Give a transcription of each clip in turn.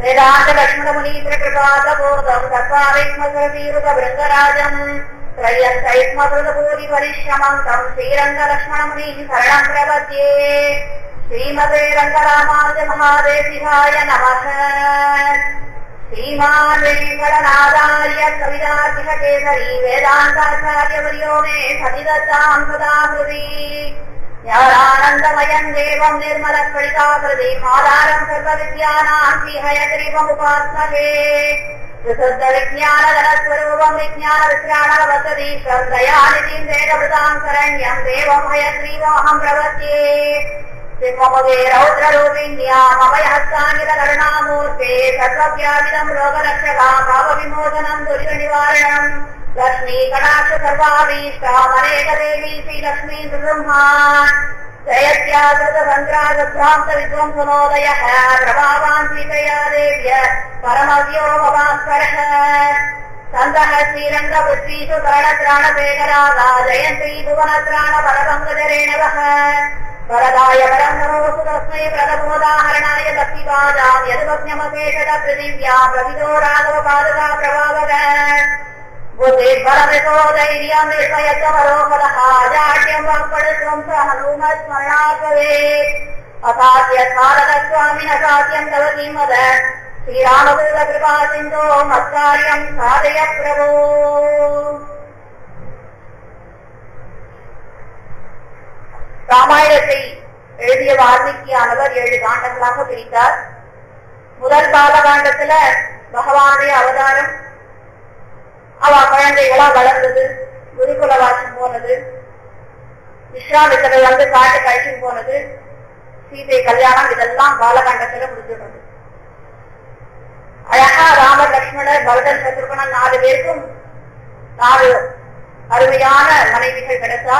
वेदांत लक्ष्मण मुनीन्द्र कृपातबोधं तत्त्वावेत्मसरतीरुत भृङ्गराजं त्रय्यन्तैस्मकृतभूरि परिश्रमं तं श्रीरङ्गलक्ष्मणमुनिं शरणं प्रपद्ये। श्रीमते रङ्गरामानुज महादेशिकाय नमः। श्रीमान् वेङ्कटनाथार्य कवितार्किककेसरी वेदान्ताचार्यवर्यो मे सन्निधत्तां सदा हृदि। ज्ञानानन्दमयं देवं निर्मलस्फटिकाकृतिम् आधारं सर्वविद्यानां श्रीहयग्रीवमुपास्महे। विशुद्धविज्ञानघनस्वरूपं विज्ञानविश्राणवसतीशं दयानिधिं देवभृतां शरण्यं देवं हयग्रीवमहं प्रपद्ये। सिंहमुखे रौद्ररूपिण्याम् अभयहस्ताङ्गितकरुणामूर्ते सर्वव्यापितं लोकरक्षकां भावविमोचनं दुरितनिवारणम् लक्ष्मीकटाक्ष सर्वाभीष्टामनेकदेवी श्रीलक्ष्मी नृसिंहा जयत्यासंक्रांत विद्वंसनोदयः प्रभावान् सीतया देव्य परमव्योमभास्करः सन्तः श्रीरङ्गपुत्रीषु करणत्राणशेखराः जयन्ती भुवनत्राण परपङ्कजरेणवः वरदाय परं नमोऽस्तु तस्मै प्रथमोदाहरणाय भक्तिपादां यदुपज्ञमशेषदपृथिव्यां प्रविदो राघवपादका प्रभावः बुद्धिर्बलमितो धैर्यं निर्भयत्वमरोहरः जाड्यं वाक्पटुत्वं स हनुमत्स्मरणात् भवेत्। असाध्यसाधकस्वामिन् असाध्यं तव किं वद श्रीरामदूतकृपासिन्धो मत्कार्यं साधय प्रभो। ராமாயணத்தை எழுதிய வால்மீகியானவர் 7 காண்டங்களாக பிரித்தார். முதல் பாலகாண்டத்துல பகவானுடைய அவதாரம், அவ குழந்தைகளா வளர்ந்தது, குருகுல வாசம் போனது, விஸ்வாமித்திரர் வந்து காட்டு கழிச்சுன்னு போனது, சீதை கல்யாணம், இதெல்லாம் பாலகாண்டத்துல முடிஞ்சிடுறது. அழகா ராமர் லக்ஷ்மணர் பரதன் சத்ருகனன் 4 பேருக்கும் 4 அருமையான மனைவிகள் கிடைத்தா.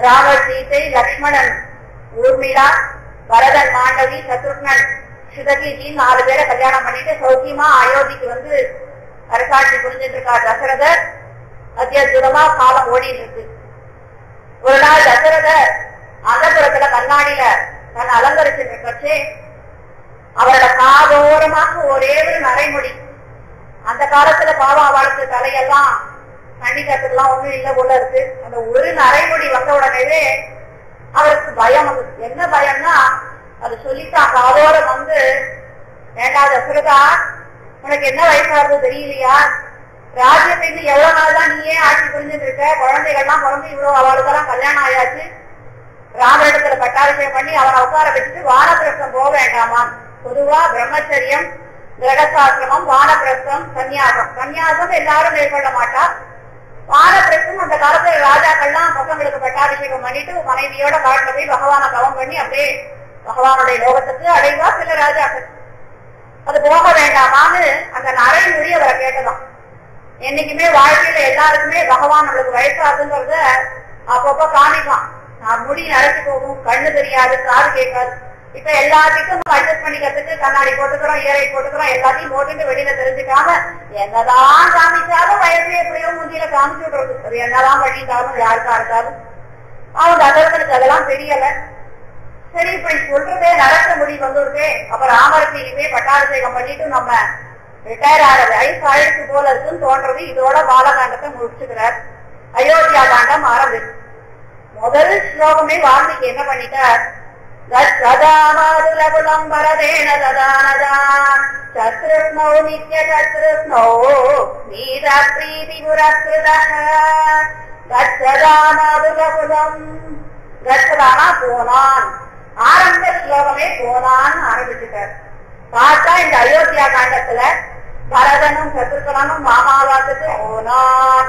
ராமர் சீதை, லக்ஷ்மணன் ஊர்மிளா, பரதன் மாண்டவி, சத்ருகனன் சுதகிஜி 4 பேரை கல்யாணம் பண்ணிட்டு சௌக்கியமா அயோத்திக்கு வந்து அரசாட்சி புரிஞ்சிட்டு இருக்கார் தசரதர். அத்தியுதமா காலம் ஓடிட்டு இருக்கு. ஒரு நாள் தசரதர் அந்தபுரத்துல கண்ணாடியில தன் அலங்கரிச்சுட்டு இருக்கச்சே அவரோட காதோரமாக ஒரே ஒரு நரைமுடி. அந்த காலத்துல பாவம் அவளுக்கு தலையெல்லாம் கண்டிக்கிறதுக்கெல்லாம் ஒண்ணும் இல்லை போல இருக்கு. அந்த ஒரு நரைமுடி வந்த உடனே அவருக்கு பயம் வந்து, என்ன பயம்னா அது சொல்லித்தான் காதோரம் வந்து, ஏண்டா தசரதா உனக்கு என்ன வயசாகிறது தெரியலையா? ராஜ்யத்துக்கு எவ்வளவு நாள் தான் நீயே ஆட்சி புரிஞ்சுட்டு இருக்க? குழந்தைகள்லாம் பிறந்து இவ்வளவு அவளுக்கெல்லாம் கல்யாணம் ஆயாச்சு. ராமரிடத்துல பட்டாபிஷேகம் பண்ணி அவனை உட்கார வச்சுட்டு வானப்பிரஸ்தம் போக வேண்டாமா? பொதுவா பிரம்மச்சரியம், கிரகசாசிரமம், வானப்பிரஸ்தம், சன்னியாசம். சன்னியாசம் எல்லாரும் மேற்கொள்ள மாட்டா. வானப்பிரஸ்தம் அந்த காலத்துல ராஜாக்கள்லாம் பசங்களுக்கு பட்டாபிஷேகம் பண்ணிட்டு மனைவியோட காட்டுல போய் பகவானை தவம் பண்ணி அப்படியே பகவானுடைய லோகத்துக்கு அடைவா சில ராஜாக்கள். அது போக வேண்டாமான்னு அந்த நரைமுடி அவரை கேட்டதான். என்னைக்குமே வாழ்க்கையில எல்லாருக்குமே பகவான் நம்மளுக்கு வயசாகுங்கிறத அப்பப்ப காமிப்பான். நான் முடி நரைச்சு போகும், கண்ணு தெரியாது, காது கேட்காது. இப்ப எல்லாத்துக்கும் அட்ஜஸ்ட் பண்ணிக்கிறதுக்கு கண்ணாடி போட்டுக்கிறோம், இயரை போட்டுக்கிறோம், எல்லாத்தையும் போட்டுட்டு வெளியில தெரிஞ்சுக்காம என்னதான் காமிச்சாலும் வயசு எப்படியோ மூஞ்சியில காமிச்சு விடுறது. அது என்னதான் பண்ணிட்டாலும் யாருக்கா இருந்தாலும் அவங்க அதற்கு அதெல்லாம் தெரியல. சரி, இப்படி சொல்றதே நடக்க முடிவு வந்துருக்கே. அப்ப ராமருக்கு இனிமே பட்டாபிஷேகம் பண்ணிட்டு நம்ம ரிட்டையர் ஆகிறது வயசு போல இருக்குன்னு தோன்றது. இதோட பாலகாண்டத்தை முடிச்சுக்கிறார். அயோத்தியா காண்டம் ஆரம்பிச்சு. முதல் ஸ்லோகமே வால்மீகி என்ன பண்ணிட்டார்? சதாமாதுலகுலம் பரதேன சதானதா சத்ருஷ்ணோ நித்ய சத்ருஷ்ணோ நீதா பிரீதி புரஸ்கிருதஹ கச்சதாமாதுலகுலம். கச்சதானா போனான். ஆரம்ப ஸ்லோகமே போனான்னு ஆரம்பிச்சுட்டார். பார்த்தா இந்த அயோத்தியா காண்டத்துல பரதனும் சத்ருகனும் மாமாவாசத்துக்கு போனான்.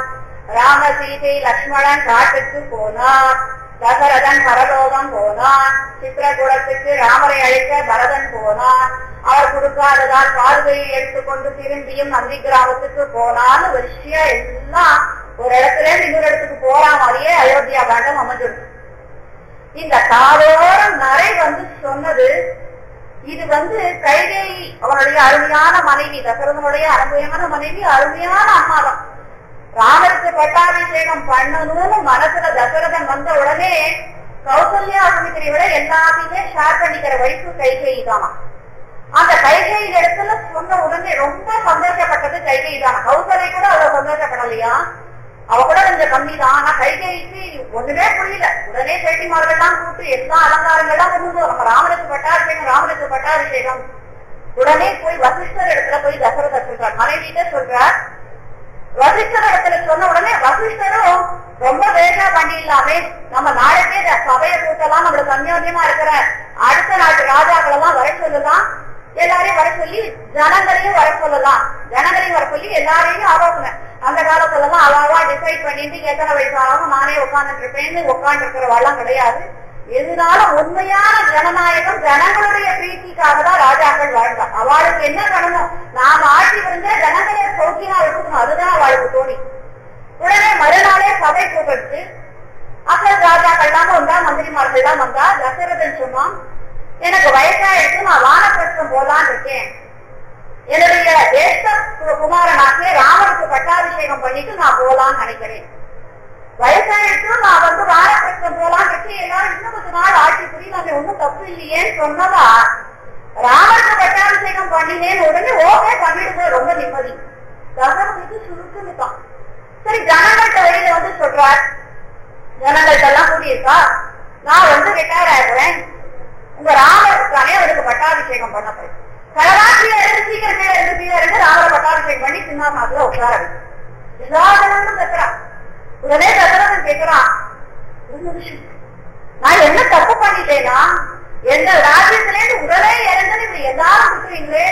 ராம சீதை லக்ஷ்மணன் காட்டுக்கு போனான். தசரதன் பரலோகம் போனான். சித்திரகூடத்துக்கு ராமரை அழைக்க பரதன் போனான். அவர் கொடுக்காததால் பார்வையை எடுத்துக்கொண்டு திரும்பியும் நந்தி கிராமத்துக்கு போனான்னு விஷயம் எல்லாம் ஒரு இடத்துல இன்னொரு இடத்துக்கு போற மாதிரியே அயோத்தியா காண்டம் அமைஞ்சிருக்கு. இந்த காதோரம் நரை வந்து சொன்னது, இது வந்து கைகேயி அவனுடைய அருமையான மனைவி, தசரதனுடைய அருமையான மனைவி, அருமையான அம்மாதான். ராமருக்கு பட்டாபிஷேகம் பண்ணணும்னு மனசுல தசரதன் வந்த உடனே கௌசல்யா சுமித்திரை விட எல்லாத்தையுமே ஷேர் பண்ணிக்கிற வயசு கைகேயி தானா. அந்த கைகையின் இடத்துல சொன்ன உடனே ரொம்ப சந்தோஷப்பட்டது கைகை தான். கௌசலை கூட அவ்வளவு சந்தோஷப்படலையா, அவ கூட கொஞ்சம் கம்மி தான். ஆனா கைகைக்கு ஒண்ணுமே புரியல. உடனே சேட்டிமார்கள்லாம் கூப்பிட்டு எல்லா அலங்காரங்கள்லாம் கொண்டு நம்ம ராமனுக்கு பட்டாபிஷேகம். உடனே போய் வசிஷ்டர் இடத்துல போய் தசரதர் சொல்றார், மனைவிட்ட சொல்றார். வசிஷ்டர் இடத்துல சொன்ன உடனே வசிஷ்டரும் ரொம்ப வேகமா பண்ணிடலாமே, நம்ம நாளைக்கே சபையை கூட்டலாம், நம்மளுக்கு அந்யோன்யமா இருக்கிற அடுத்த நாட்டு ராஜாக்கள் எல்லாம் வர சொல்லலாம், எல்லாரையும் வர சொல்லி ஜனங்களையும் வர சொல்லலாம், எல்லாரையும் ஆலோசனை. அந்த காலத்துல எல்லாம் அவாவா டிசைட் பண்ணிட்டு எத்தனை வயசாகும் நானே உட்கார்ந்துட்டு இருப்பேன்னு உட்கார்ந்து இருக்கிறவாள்லாம் கிடையாது. எதுனாலும் உண்மையான ஜனநாயகம் ஜனங்களுடைய பிரீத்திக்காக தான் ராஜாக்கள் வாழ்ந்தார். அவளுக்கு என்ன பண்ணணும், நாம ஆட்சி புரிஞ்சா ஜனங்களே சௌக்கியமா இருக்கணும், அதுதான் அவளுக்கு தோணி. உடனே மறுநாளே சபை கூப்பிட்டு அசல் ராஜாக்கள்லாம் வந்தா, மந்திரிமார்கள் எல்லாம் வந்தா. தசரதன் சொன்னான், எனக்கு வயசாயிருக்கு, நான் வானப்பிரஸ்தம் போலான் இருக்கேன். என்னுடைய ஜேஷ்ட குமாரனாக்கே ராமனுக்கு பட்டாபிஷேகம் பண்ணிட்டு நான் போலான்னு நினைக்கிறேன். வயசாயிட்டு நான் வானப்பிரஸ்தம் போலான்னு இருக்கேன். எல்லாரும் இன்னும் கொஞ்ச நாள் ஆட்சி புரியும், அது ஒன்னும் தப்பு இல்லையேன்னு சொன்னதா ராமனுக்கு பட்டாபிஷேகம் பண்ணினேன்னு உடனே ஓகே பண்ணிடுங்க, ரொம்ப நிம்மதி. தசரனுக்கு சுருக்குன்னுதான். சரி, ஜனங்கள்கிட்ட வெளியில சொல்றார், ஜனங்கள்ட்ட எல்லாம் கூடியிருக்கா, நான் ரிட்டையர் ஆகிறேன், உங்க ராமருக்கானே அவருக்கு பட்டாபிஷேகம் பண்ண போய் கடலாட்சியில இருந்து சீக்கிரம் ராமரை பட்டாபிஷேகம் பண்ணி சிம்மாசனத்துல உட்கார எல்லா ஜனங்களும் கத்துறான். உடனே தசரதன் கேட்கிறான், நான் என்ன தப்பு பண்ணிட்டேனா, எந்த ராஜ்யத்தில இருந்து உடனே இறந்து இப்படி எல்லாரும் குத்துறீங்களே,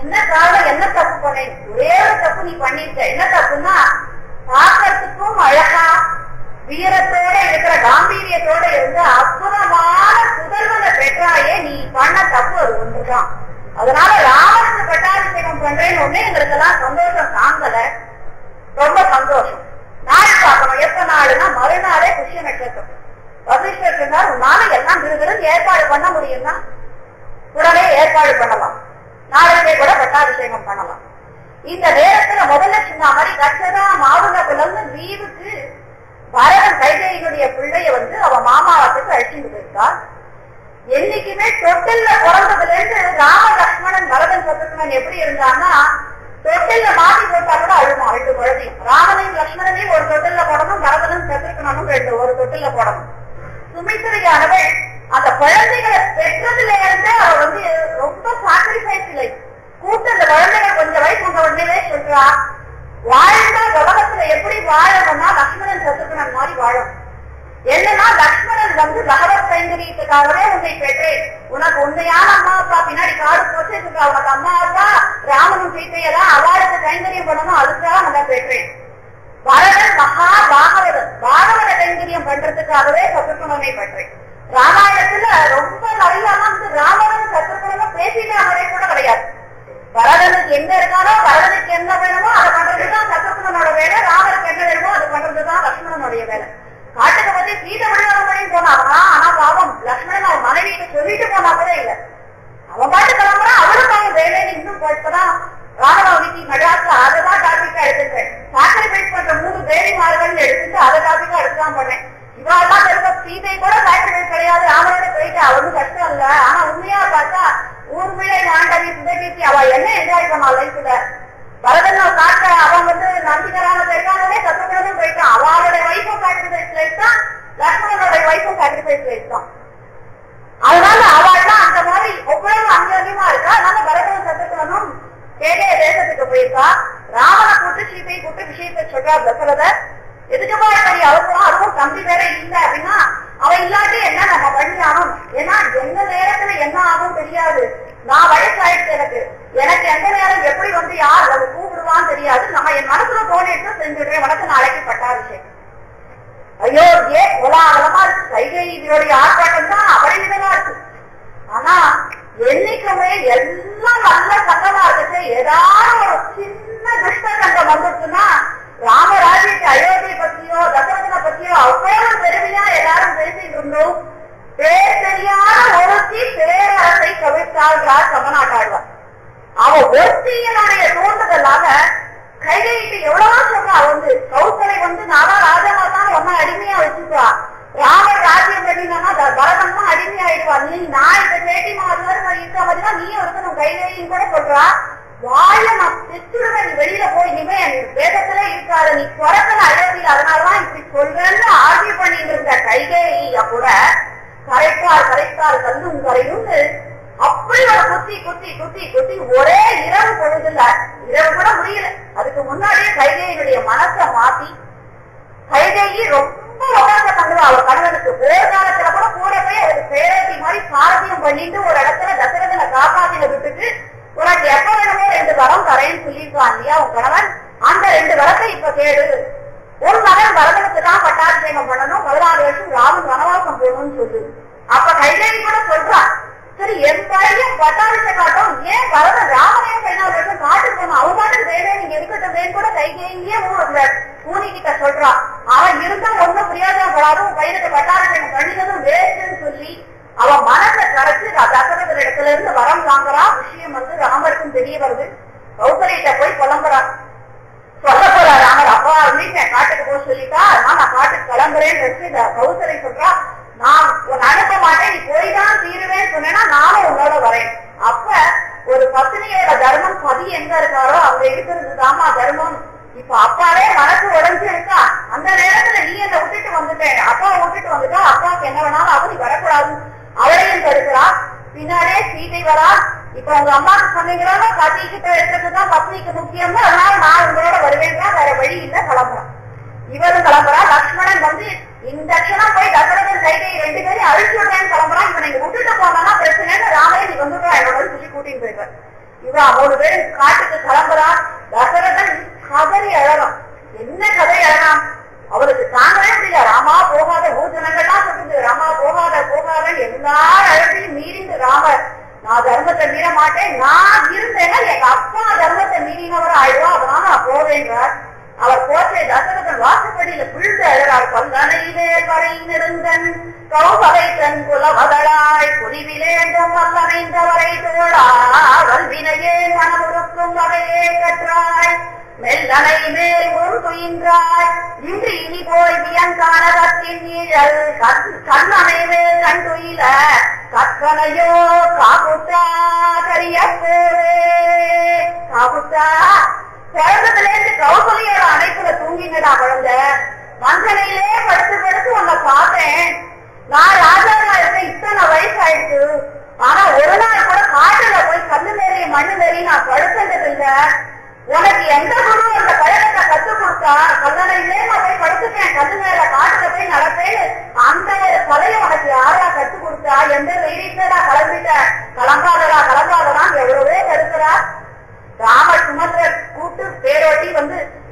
என்ன காரணம், என்ன தப்பு பண்ணேன்? ஒரே ஒரு தப்பு நீ பண்ணிட்ட. என்ன தப்புன்னா, பார்க்கறதுக்கும் அழகா வீரத்தோட இருக்கிற காம்பீரியத்தோட இருந்து அற்புதமான புதல்வனை பெற்றாயே, நீ பண்ண தப்பு அது ஒன்றுதான். அதனால ராமனுக்கு பட்டாபிஷேகம் பண்றேன்னு ஒண்ணு எங்களுக்கு எல்லாம் சந்தோஷம் தாங்கல, ரொம்ப சந்தோஷம். நாள் பார்க்கணும், எப்ப நாளுன்னா மறுநாளே புஷ்ய நட்சத்திரம். வசிஷ்டர் சொன்னார், உன்னால எல்லாம் விருதுன்னு ஏற்பாடு பண்ண முடியும்னா உடனே ஏற்பாடு பண்ணலாம், நாளைக்கே கூட பட்டாபிஷேகம் பண்ணலாம். இந்த நேரத்துல முதல்ல சொன்ன மாதிரி கச்சதா மாவுலகுலம்னு லீவுக்கு பரதன் கைகேயினுடைய பிள்ளைய அவ மாமாவத்துக்கு அழைச்சிட்டு போயிருக்கார். என்னைக்குமே தொட்டில்ல பிறந்ததுல இருந்து ராம லக்ஷ்மணன் பரதன் சத்ருகன் எப்படி இருந்தான்னா, தொட்டில்ல மாட்டி போட்டா கூட அழுமா, 2 குழந்தையும். ராமனையும் லக்ஷ்மணனையும் ஒரு தொட்டில்ல போடணும், பரதனும் சத்ருகனும் ஒரு தொட்டில்ல போடணும். சுமித்திரையானவள் அந்த குழந்தைகளை பெற்றதுல இருந்து அவ ரொம்ப சாக்ரிஃபைஸ் இல்லை. கூட்டு அந்த குழந்தைகள் கொஞ்சம் வயசு உங்க உடனே சொல்றா, வாழ்ந்த உலகத்துல எப்படி வாழணும்னா லக்ஷ்மணன் சத்ருகன் மாதிரி வாழும். என்னன்னா லக்ஷ்மணன் பகவத் கைங்கரியத்துக்காகவே உன்னை பெற்றேன், உனக்கு உண்மையான அம்மா அப்பா பின்னாடி காடு போச்சு, உனக்கு அம்மா அப்பா ராமனும் சீத்தையதான் அவளுக்கு கைங்கரியம் பண்ணணும், அதுக்காக நான் பெற்றேன். பரதன் மகா பாகவத கைங்கரியம் பண்றதுக்காகவே சத்ருகனை பெற்றேன். ராமாயணத்துல ரொம்ப நிறைய ராமனும் சத்ருகனும் பேசிட்டு அவரே கூட கிடையாது. பரதனுக்கு எங்க இருக்கானோ, பரதனுக்கு என்ன வேணுமோ அதை பண்றதுதான் சத்ருகனோட வேலை, ராமனுக்கு என்ன வேணுமோ அது பண்றதுதான் லக்ஷ்மணனுடைய வேலை. காட்டுக்கு பத்தி சீதை விடுவாங்க போனாங்களா, ஆனா பாவம் லக்ஷ்மணன் அவன் மனைவிக்கு சொல்லிட்டு போனா கூட இல்ல, அவன் பாட்டு கிளம்புறான். அவளுக்கு அவன் வேலைன்னு இன்னும் இப்பதான் ராமநவமிக்கு மெட்ராஸ்ல அதைதான் டாபிக்கா எடுத்துட்டேன். சாக்ரிஃபைஸ் பண்ற 3 தேவிமார்கள் எடுத்துட்டு அதை டாபிக்கா எடுத்துதான் பண்ணேன். இவெல்லாம் இருக்க சீதை கூட சாக்ரிஃபைஸ் கிடையாது, ராமனோட போயிட்டு அவனும் கஷ்டம் இல்ல. ஆனா உண்மையா பார்த்தா ஊர்மிழை மாண்டவி சுதகீசி அவ என்ன என்ஜாய் பண்ணா லைஃப்ல. பரதன் காட்ட அவன் நந்திகரான தெரியாதே சத்ருகனும் போயிட்டான். அவளோட வைஃபும் சாக்ரிஃபைஸ் லைஃப் தான், லக்ஷ்மணனோட வைஃபும் சாக்ரிஃபைஸ் லைஃப் தான். அதனால அவள் தான் அந்த மாதிரி ஒவ்வொரு அங்கமா இருக்கா. அதனால பரதன் சத்ருகனும் கேடைய தேசத்துக்கு போயிருக்கா. ராமனை கூட்டு சீதையை கூட்டு விஷயத்தை சொல்றார் தசரதர். எதுக்குப்பா பெரிய அவசரம், அதுவும் தம்பி வேற இல்ல அப்படின்னா அவன் இல்லாட்டி என்ன நம்ம பண்ணியானும், ஏன்னா எந்த நேரத்துல என்ன ஆகும் தெரியாது. நான் வயசாயிடுச்சு, எனக்கு எந்த நேரம் எப்படி யார் அதை கூப்பிடுவான்னு தெரியாது. நம்ம என் மனசுல தோணிட்டு செஞ்சுடுறேன், உனக்கு நாளைக்கு பட்டாபிஷேகம். ஐயோ கோலாகலமா இருக்கு, கைகையினுடைய ஆர்ப்பாட்டம் தான் அபரிமிதமா இருக்கு. ஆனா என்னைக்குமே எல்லாம் நல்ல சங்கமா இருக்கு. ஏதாவது ஒரு சின்ன துஷ்ட சங்கம் வந்துச்சுன்னா ராமராஜ்யத்தை அயோத்தியை பத்தியோ தசரதனை பத்தியோ அவ்வளவு பெருமையா எல்லாரும் பேசிட்டு இருந்தோம். பேசறியான ஒருத்தி பேரரசை கவிழ்த்தாள்கிறார் தமிழ்நாட்டாழ்வார். அவ ஒருத்தியனுடைய தோன்றுதலாக கைகைக்கு எவ்வளவோ சொல்றா. கௌசலை நானா ராஜமா தான் ஒன்னும் அடிமையா வச்சுக்கா. ராமர் ராஜ்யம் பண்ணினா பரதம் தான் அடிமையாயிடுவா. நான் இப்ப சேட்டி மாதிரி இருக்க மாதிரிதான் நீயும் இருக்கணும் கைகேயின் கூட சொல்றா, வாய நான் திட்டுடுவேன், நீ வெளியில போய் இனிமே வேதத்துல இருக்காது, நீ பிறக்கல அயோத்தியில, அதனாலதான் இப்படி சொல்றேன்னு ஆர்கியூ பண்ணிட்டு இருந்த கைகேயியா கூட கரைக்கால் கரைக்கால் கல்லும் கரையும் அப்படி ஒரு குத்தி குத்தி குத்தி குத்தி ஒரே இரவு பொழுதுல, இரவு கூட முடியல, அதுக்கு முன்னாடியே கைகேயினுடைய மனசை மாத்தி கைகேயி ரொம்ப உலகத்தை கண்டுவா. அவர் கணவனுக்கு போர்க்காலத்துல கூட கூட போய் ஒரு பேரத்தி மாதிரி சாரதியம் பண்ணிட்டு ஒரு இடத்துல தசரதனை காப்பாத்தின விட்டுட்டு உனக்கு எப்ப வேணுமோ 2 வரம் தரேன்னு சொல்லியிருக்கான் இல்லையா உன் கணவன். அந்த 2 வரத்தை இப்ப கேடு. ஒரு மகன் பரதனுக்கு தான் பட்டாபிஷேகம் பண்ணணும், 14 வருஷம் ராமன் வனவாசம் போகணும்னு சொல்லு. அப்ப கைகேயி கூட சொல்றான், சரி என் பையன் பட்டாபிஷேகம் ஏன் பரதன் ராமனே 14 வருஷம் காட்டுக்கு போகணும், அவன் பாட்டுக்கு தேவே நீங்க இருக்கட்டும் கூட கைகேயே பூனி கிட்ட சொல்றான். அவன் இருந்தா ஒன்னும் பிரயோஜனப்படாதும், பையனுக்கு பட்டாபிஷேகம் பண்ணினதும் வேஸ்ட்ன்னு சொல்லி அவன் மனசை கரைச்சு தசரதன் இடத்துல இருந்து வரம் வாங்குறான். விஷயம் ராமருக்கும் தெரிய வருது. கௌசல்யிட்ட போய் புலம்புறான். சொல்ல போற ராமர், அப்பா வீட்டு காட்டுக்கு போக சொல்லிட்டா, அதனால நான் காட்டுக்கு கிளம்புறேன்னு கௌசல்யை சொல்றா, நான் உன் அனுப்ப மாட்டேன், நீ போய் தான் தீருவேன்னு சொன்னேன்னா நானும் உன்னோட வரேன். அப்ப ஒரு பத்தினியோட தர்மம் பதி எங்க இருக்காரோ அங்க இருக்கிறது தாமா தர்மம். இப்ப அப்பாவே மனசு உடஞ்சு இருக்கா, அந்த நேரத்துல நீ என்ன விட்டுட்டு வந்துட்டேன், அப்பாவை விட்டுட்டு வந்துட்டா அப்பாவுக்கு என்ன வேணாலும் அவ நீ வரக்கூடாது, அவளையும் தடுக்கிறா. பின்னாடியே சீதை வரா. இப்ப உங்க அம்மாக்கு சொன்னீங்களா பதி கிட்ட இருக்கிறதுதான் பத்னிக்கு முக்கியம், அதனால நான் உங்களோட வருவேன்னா வேற வழி இல்ல, கிளம்புறான். இவரும் கிளம்புறா. லக்ஷ்மணன் இந்த க்ஷணம் போய் தசரதன் கைகேயி 2 பேரையும் அழிச்சு விடுறேன்னு கிளம்புறான். இவன் நீங்க விட்டுட்டு போனா பிரச்சனை, ராமரே நீ வந்துடுறா என்னோட சொல்லி கூட்டின்னு போயிடுவார். இவன் 3 பேரும் காட்டுக்கு கிளம்புறான். தசரதன் கதறி அழகான். என்ன கதை அழகான், அவருக்கு தாங்கவே முடியல. ராமா போகாத, பூஜனங்கள்லாம் சொல்லுது ராமா போகாத போகாத, எல்லாரும் அழகையும் மீறிந்து ராமர், நான் தர்மத்தை மீற மாட்டேன், நான் இருந்தேன்னா எங்க அப்பா தர்மத்தை மீறினவர் ஆயிடுவா, அதனால நான் போவேன்றார். அவர் போற்றை தசரதன் வாசப்படியில விழுந்து அழகார். பல்கனையிலே வரை நெருங்கன் கௌபகை தன் குலவதளாய் பொலிவிலேண்டும் வல்லமைந்தவரை தோழா வல்வினையே மனமுறுக்கும் வகையே கற்றாய் மெல்லனை மேல் ஒரு துயின்றாய் இன்று இனி போய் வியங்கானகத்தின் நீழல் கண்ணனை மேல் கண்டுயில கற்கனையோ காப்புத்தா கரிய போவே. காப்புத்தா பிறந்ததுலேருந்து கௌசல்யோட அணைப்புல தூங்கினடா குழந்தை, மஞ்சளையிலே படுத்து படுத்து உன்னை பார்த்தேன். நான் ராஜாவா இருக்கேன், இத்தனை வயசு ஆயிடுச்சு, ஆனா ஒரு நாள் கூட காட்டுல போய் கல்லு மேலே மண்ணு மேலே நான் படுத்தது இல்ல. உனக்கு எந்த குரு அந்த பழக்கத்தை கத்துக் கொடுத்தா? கல்லணையிலே நான் போய் படுத்துட்டேன், கல்லு மேல காட்டுல போய் நடப்பேன், அந்த ஒரு கலையை உனக்கு யாரா கத்துக் கொடுத்தா? எந்த தைரியத்தா கிளம்பிட்ட? கிளம்பாதடா கிளம்பாதடான்னு எவ்வளவே தடுக்கிறா. ராமர் சுமந்திரர் கூட்டு பேரோட்டி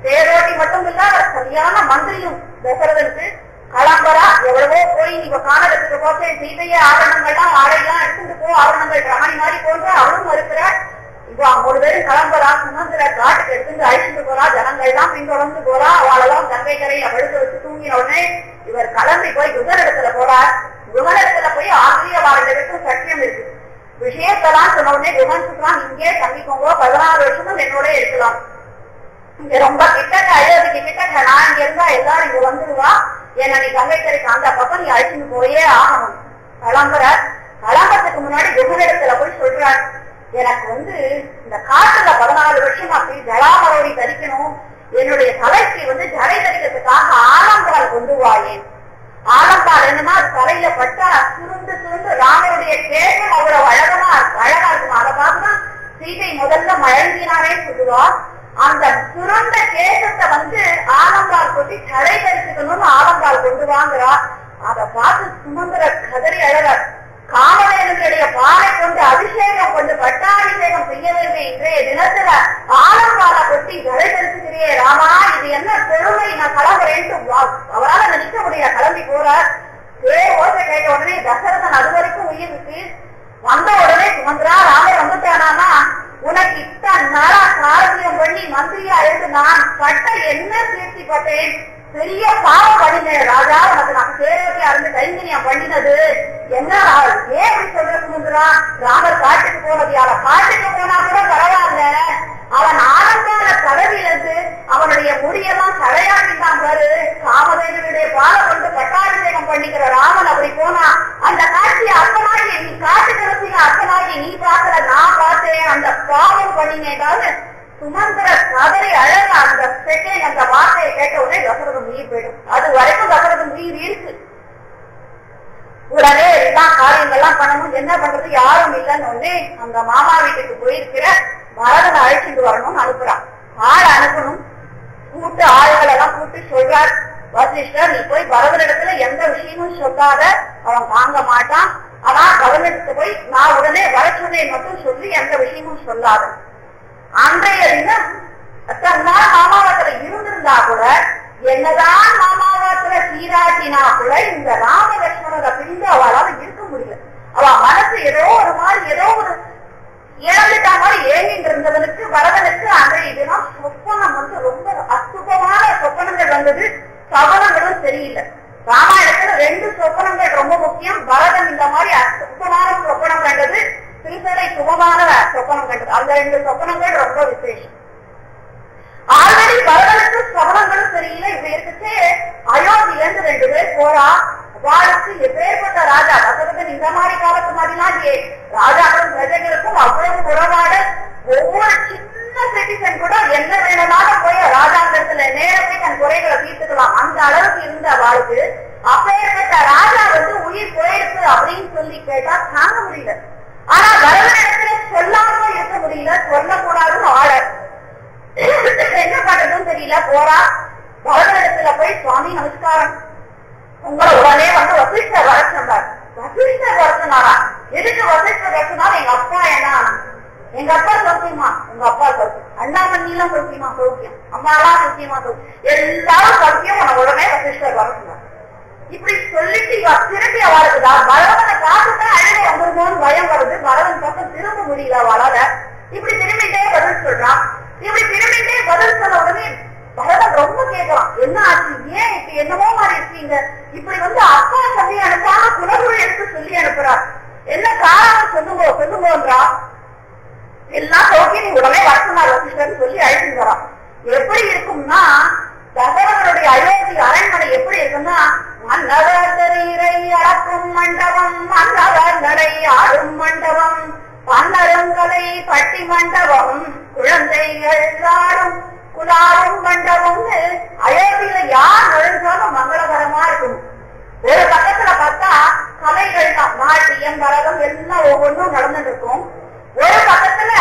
பேரோட்டி மட்டும் இல்ல, சரியான மந்திரியும் தசரதனுக்கு. கிளம்பரா எவ்வளவோ போய் நீ காணகத்துக்கு போச்சேன், சீதைய ஆவரணங்கள்லாம் ஆடையெல்லாம் எடுத்துட்டு போ, ஆவரணங்கள் ரமணி மாதிரி போன்ற அவளும் மறுக்கிறார். இப்போ 3 பேரும் கிளம்புறா. சுமந்திரர் காட்டுக்கு எடுத்துட்டு அழிச்சுட்டு போறா. ஜனங்கள்லாம் பின்தொடர்ந்து போறா. அவளெல்லாம் கங்கை கரையில படுக்க வச்சு தூங்கின உடனே இவர் கிளம்பி போய் குகனிடத்துல போறார். குகனிடத்துல போய் ஆசிரியவாளர்களுக்கும் சத்தியம் இருக்கு. விஷயத்தெல்லாம் சொன்ன உடனே குகன் சொல்றான், இங்கே தங்கிக்கோங்க, 14 வருஷமும் என்னோட இருக்கலாம், இங்க ரொம்ப கிட்டக்க அயோத்திக்கு கிட்டக்க, நான் இங்க இருந்தா எல்லாரும் இங்க வந்துடுவா, என்ன நீ கங்கைக்கரைக்கு அந்த பக்கம் நீ அழிச்சுட்டு போயே ஆகணும். கிளம்புற. கிளம்புறதுக்கு முன்னாடி குகனிடத்துல போய் சொல்றார், எனக்கு இந்த காட்டுல 14 வருஷம் அப்படி ஜலாமரோடி தரிக்கணும், என்னுடைய தலைக்கு ஜடை தரிக்கிறதுக்காக ஆலங்கால் கொண்டு வாயேன். ஆலங்கால் என்னன்னா அது தலையில பட்டா சுருண்டு சுருண்டு ராமனுடைய கேட்கும் அவ்வளவு அழகா இருக்கும். அதை பார்த்துதான் சீதை முதல்ல மயங்கினானே சொல்லுவா. அந்த சுருண்ட கேசத்தை ஆலங்கால் கொட்டி ஜடை தரிச்சுக்கணும்னு ஆலங்கால் கொண்டு வாங்குறா. அதை பார்த்து சுமந்திர கதறி அழகார். காமவேனுடைய பாலை கொண்டு அபிஷேகம் கொண்டு பட்டாபிஷேகம் செய்ய வேண்டிய இன்றைய தினத்துல ஆலங்கால கொட்டி ஜடை தரிச்சுக்கிறியே ராமா, இது என்ன பெருமை, நான் கிளம்புறேன்ட்டு அவரால் நினைக்க முடியல. கிளம்பி போறார். ஓசை கேட்ட உடனே தசரதன் அது வரைக்கும் உயிருக்கு வந்த உடனே சுமந்திரா ராமர் வந்துட்டானா, உனக்கு இத்தனை நாளா காரணியம் பண்ணி மந்திரியா இருந்து நான் பட்ட என்ன கீர்த்தி பட்டேன், பெரிய பாவம் பண்ணினேன் ராஜா, உனக்கு நான் சேரத்தை அருந்து கைங்கரியம் பண்ணினது என்ன? ஏன் அப்படி சொல்ற சுமந்திரா? ராமர் காட்டுக்கு போனது, அவன் காட்டுக்கு போனா கூட பரவாயில்ல, அவன் ஆலங்கால பதவியிலிருந்து அவனுடைய முடியெல்லாம் தலையாட்டிதான் பாரு. காமதேவனுடைய பாலை கொண்டு பட்டாபிஷேகம் பண்ணிக்கிற ராமன் அப்படி போனா அந்த காட்சியை அர்த்தமாகி நீ காட்டு கிடச்சிய அர்த்தமாகி நீ பார்க்கல, நான் பார்த்தேன், அந்த பாவம் பண்ணினேதாவது சுமந்திர கதறி அழக அந்த செகண்ட் அந்த வார்த்தையை கேட்ட உடனே தசரதன் உயிர் போயிடும். அது வரைக்கும் தசரதன் உயிர் இருக்கு. உடனே எல்லாம் காரியங்கள்லாம் பண்ணணும், என்ன பண்றது யாரும் இல்லைன்னு உடனே அந்த மாமா வீட்டுக்கு போயிருக்கிற பரதனை அழைச்சிட்டு வரணும்னு அனுப்புறான். ஆள் அனுப்பணும், கூட்டு ஆளுகள் எல்லாம் கூட்டு சொல்றார் வசிஷ்டர், நீ போய் பரதனிடத்துல எந்த விஷயமும் சொல்லாத, அவன் தாங்க மாட்டான். ஆனா பரதனிடத்துல போய் நான் உடனே வர சொன்னேன் மட்டும் சொல்லி எந்த விஷயமும் சொல்லாத. அன்றைய தினம் அத்தனை நாள் மாமாவத்துல இருந்திருந்தா கூட, என்னதான் மாமாவத்துல சீராட்டினா கூட இந்த ராம லட்சுமணரை பிரிந்து அவளால இருக்க முடியல. அவ மனசு ஏதோ ஒரு மாதிரி ஏதோ ஒரு இழந்துட்டா மாதிரி ஏங்கிட்டு இருந்தவனுக்கு பரதனுக்கு அன்றைய தினம் சொப்பனம் ரொம்ப அசுபமான சொப்பனங்கள் வந்தது. சபனங்களும் சரியில்லை. ராமாயணத்துல 2 சொப்பனங்கள் ரொம்ப முக்கியம். பரதன் இந்த மாதிரி அசுபமான சொப்பனம் கண்டது, சீசனை சுபமான சொப்பனம் கண்டது. அந்த 2 சொப்பனங்கள் ரொம்ப விசேஷம். ஆல்ரெடி பரதனுக்கு சபனங்களும் சரியில்லை. இப்ப இருக்குச்சே அயோத்தியில இருந்து 2 பேர் போறா. வாளுக்கு எப்பேற்பட்ட ராஜா தசரதன் இந்த மாதிரி காலத்து மாதிரிலாம் ராஜாக்களும் பிரஜைகளுக்கும் அவ்வளவு உறவாட, ஒவ்வொரு சின்ன சிட்டிசன் கூட என்ன வேணும்னாலும் போய் ராஜாங்கத்துல நேரத்தை தன் குறைகளை தீர்த்துக்கலாம். அந்த அளவுக்கு இருந்த வாளுக்கு அப்பேற்பட்ட ராஜா உயிர் போயிருக்கு அப்படின்னு சொல்லி கேட்டா தாங்க முடியல. ஆனா பரதனிடத்துல சொல்லாம இருக்க முடியல, சொல்லக்கூடாதுன்னு ஆர்டர். என்ன பண்றதுன்னு தெரியல. போறா பரதனிடத்துல போய், சுவாமி நமஸ்காரம், உங்களை உடனே வசிஷ்டர் வர சொன்னார். வசிஷ்டர் வர சொன்னாரா? எதுக்கு வசிஷ்டர் வர சொன்னார்? எங்க அப்பா என்ன, எங்க அப்பா சௌக்கியமா? உங்க அப்பா சௌக்கியம். அண்ணாமணிலாம் சௌக்கியமா? சௌக்கியம். அம்மாலாம் சௌக்கியமா? எல்லாரும் சௌக்கியம். உடனே வசிஷ்டர் வர சொன்னார். இப்படி சொல்லிட்டு திரும்பி அவளுக்குதான் பரதனை பார்த்துதான் அழகே வந்துருமோன்னு பயம் வருது. பரதன் பக்கம் திரும்ப முடியல அவளால. இப்படி திரும்பிட்டே பதில் சொல்றான். இப்படி திரும்பிட்டே பதில் சொன்ன உடனே பரதன் ரொம்ப கேட்கலாம், என்ன ஆச்சு, ஏன் இப்ப என்னமோ மாதிரி இருக்கீங்க, இப்படி அப்பா சொல்லி அனுப்பாம குலகுரு எடுத்து சொல்லி அனுப்புறார், என்ன காரணம் சொல்லுங்கன்றா. எல்லாம் சௌக்கியம், உடனே வரசுனார் வசிஷ்டர் சொல்லி அழைச்சிட்டு வரான். எப்படி இருக்கும்னா, தசரதனுடைய அயோத்தி அரண்மனை எப்படி இருக்குன்னா, மன்னவர் தெரீரை அடக்கும் மண்டபம், மன்னவர் நடை ஆடும் மண்டபம், பன்னருங்கலை பட்டி மண்டபம், குழந்தைகள் ஆடும் குலாவும் மண்டபம்னு அயோத்தியில யார் நுழைஞ்சாலும் மங்களகரமா இருக்கும். ஒரு பக்கத்துல பார்த்தா கலைகள் தான், நாட்டியம் பரதம் எல்லாம் ஒவ்வொன்றும் நடந்துட்டு இருக்கும். ஒரு பக்கத்துல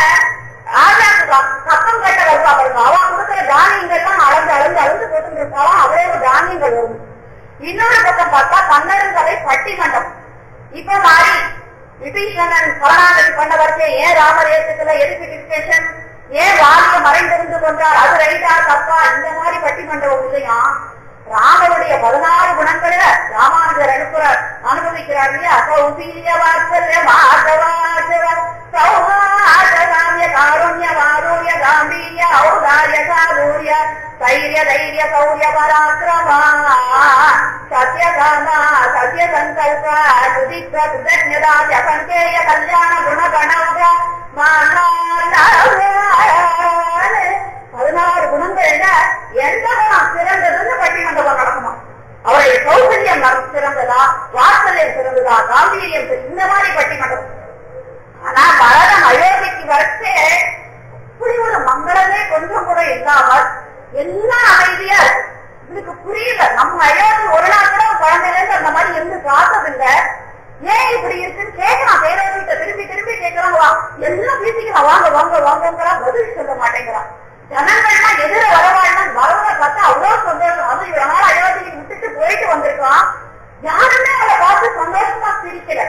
ராஜாக்கு கப்பம் கட்ட வருவா பாருங்க, அவ கொடுக்கிற தானியங்கள்லாம் அளந்து போட்டு இருப்பாலும் அவ்வளவு தானியங்கள் வரும். இன்னொரு பக்கம் பார்த்தா பன்னருங்கலை பட்டி மண்டபம். இப்ப மாறி விபீஷணன் சரணாகதி பண்ண வச்சே ஏன் ராமர் ஏற்றுக்கல, எதுக்கு டிஸ்கஷன், ஏன் வாலிய மறைந்திருந்து கொண்டார், அது ரைட்டா தப்பா, இந்த மாதிரி பட்டி மண்டபம் இல்லையா. ராமனுடைய 16 குணங்களை ராமானுஜர் அனுபவிக்கிறார் இல்லையா. சௌசீல்ய வாத்சல்ய மாதவாசவ சௌஹார்தகாமிய காருண்ய மாருண்ய காம்பீர்ய ஔதார்ய சாதுர்ய தைரிய தைரிய சௌர்ய பராக்கிரமா சத்யகாமா சத்ய சங்கல்ப சுதிப்ர சுதஜ்ஞதா சங்கேய கல்யாண குண கணவ 16 குணங்கள்ல எந்த குணம் சிறந்ததுன்னு பட்டிமண்டபம் நடக்குமா. அவருடைய சௌகரியம் சிறந்ததா, வாத்சல்யம் சிறந்ததா, காம்பீரியம், இந்த மாதிரி பட்டிமண்டபம். ஆனா பரதன் அயோத்திக்கு வரச்சே இப்படி ஒரு மங்களமே கொஞ்சம் கூட இல்லாமல் எல்லாம் அமைதியா இருக்கு. இதுக்கு புரியல, நம்ம அயோத்தி ஒரு நாள் கூட குழந்தைல இருந்து அந்த மாதிரி இருந்து பார்த்ததில்லை. ஏன் இப்படி இருக்குன்னு கேட்கலாம், பேரவர்கிட்ட திரும்பி திரும்பி கேட்கறாங்களா, எல்லாம் பேசிக்கலாம், வாங்க வாங்க வாங்கங்கிறா, பதில் சொல்ல மாட்டேங்கிறான். ஜனங்கள்லாம் எதிர வரவாழ்னா வரவனை பார்த்தா அவ்வளவு சந்தோஷம். அது இவ்வளவு நாள் அயோத்திக்கு விட்டுட்டு போயிட்டு வந்திருக்கான், யாருமே அவளை பார்த்து சந்தோஷமா சிரிக்கல.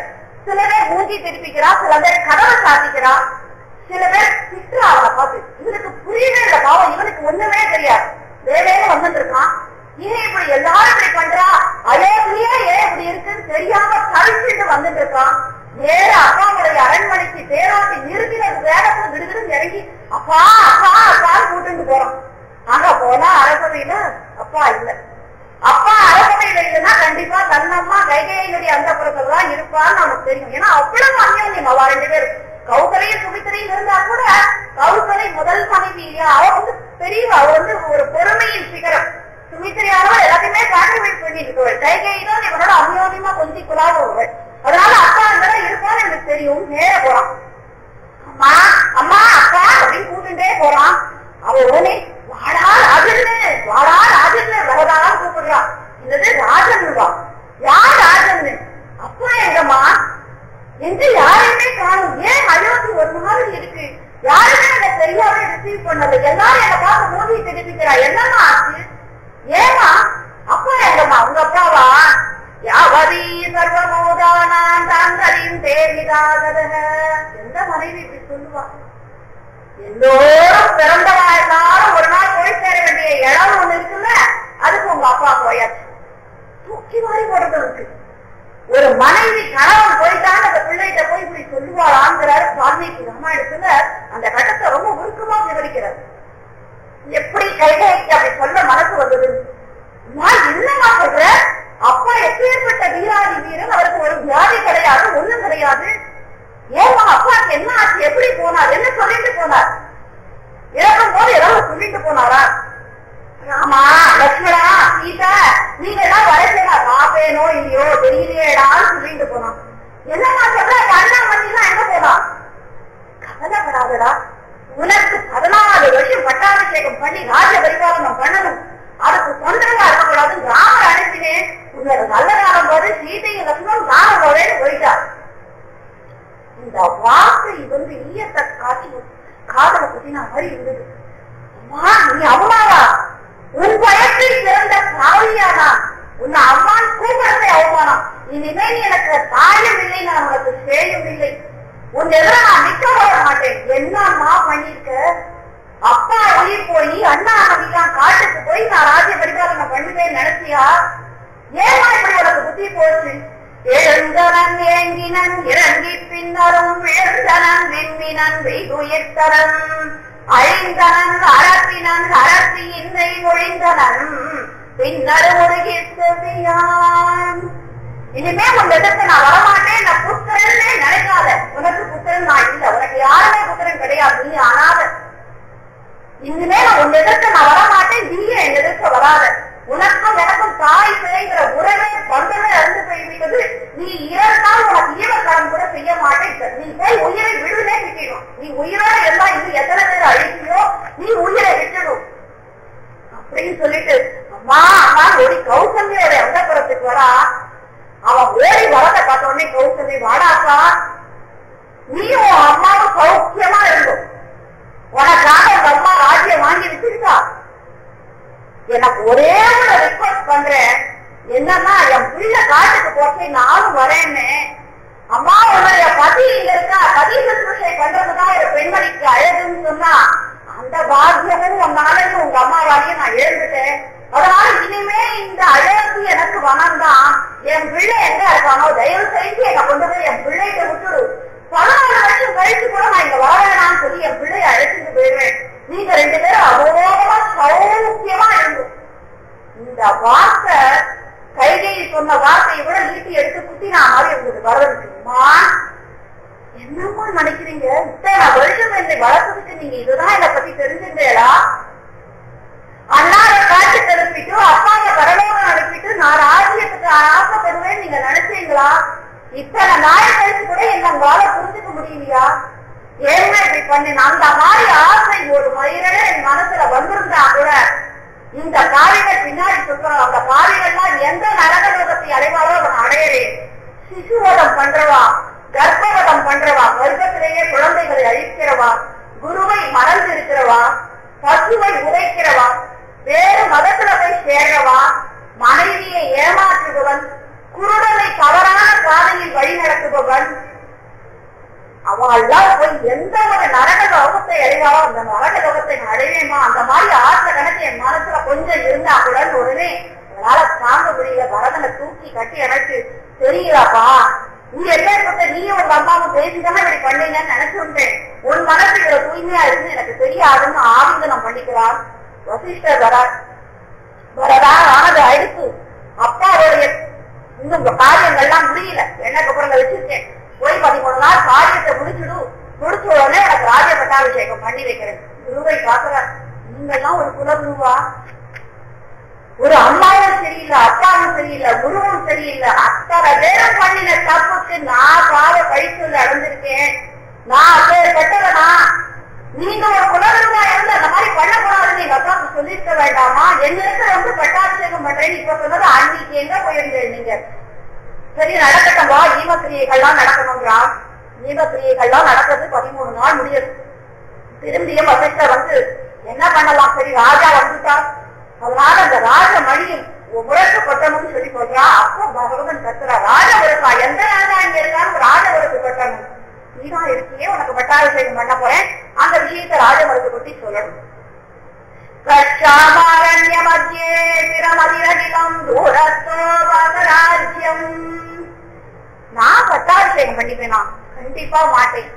சில பேர் மூஞ்சி திருப்பிக்கிறா, சில பேர் கதவை சாத்திக்கிறா, சில பேர் திட்டுறா அவளை பார்த்து. இவனுக்கு புரியவே இல்லை, பாவம் இவனுக்கு ஒண்ணுமே தெரியாது, வேலையில வந்துருக்கான். ஏன் இப்படி எல்லாரும் இப்படி பண்றா, அயோத்தியே ஏன் இப்படி இருக்குன்னு தெரியாம தவிச்சுட்டு வந்துட்டு இருக்கான். நேர அப்பாவுடைய அரண்மனைக்கு தேரோட்டி நிறுத்தினது வேகத்துல விடுவிடும் இறங்கி அப்பா அப்பா அப்பான்னு கூட்டுட்டு போறோம். அங்க போனா அரசவையில அப்பா இல்ல. அப்பா அரசவையில இல்லைன்னா கண்டிப்பா தன்னம்மா கைகையினுடைய அந்த புறத்துலதான் இருப்பான்னு அவனுக்கு தெரியும். ஏன்னா அவ்வளவு அந்யோன்யம் அவ 2 பேரும். கௌசலையும் சுமித்திரையும் இருந்தா கூட கௌசலை முதல் மனைவி இல்லையா, அவ பெரிய, அவ ஒரு பொறுமையின் சிகரம். சுமித்திரையானவள் எல்லாத்தையுமே சாக்ரிஃபைஸ் பண்ணிட்டு இருக்கவள். கைகைதான் இவனோட அந்யோன்யமா கொஞ்சம் குலாவவள். அதனால அப்பா இருந்தாலும் இருப்பான்னு எனக்கு தெரியும். நேர போறான். அம்மா அம்மா ரிசீவ் பண்ணது. எல்லாரும் என்ன பார்த்து மோதி தெரிவிக்கிறா. என்னமா ஆச்சு? ஏமா அப்பா எங்கம்மா? உங்க அப்பாவா? யாவரி சர்வமோதானான் தாங்கரின் தேவிதாகத. எந்த மனைவி இப்படி சொல்லுவா? எல்லோரும் பிறந்தவா எல்லாரும் ஒரு நாள் போய் சேர வேண்டிய இடம் ஒண்ணு இருக்குல்ல, அதுக்கு உங்க அப்பா போயாச்சு. தூக்கி வாரி போடுறது இருக்கு. ஒரு மனைவி கணவன் போயிட்டான்னு அந்த பிள்ளைகிட்ட போய் இப்படி சொல்லுவாளாங்கிறாரு வால்மீகி ராமாயணத்துல. அந்த கட்டத்தை ரொம்ப உருக்கமா விவரிக்கிறார். எப்படி கைகைக்கு அப்படி சொல்ல மனசு வந்தது? நான் என்னமா சொல்ற? அப்பா எப்பேற்பட்ட வீராதி வீரன், அவருக்கு ஒரு வியாதி கிடையாது, ஒண்ணும் கிடையாது. ஏமா அப்பாவுக்கு என்ன ஆச்சு? எப்படி போனார்? என்ன சொல்லிட்டு போனார்? இறக்கும் போது ஏதாவது சொல்லிட்டு போனாரா? ராமா, லட்சுமணா, சீதா, நீங்க எல்லாம் வரைச்சா பாப்பேனோ இல்லையோ தெரியலையேடான்னு சொல்லிட்டு போனான். என்னமா சொல்ற? அண்ணா மணிலாம் எங்க போனா? கவலைப்படாதடா, உனக்கு 14 வருஷம் பட்டாபிஷேகம் பண்ணி ராஜ பரிபாலனம் பண்ணணும், அதுக்கு தொந்தரவா இருக்கக்கூடாதுன்னு ராமர் அனுப்பினேன். உன்னோட நல்ல காலம் போது சீதையும் லட்சுமணன் ராமர் போவேன்னு போயிட்டா. இந்த வார்த்தை வந்து ஈயத்த காட்சி காதல குத்தினா மாதிரி இருந்தது. அம்மா, நீ அம்மாவா? உன் வயசில் பிறந்த காவியானா? உன்னை அம்மான் கூப்பிடத்தை அவமானம். இனிமே நீ எனக்கு தாயும் இல்லை, நான் உனக்கு சேயும் இல்லை. உன் எதிர நான் நிக்க வர மாட்டேன். என்னம்மா பண்ணிருக்க? அப்பா உயிர் போய் அண்ணா அம்மையெல்லாம் காட்டுக்கு போய் நான் ராஜ்ய பரிபாலனம் பண்ணுவேன் நினைச்சியா? ஏமா இப்படி உனக்கு புத்தி போச்சு? எழுந்தனன் ஏங்கினன் இறங்கி பின்னரும் எழுந்தனன் விண்மினன் வெய்துயிர்த்தரன் அழிந்தனன் அரப்பினன் அரப்பி இன்னை ஒழிந்தனன் பின்னர் முருகி செவியான். இனிமே உன் எதிர்த்து நான் வரமாட்டேன். நான் புத்திரன்னே நினைக்காத. உனக்கு புத்திரன் நான் இல்லை, உனக்கு யாருமே புத்திரன் கிடையாது, நீ அனாத. இனிமே உன் எதிர்த்து நான் வரமாட்டேன், நீயே என் எதிர்க்க வராத. உனக்கும் எனக்கும் தாய் பிள்ளைங்கிற உறவே பந்தமே அருந்து போய்விட்டது. நீ இறந்தால் உனக்கு ஈவக்காரம் கூட செய்ய மாட்டேன். நீ போய் உயிரை விடுனே விட்டுடும். நீ உயிரோட எல்லாம் இன்னும் எத்தனை பேர் அழிக்கியோ நீ உயிரை விட்டுடும் அப்படின்னு சொல்லிட்டு அம்மா அம்மா ஓடி கௌசல்யோட அந்தப்புறத்துக்கு வரா. அவன் ஓடி வரத பார்த்த உடனே கௌசல்யை, வாடாக்கா, நீயும் அம்மாவும் சௌக்கியமா இருந்தோம். உனக்காக உங்க அம்மா ராஜ்யம் வாங்கி வச்சிருக்கா. எனக்கு ஒரே ஒரு ரிக்வெஸ்ட் பண்றேன். என்னன்னா, என் பிள்ளை காட்டுக்கு போட்டு நானும் வரேன்னு. அம்மா, உன்னுடைய பதி இங்க இருக்கா, பதி சுற்றுச்சை பண்றதுதான் ஒரு பெண்மணிக்கு அழகுன்னு சொன்னா அந்த பாக்கியமும் உன்னாலையும் உங்க அம்மாவாலையும் நான் எழுந்துட்டேன். அதனால இனிமே இந்த அழகு எனக்கு வனம்தான். என் பிள்ளை எங்க இருக்கானோ தயவு செய்து என்னை கொண்டு போய் என் பிள்ளைகிட்ட விட்டுடு. 14 வருஷம் கழிச்சு கூட நான் இங்க வர வேணாம்னு சொல்லி என் பிள்ளைய அழைச்சிட்டு போயிடுவேன். நீங்க 2 பேரும் அபோகமா சௌக்கியமா இருந்தோம். இந்த வார்த்தை கைகையை சொன்ன வார்த்தையை விட நீட்டி எடுத்து குத்தினா மாதிரி இருந்தது வரதுக்குமா. என்னமா நினைக்கிறீங்க? இத்தனை வருஷம் என்னை வளர்த்ததுக்கு நீங்க இதுதான் என்னை பத்தி தெரிஞ்சுட்டேடா? அண்ணாவை காட்சி திருப்பிட்டு அப்பாவை பரலோகம் அனுப்பிட்டு நான் ராஜ்யத்துக்கு ஆசைப்படுவேன் நீங்க நினைச்சீங்களா? இத்தனை நாள் கழிச்சு கூட என்ன உங்களால புரிஞ்சுக்க முடியலையா? ஏன்னா இப்படி பண்ணி அந்த மாதிரி ஆசை ஒரு மயிரே என் மனசுல வந்திருந்தா கூட இந்த காவிகள் பின்னாடி சொல்றாங்க. அந்த காவிகள்லாம் எந்த நரகலோகத்தை அடைவாரோ அவன் அடையறேன். சிசுவதம் பண்றவா, கர்ப்பவதம் பண்றவா, கர்ப்பத்திலேயே குழந்தைகளை அழிக்கிறவா, குருவை மறந்து இருக்கிறவா, பசுவை உதைக்கிறவா, வேறு மதத்துல போய் சேர்றவா, மனைவியை ஏமாற்றுபவன், குருடனை தவறான பாதையில் வழி நடத்துபவன், அவெல்லாம் போய் எந்த ஒரு நரக லோகத்தை அடைவாளோ அந்த நரக லோகத்தை அடைவேமா. அந்த மாதிரி ஆசை கணக்கு என் மனசுல கொஞ்சம் இருந்தா கூட உடனே அதனால தாங்க முடியல. பரதனை தூக்கி கட்டி அணைச்சு, தெரியலாப்பா நீ என்ன நீயும் உங்க அம்மாவும் பேசிதானே இப்படி பண்ணீங்கன்னு நினைச்சுட்டேன். உன் மனசு இவ்வளவு தூய்மையா இருந்து எனக்கு தெரியாதுன்னு ஆவிந்தனம் பண்ணிக்கிறார். வசிஷ்டர் வரதா ஆனது ஆயிடுச்சு. அப்பாவுடைய இன்னும் காரியங்கள்லாம் முடியல, எண்ணக்கப்புறம் வச்சிருக்கேன். போய் 13 நாள் காரியத்தை முடிச்சுடு, முடிச்ச உடனே எனக்கு ராஜ பட்டாபிஷேகம் பண்ணி வைக்கிறேன். குருவை பாக்குறார். நீங்கெல்லாம் ஒரு குலகுருவா? ஒரு அம்மாவும் சரியில்லை, அப்பாவும் சரியில்லை, குருவும் சரியில்லை. அத்தனை பேரும் பண்ணின தப்புக்கு நான் பாவ கழிச்சு அடைஞ்சிருக்கேன். நான் அப்பேற்பட்டவனா? நீங்க ஒரு குலகுருவா இருந்து அந்த மாதிரி பண்ணக்கூடாதுன்னு எங்க அப்பாவுக்கு சொல்லிருக்க வேண்டாமா? எங்களுக்கு வந்து பட்டாபிஷேகம் பண்றேன்னு இப்ப சொன்னது அன்னைக்கு எங்க போயிருந்தேன் நீங்க? சரி நடக்கட்டவா, ஈமக்கிரியைகள்லாம் நடக்கணுங்கிறா. ஈமக்கிரியைகள்லாம் நடக்கிறது 13 நாள் முடியாது. திரும்பியும் வசிஷ்டர் வந்து என்ன பண்ணலாம், சரி ராஜா வந்துட்டா, அதனால அந்த ராஜமணியும் முரசு கொட்டணும்னு சொல்லி சொல்றா. அப்போ பகவதன் கத்துறா, ராஜவரசா, எந்த ராஜா இங்க இருக்கான்னு ராஜவரசு கொட்டணும், நீதான் இருக்கியே, உனக்கு பட்டாபிஷேகம் பண்ண போறேன், அந்த விஷயத்தை ராஜவரசு கொட்டி சொல்லணும். கட்சாமாரண்ய மத்தியே திரமதிரகிலம் தூரத்தோ ராஜ்யம். நான் பட்டாபிஷேகம் பண்ணிப்பேனா? கண்டிப்பா மாட்டேன்.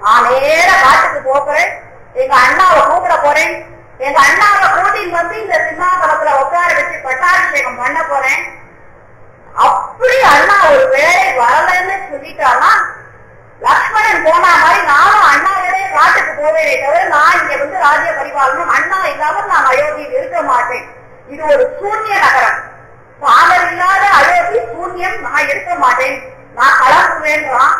நான் நேர காட்டுக்கு போறேன், எங்க அண்ணாவை கூப்பிட போறேன், எங்க அண்ணாவை கூட்டின்னு வந்து இந்த சிம்மாசனத்துல உட்கார வச்சு பட்டாபிஷேகம் பண்ண போறேன். அப்படி அண்ணா ஒரு வேலை வரலன்னு சொல்லிட்டானா, லக்ஷ்மணன் போனா மாதிரி நானும் அண்ணாவே காட்டுக்கு போவேனே தவிர நான் இங்க வந்து ராஜ்ய பரிபாலனம் அண்ணா இல்லாம நான் அயோத்தியில் இருக்க மாட்டேன். இது ஒரு சூன்ய நகரம், பாடல் இல்லாத அயோத்தி சூன்யம், நான் இருக்க மாட்டேன், நான் கிளம்புவேன்றான்.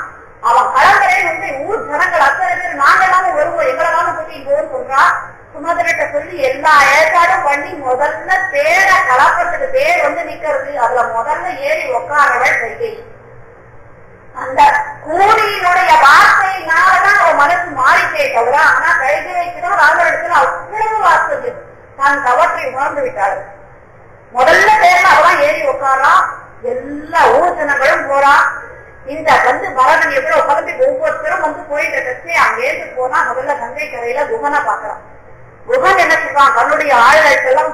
அவன் கிளம்புறேன் வந்து ஊர் ஜனங்கள் அத்தனை பேர் நாங்களாம வருவோம், எங்களெல்லாம் கூட்டிட்டு போன்னு சொல்றான். சுமந்திரட்ட சொல்லி எல்லா ஏற்பாடும் பண்ணி முதல்ல தேர கலப்பத்துக்கு தேர் வந்து நிக்கிறது, அதுல முதல்ல ஏறி உட்காரவள் கைகை. அந்த கூலியினுடைய வார்த்தையினாலதான் அவன் மனசு மாறிட்டே தவிர, ஆனா கைகைக்குதான் ராமரிடத்துல அவ்வளவு வார்த்தை தான் தவற்றை உணர்ந்து விட்டாள். முதல்ல தேர்ல அவதான் ஏறி உட்காரா, எல்லா ஊர் ஜனங்களும் போறா. இந்த வந்து பரதன் எவ்வளவு கிளம்பி ஒவ்வொருத்தரும் வந்து போயிட்டு கட்சி அங்கேருந்து போனா முதல்ல கங்கை கரையில குகனை பாக்குறான். குகன் என்ன சொல்றான், தன்னுடைய ஆளுகளுக்கெல்லாம்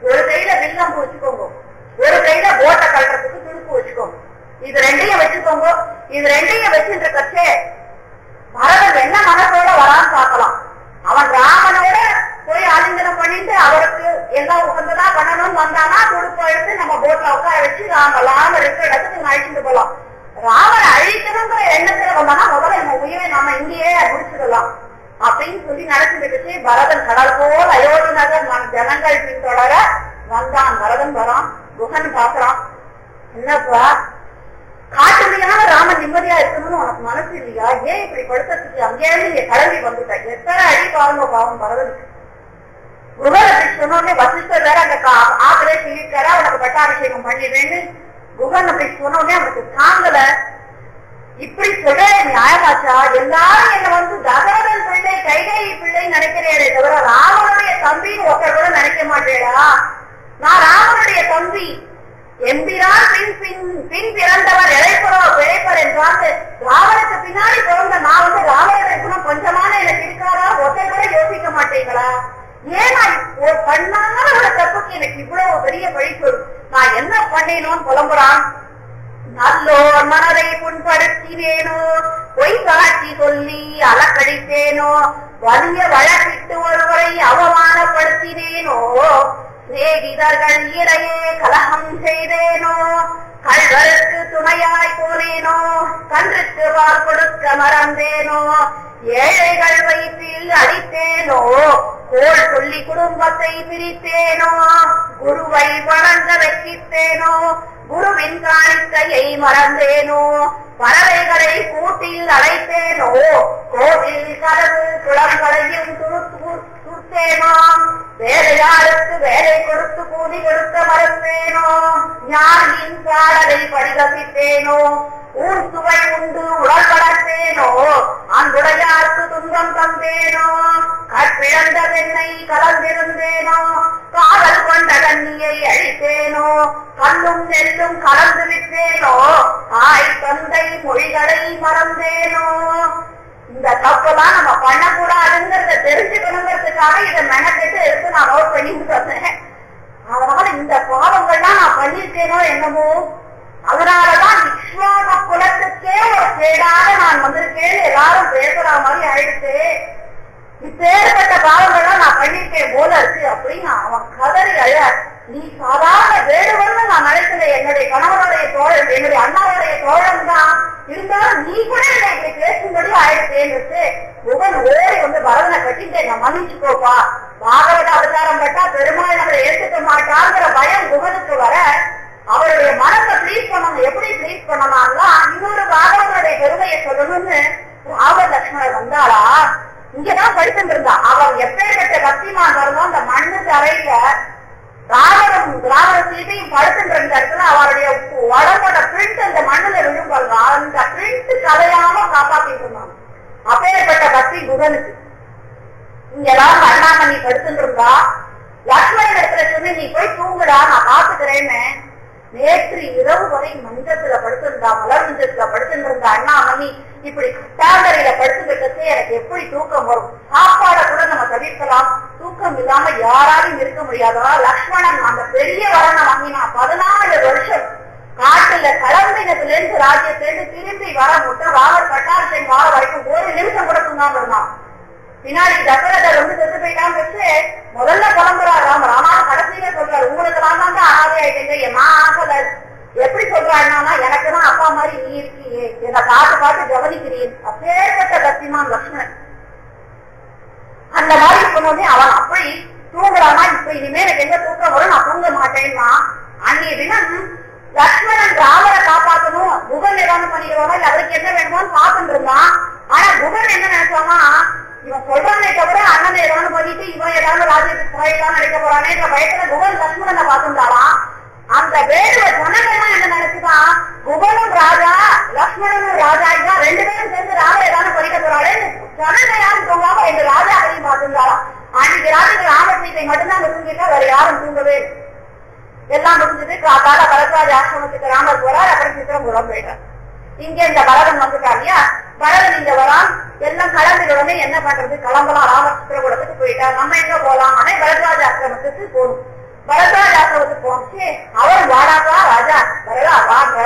ஒரு கையில வில்லம்பு வச்சுக்கோங்க, ஒரு கையில போட்டை கட்டுறதுக்கு துடுப்பு வச்சுக்கோங்க, இது ரெண்டையும் வச்சுக்கோங்க. இது ரெண்டையும் வச்சுன்ற கட்சே பரதன் என்ன மனசோட வரான்னு பார்க்கலாம். அவன் ராமனோட போய் ஆலிங்கனம் பண்ணிட்டு அவருக்கு எல்லாம் உகந்ததா பண்ணணும்னு வந்தானா துடுப்பு எடுத்து நம்ம போட்ல உட்கார வச்சு ராம இருக்கிற இடத்துக்கு அழிச்சுட்டு போலாம். ராமனை அழிக்கணுங்கிற எண்ணத்துல வந்தானா முதல்ல நம்ம உயிரை நாம இங்கேயே முடிச்சிடலாம் அப்படின்னு சொல்லி நடந்துட்டு பரதன் கடல் போல் அயோத்தி நகர் நம் ஜனங்கள் பின்தொடர வந்தான். பரதன் வரான், குகன் பாக்குறான், என்னப்பா காட்டுமையான ராமன் நிம்மதியா இருக்கணும்னு உனக்கு மனசு இல்லையா, ஏன் இப்படி படுத்துட்டு அங்கேயிருந்து இங்க கிளம்பி வந்துட்ட, எத்தனை அடி பாருங்க பாவம் பரதனுக்கு. குகன் அப்படி சொன்னோடனே வசிஷ்டர் வேற அந்த ஆத்திரே சொல்லியிருக்காரா உனக்கு பட்டாபிஷேகம் பண்ணிடுறேன்னு. குகன் அப்படி சொன்னோடனே அவனுக்கு தாங்கல. இப்படி சொல்ற நியாயமாச்சா, எல்லாரும் என்ன வந்து தசரதன் பிள்ளை கைகேயி பிள்ளை நினைக்கிறேனே தவிர ராமனுடைய தம்பின்னு ஒருத்தர் கூட நினைக்க மாட்டேடா. நான் ராமனுடைய தம்பி, எம்பிரான் பின் பிறந்தவர் இழைப்பர் என்றால் ராவனுக்கு பின்னாடி பிறந்த நான் வந்து ராவணனை குணம் கொஞ்சமான எனக்கு இருக்காரா, ஒருத்தர் கூட யோசிக்க மாட்டீங்களா? ஏன் நான் ஒரு பண்ணாத ஒரு தப்புக்கு எனக்கு இவ்வளவு பெரிய பழி சொல், நான் என்ன பண்ணேனோன்னு புலம்புறான். நல்லோர் மனதை புண்படுத்தினேனோ, பொய் சாட்சி சொல்லி அலக்கழித்தேனோ, வலிய வழக்கிட்டு ஒருவரை அவமானப்படுத்தினேனோ, சிநேகிதர்கள் இடையே கலகம் செய்தேனோ, கள்வருக்கு துணையாய் போனேனோ, கன்றுக்கு பால் கொடுக்க மறந்தேனோ, ஏழைகள் வயிற்றில் அடித்தேனோ, கோள் சொல்லி குடும்பத்தை பிரித்தேனோ, குருவை வணங்க வைத்தேனோ, குருவின் காணிக்கையை மறந்தேனோ, பறவைகளை கூட்டில் அழைத்தேனோ, கோவில் கதவு குளங்களையும் துருத்தேனோ, வேலையாருக்கு வேலை கொடுத்து கூலி கொடுக்க மறந்தேனோ, ஞானியின் பாடலை படிகசித்தேனோ, ஊர் சுவை உண்டு உடல் வளர்த்தேனோ, அன்புடையாருக்கு துன்பம் தந்தேனோ, கற்பிழந்த பெண்ணை கலந்திருந்தேனோ, காதல் கொண்ட கண்ணியை அழித்தேனோ, கல்லும் நெல்லும் கலந்து விட்டேனோ, தாய் தந்தை மொழிகளை மறந்தேனோ. இந்த தப்பெல்லாம் நம்ம பண்ணக்கூடாதுங்கிறத தெரிஞ்சுக்கணுங்கிறதுக்காக இதை மெனக்கெட்டு எடுத்து நான் நோட் பண்ணிட்டு வந்தேன். அதனால இந்த பாவங்கள்லாம் நான் பண்ணிருக்கேனோ என்னமோ, அதனாலதான் விஸ்வாக குலத்துக்கே ஒரு கேடாக நான் வந்திருக்கேன்னு எல்லாரும் பேசுற மாதிரி ஆயிடுச்சு. இப்பேற்பட்ட பாவங்கள்லாம் நான் பண்ணிருக்கேன் போல இருக்கு அப்படின்னு அவன் கதறி அழ. நீ சாதாரண வேடுவன்னு நான் நினைக்கல, என்னுடைய கணவனுடைய தோழன், என்னுடைய அண்ணாவுடைய தோழன் தான், இருந்தாலும் நீ கூட என்னை இப்படி பேசும்படி ஆயிடுச்சேன்னு முகன் ஓடி வந்து பரதனை கட்டிட்டு என்ன மன்னிச்சுக்கோப்பா, பாகவத அவதாரம் பட்டா பெருமாள் நம்மளை ஏற்றுக்க மாட்டாங்கிற பயம் முகனுக்கு வர அவருடைய மனத்தை ப்ளீஸ் பண்ணணும். எப்படி ப்ளீஸ் பண்ணலாம்னா, இன்னொரு பாகவனுடைய பெருமையை சொல்லணும்னு ராவண லட்சுமணர் வந்தாளா, இங்கதான் படிச்சுட்டு இருந்தா. அவர் எப்பேற்பட்ட பக்திமான் வரணும், அந்த மண்ணு தரையில ராவண சீதையும் படுத்துட்டு இருந்த இடத்துல அவருடைய உடம்போட பிரிண்ட் அந்த மண்ணுல விழும்பாங்க, அந்த பிரிண்ட் கலையாம காப்பாத்திட்டு இருந்தாங்க. அப்பேற்பட்ட பக்தி குகனுக்கு. இங்க எல்லாரும் அண்ணாமணி படுத்துட்டு இருந்தா லக்ஷ்மணன் இடத்துல சொன்ன நீ போய் தூங்குடா நான் பாத்துக்கிறேன்னு நேற்று இரவு வரை மஞ்சத்துல படுத்திருந்தா மலர் மஞ்சத்துல படுத்துட்டு இருந்த அண்ணாமணி இப்படி கட்டாந்தரையில படுத்துக்கிட்டது எனக்கு எப்படி தூக்கம் வரும்? சாப்பாட கூட நம்ம தவிர்க்கலாம், தூக்கம் இல்லாம யாராலையும் இருக்க முடியாதா? லக்ஷ்மணன் அந்த பெரிய வரனை வாங்கினா 14 வருஷம் காட்டுல கிளம்பினதுல இருந்து ராஜ்யத்திலிருந்து திரும்பி வர மட்டும் ராமர் பட்டாபிஷேகம் வார வரைக்கும் ஒரு நிமிஷம் கூட தூங்காம இருந்தான். பின்னாடி தசரதர் வந்து செத்து போயிட்டான்னு வச்சு முதல்ல கிளம்புறாரு ராமர். ஆனாலும் கடைசியில சொல்றாரு உங்களுக்கு நான் தான் அனாதை ஆயிட்டீங்க, என் ஆசை எப்படி சொல்றாருன்னா எனக்குதான் அப்பா மாதிரி நீ இருக்கியே, என்னை பார்த்து பார்த்து கவனிக்கிறீன். அப்பேற்பட்ட கத்திமான் லக்ஷ்மணன். அந்த மாதிரி சொன்னோடனே அவன் அப்படி தூங்குறானா இப்ப இனிமே எனக்கு எங்க தூக்கம் வரும், நான் தூங்க மாட்டேன்னா அன்னைய தினம் லக்ஷ்மணன் ராமரை காப்பாற்றணும் குகன் ஏதாவது பண்ணிடுவானா இல்ல அவருக்கு என்ன வேணுமோன்னு பார்த்துட்டு இருந்தான். ஆனா குகன் என்ன நினைச்சானா இவன் சொல்றானே தவிர அண்ணன் ஏதாவது பண்ணிட்டு இவன் ஏதாவது ராஜ்யத்துக்கு போயிடலாம் நினைக்க போறானே பயத்துல குகன் லக்ஷ்மணனை பார்த்துட்டாலாம். அந்த வேடுவ ஜனங்கள்லாம் என்ன நினைச்சுதான் குகனும் ராஜா லக்ஷ்மணனும் ராஜா இதான் 2 பேரும் சேர்ந்து ராம ஏதாவது பறிக்க போறாளே ஜனங்க யாரும் தூங்காம எங்க ராஜா அதையும் பார்த்துட்டாலாம். அன்னைக்கு ராஜுக்கு ராமசீதை மட்டும்தான் அங்க தூங்கிட்டா வேற யாரும் தூங்கவே எல்லாம் முடிஞ்சது. காத்தால பரத்வாஜ ஆசிரமத்துக்கு ராமர் போறார். அப்புறம் சித்திரகூடம் போயிட்டார். இங்க இந்த பரதன் வந்துட்டான் இல்லையா, பரதன் இங்க வரான். எல்லாம் கிளம்பின உடனே என்ன பண்றது, கிளம்பலாம் ராமர் சித்திரகூடத்துக்கு போயிட்டார். நம்ம எங்க போலாம்? ஆனா பரத்வாஜ ஆசிரமத்துக்கு போகணும். பரத்வாஜ ஆசிரமத்துக்கு போச்சு. அவர் வாடாக்கா ராஜா வரலா வாங்க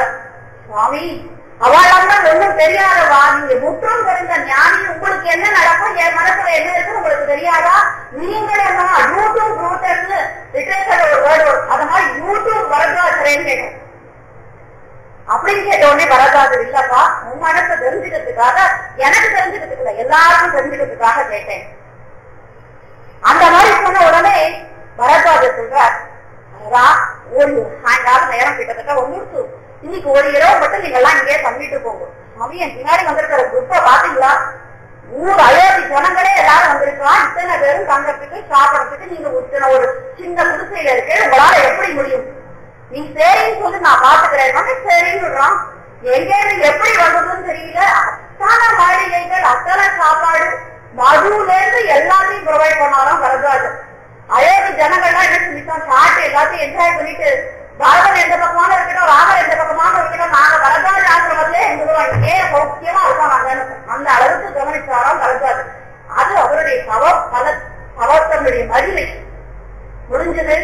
சுவாமி, அவளாம் ஒன்னும் தெரியாதவா, நீங்க முற்றும் தெரிந்த ஞானி, உங்களுக்கு என்ன நடக்கும் என் மனசுல என்ன இருக்குன்னு உங்களுக்கு தெரியாதா? நீங்கள் என்ன யூடியூப் ரூட்டர்ஸ் லிட்டரேச்சர் ஒரு வேர்டு அது மாதிரி யூடியூப் பரத்வாஜரேன்னு கேட்டேன். அப்படின்னு கேட்ட உடனே பரத்வாஜர் இல்லப்பா உன் மனசை தெரிஞ்சுக்கிறதுக்காக, எனக்கு தெரிஞ்சுக்கிறதுக்கு இல்ல எல்லாருக்கும் தெரிஞ்சுக்கிறதுக்காக கேட்டேன். அந்த மாதிரி சொன்ன உடனே பரத்வாஜர் சொல்றார் ஒரு சாயங்காலம் நேரம் கிட்டத்தட்ட 1 இன்னைக்கு ஒரு இரவு மட்டும் நீங்க எல்லாம் இங்கே தங்கிட்டு போங்க. சுவாமி என் பின்னாடி வந்திருக்கிற குரூப்ப பாத்தீங்களா, ஊர் அயோத்தி ஜனங்களே எல்லாரும் வந்திருக்கலாம், இத்தனை பேரும் தங்கறதுக்கு சாப்பிடறதுக்கு நீங்க ஒரு சின்ன குடிசையில இருக்கு, உங்களால எப்படி முடியும்? நீ சரின்னு சொல்லி நான் பாத்துக்கிறேன். சரின்னு சொல்றான். எங்க எப்படி வந்ததுன்னு தெரியல, அத்தனை மாளிகைகள் அத்தனை சாப்பாடு மதுல இருந்து எல்லாத்தையும் ப்ரொவைட் பண்ணாலும் பரத்வாஜர். அயோத்தி ஜனங்கள்லாம் என்ன சொல்லிட்டோம், சாப்பிட்டு எல்லாத்தையும் என்ஜாய் பண்ணிட்டு பரதன் எந்த பக்கமான இருக்கட்டும் ராமர் எந்த பக்கமான இருக்கட்டும் நாங்க பரத்வாஜ ஆசிரமத்திலே எங்களுடைய ஏன் சௌக்கியமா இருக்கோம் நாங்க அந்த அளவுக்கு கவனிச்சாராம் பரத்வாஜர். அது அவருடைய தவத்தனுடைய மகிமை முடிஞ்சது.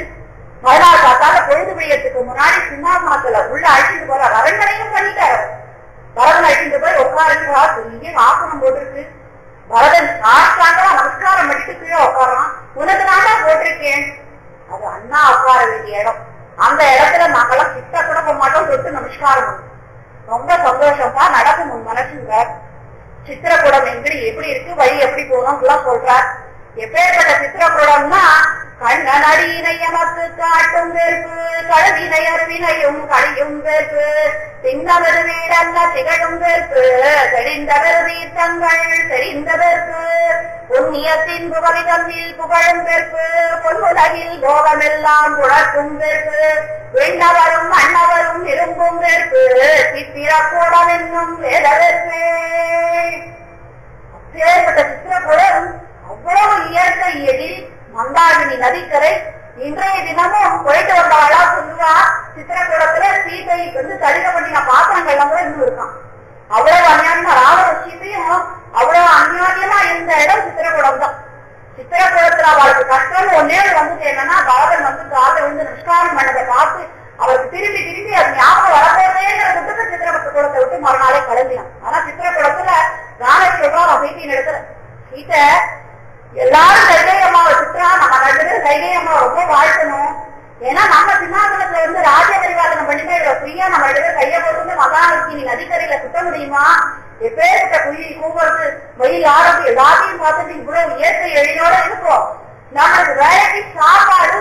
மறுநாள் பார்த்தால பொழுது விடியத்துக்கு முன்னாடி சிம்மாசனத்துல உள்ள அழிச்சுட்டு போற அரண்மனையும் பண்ணிட்டாரு. பரதன் அழிச்சுட்டு போய் உட்காருங்களா, பெரிய ஆசனம் போட்டிருக்கு. பரதன் சாஷ்டாங்கா நமஸ்காரம் பண்ணிட்டு கீழே உட்காரான். உனக்கு நான் தான் போட்டிருக்கேன், அது அண்ணா உட்கார வேண்டிய இடம், அந்த இடத்துல நாங்கெல்லாம் கிட்ட கூட போக மாட்டோம், தொட்டு நமஸ்காரம் பண்ணும். ரொம்ப சந்தோஷமா நடக்கும் உன் மனசுங்க. சித்திரக்கூடம் எப்படி இருக்கு, வழி எப்படி போகணும் சொல்றார். எப்பேற்பட்ட சித்திரக்கூடம்னா கண்ணனடியினை எமக்கு காட்டும் வெறுப்பு, கழுவினை அருவினையும் கழியும் வெறுப்பு, சின்னவரு வீடல்ல திகழும் வெறுப்பு, தெரிந்தவர் தீர்த்தங்கள் தெரிந்த வெறுப்பு, புண்ணியத்தின் புகழி தன்னில் புகழும் வெறுப்பு, பொன்னுலகில் போகமெல்லாம் புழக்கும் வெறுப்பு, விண்ணவரும் மன்னவரும் விரும்பும் வெறுப்பு, சித்திரக்கூடம் என்னும் வேத வெறுப்பு. அப்பேற்பட்ட சித்திரக்கூடம் அவ்வளவு இயற்கை எதில் மந்தாகினி நதிக்கரை. இன்றைய தினமும் போயிட்டு வந்தவளா சொல்லுவா, சித்திரக்கூடத்துல சீதை வந்து தடுக்க பண்ணின பாத்திரங்கள் எல்லாம் கூட இன்னும் இருக்கான். அவ்வளவு அந்நியமா ராவண சீதையும் அவ்வளவு அந்நியமா இருந்த இடம் சித்திரக்கூடம் தான். சித்திரக்கூடத்துல அவளுக்கு கஷ்டம் ஒன்னே வந்துட்டு என்னன்னா, பரதன் வந்து காலை வந்து நிஷ்காரம் பண்ணதை பார்த்து அவருக்கு திரும்பி திரும்பி அது ஞாபகம் வரப்போதேங்கிறதுக்கு சித்திரக்கூடத்தை விட்டு மறுநாளே கிளம்பினான். ஆனா சித்திரக்கூடத்துல ராமர் சொல்றான் சீத்தையின் இடத்துல, சீத்தை எல்லாரும் கைகை அம்மாவை சித்ரா நம்ம 2 பேரும் கைகை அம்மாவை ரொம்ப வாழ்த்தணும். ஏன்னா நம்ம சிம்மாசனத்துல இருந்து ராஜ்ய பரிவாதனம் பண்ணிட்டு இவ்வளவு ஃப்ரீயா நம்ம 2 பேரும் கையை போட்டு மகாலட்சுமி நதிக்கரையில சுத்த முடியுமா? எப்பேற்பட்ட குயில் கூவுறது வெயில் ஆறது எல்லாத்தையும் பார்த்துட்டு இவ்வளவு இயற்கை எழிலோட இருக்கும். நம்மளுக்கு வேலைக்கு சாப்பாடு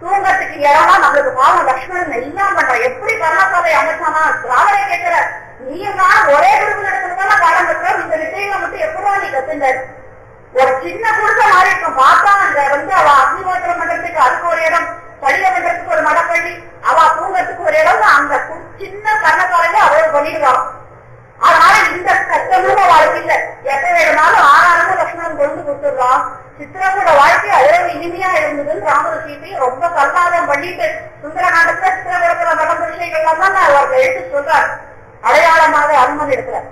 தூங்கத்துக்கு இடமா நம்மளுக்கு பாவம் லக்ஷ்மணன் எல்லாம் பண்றான். எப்படி கர்ணசாலை அமைச்சானா ராவரை கேட்கிற, நீயும் நான் ஒரே குடும்பம் நடத்துறதுக்கான பாடம் கட்டுறோம், இந்த விஷயங்களை மட்டும் எப்படா நீ கத்துண்ட? ஒரு சின்ன குடும்ப மாதிரி இருக்கும் பார்த்தா, அந்த வந்து அவ அக்னிஹோத்திரம் பண்றதுக்கு அதுக்கு ஒரு இடம், சளிய பண்றதுக்கு ஒரு மடப்பள்ளி, அவ தூங்கறதுக்கு ஒரு இடம், அந்த சின்ன கண்ணக்காலையில அவ்வளவு பண்ணிடுவான். அதனால இந்த கஷ்டமும் அவளுக்கு இல்ல. எப்ப வேணும்னாலும் ஆறாயிரம் லட்சுமணன் கொண்டு கொடுத்துடுறான். சித்திரகூட வாழ்க்கை அவ்வளவு இனிமையா இருந்ததுன்னு ராமர் சீதையும் ரொம்ப கல்லாதம் பண்ணிட்டு சுந்தரகாண்டத்துல சித்திரகூடத்துல நடந்த விஷயங்கள்லாம் தான் அவர்கள் எடுத்து சொல்றாரு. அடையாளமாக அனுமதி எடுக்கிறார்.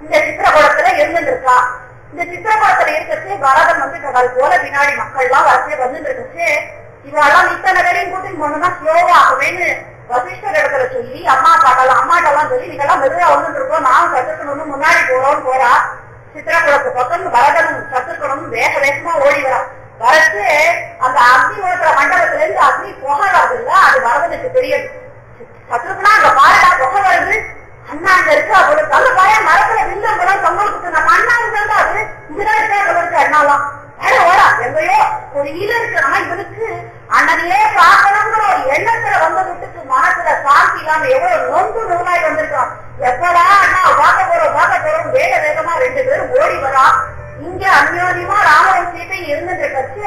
இந்த சித்திரகூடத்துல இருந்துட்டு இருக்கா. இந்த சித்திரகூடத்துல இருக்கிறது பரதன் வந்து கடல் போல பின்னாடி மக்கள் எல்லாம் வரிசையை வந்துட்டு இருக்குச்சு. இவெல்லாம் இத்தனை பேரையும் கூட்டின்னு போனோம்னா ஸ்லோவா ஆகுவேன்னு வசிஷ்டர் இடத்துல சொல்லி அம்மாட்டெல்லாம் சொல்லி நீங்கெல்லாம் மெதுவா வந்துட்டு இருக்கோம், நானும் சத்துக்கணும்னு முன்னாடி போறோம்னு போறா. சித்திரகுலத்து பக்கம் பரதனும் சத்துக்கணும் வேக வேகமா ஓடி வரா. வரச்சு அந்த அக்னி உலகிற மண்டபத்துல இருந்து அக்னி புகை வருது இல்ல, அது பரதனுக்கு தெரியுது. சத்துருக்குனா அங்க பாருடா புகை வருது, அண்ணா அங்க இருக்கு அவளுக்கு நல்ல பயம் மரத்துல வில்லம்பலம் தொங்கலுக்கு நம்ம அண்ணா இருந்தா அது இதுதான் இருக்கா அவளுக்கு அண்ணாலாம் ஓடா எங்கயோ ஒரு ஈழ இருக்கு. ஆனா இவனுக்கு அண்ணனையே பார்க்கணுங்கிற ஒரு எண்ணத்துல வந்ததுக்கு மனசுல சாந்தி இல்லாம எவ்வளவு நொந்து நூலாய் வந்திருக்கான். எப்படா அண்ணா பார்க்க போறோம் வேக வேகமா 2 பேரும் ஓடி வரா. இங்க அந்யோன்யமா ராமன் சீதை இருந்துட்டு கட்சி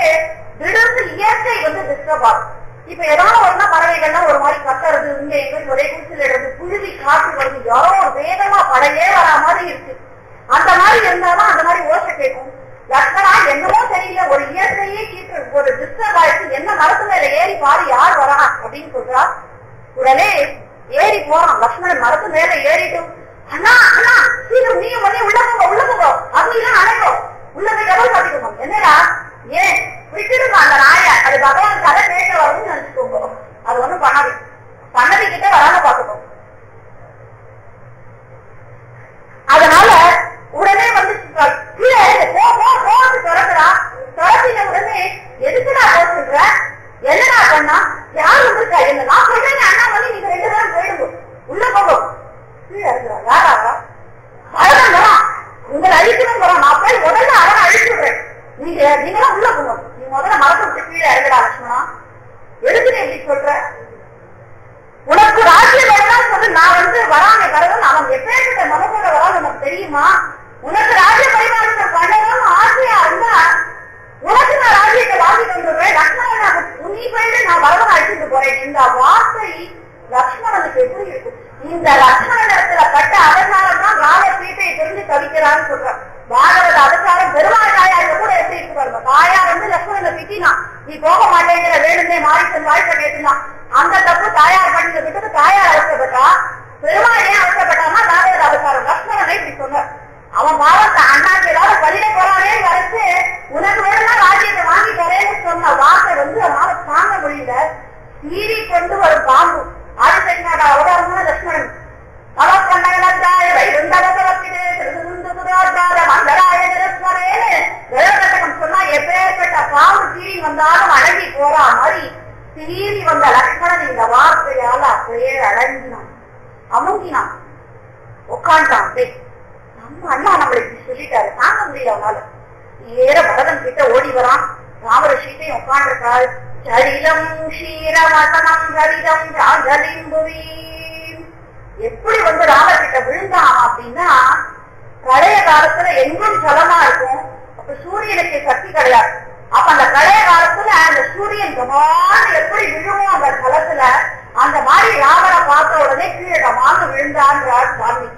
திடீர்னு இயற்கை வந்து டிஸ்டர்ப் ஆகும். இப்ப ஏதாவது ஒருனா பறவைகள்லாம் ஒரு மாதிரி கத்துறது, இங்க எங்க ஒரே குடிசையில இருந்து புழுதி காற்று வருது, யாரோ ஒரு வேகமா படையே வரா மாதிரி இருக்கு. அந்த மாதிரி இருந்தாலும் அந்த மாதிரி ஓசை கேட்கும். லட்சணா என்னமோ தெரியல, ஒரு இயற்கையே கீட்டு ஒரு டிஸ்டர்ப் ஆயிடுச்சு, என்ன மரத்து மேல ஏறி பாரு யார் வரா அப்படின்னு சொல்றா. உடனே ஏறி போறான் லட்சுமணன் மரத்து மேல ஏறிட்டும், அண்ணா அண்ணா சீக்கிரம் நீங்க உடனே உள்ள போங்க அப்படிலாம் அழைக்கும். உள்ள போய் கதவு சாத்திக்கணும். என்னடா ஏன் விட்டுடுங்க அந்த நாய, அது பகவான் கதை கேட்க வரும்னு நினைச்சுக்கோங்க. அது ஒண்ணும் பண்ணாது, பண்ணது கிட்ட வராம பாத்துக்கோங்க. அதனால உடனே வந்து கீழே போட்டு திறக்கிறா. திறத்தின உடனே எதுக்குடா போட்டுற, என்னடா பண்ணா யார் வந்திருக்கா, என்ன நான் சொல்றேன் அண்ணா வந்து நீங்க 2 பேரும் போயிடுங்க உள்ள போகும். கீழே இருக்கிறா யாரா பரதன் வரான், உங்களை அழிக்கணும் வரான். நான் போய் முதல்ல அவனை அழிச்சுடுறேன், நீங்களாம் உள்ள போகணும். நீ முதல்ல மரத்தை விட்டு கீழே இறங்குடா லட்சுமணா. எதுக்குன்னு எப்படி சொல்ற, உனக்கு ராஜ்யம் வேணாம்னு சொல்லி நான் வந்து வராங்க பரதன், அவன் எப்பேற்பட்ட மனசோட வரான் உனக்கு தெரியுமா? உனக்கு ராஜ்ய பரிமாற்றம் பண்ணணும்னு ஆசையா இருந்தா உனக்கு நான் ராஜ்யத்தை வாங்கிட்டு வந்துடுறேன். லட்சுமணன் நீ போயிட்டு நான் பரதன் அழிச்சுட்டு போறேன். இந்த வார்த்தை லட்சுமணனுக்கு எப்படி இருக்கும்? இந்த லட்சுமணன் இடத்துல பட்ட அவசாரம் தான் ராம சீதையை தெரிஞ்சு தவிக்கிறான்னு சொல்றான். பாகவத அவசாரம் பெருமாள் தாயாருக்கு கூட எப்படி இருக்கு பாருங்க. தாயா வந்து லட்சுமணனை திட்டினா, நீ போக மாட்டேங்கிற வேணுமே மாறித்தன் வாய்ப்பை கேட்டுனான். அந்த தப்பு தாயார் பண்ணிட்டு விட்டு தாயார் அவசரப்பட்டா. பெருமாள் ஏன் அவசரப்பட்டான்னா பாகவத அவசாரம் லட்சுமணனை இப்படி சொன்னார். அவன் பாவத்தை அண்ணாக்கு ஏதாவது வழியில போறானே வரைச்சு உனக்கு வேணும்னா ராஜ்யத்தை வாங்கி தரேன்னு சொன்ன வார்த்தை வந்து அவனால தாங்க முடியல. சீறி கொண்டு வரும் பாம்பு ஆதிசேஷனோட அவதாரமான லட்சுமணன் சொன்னா எப்பேற்பட்ட பாம்பு சீறி வந்தாலும் அடங்கி போறா மாதிரி சீறி வந்த லட்சுமணன் இந்த வார்த்தையால அப்படியே அடங்கினான், அமுங்கினான், உட்காண்டான். நம்ம அண்ணா நம்மளுக்கு சொல்லிட்டாரு, தாங்க முடியல அவனால. ஏற பரதன் கிட்ட ஓடி வரான். ராமர சீத்தையும் உட்காண்டிருக்காள். சரிதம் ஷீரவசனம் சரிதம் ராஜலிம்புவி. எப்படி வந்து ராமர் கிட்ட விழுந்தான் அப்படின்னா, பழைய காலத்துல எங்கும் ஜலமா இருக்கும். அப்ப சூரியனுக்கு சக்தி கிடையாது. அப்ப அந்த பழைய காலத்துல அந்த சூரியன் கமான்னு எப்படி விழுவோம் அந்த ஜலத்துல, அந்த மாதிரி ராமரை பார்த்த உடனே கீழே கமான்னு விழுந்தான்றார் சாமி.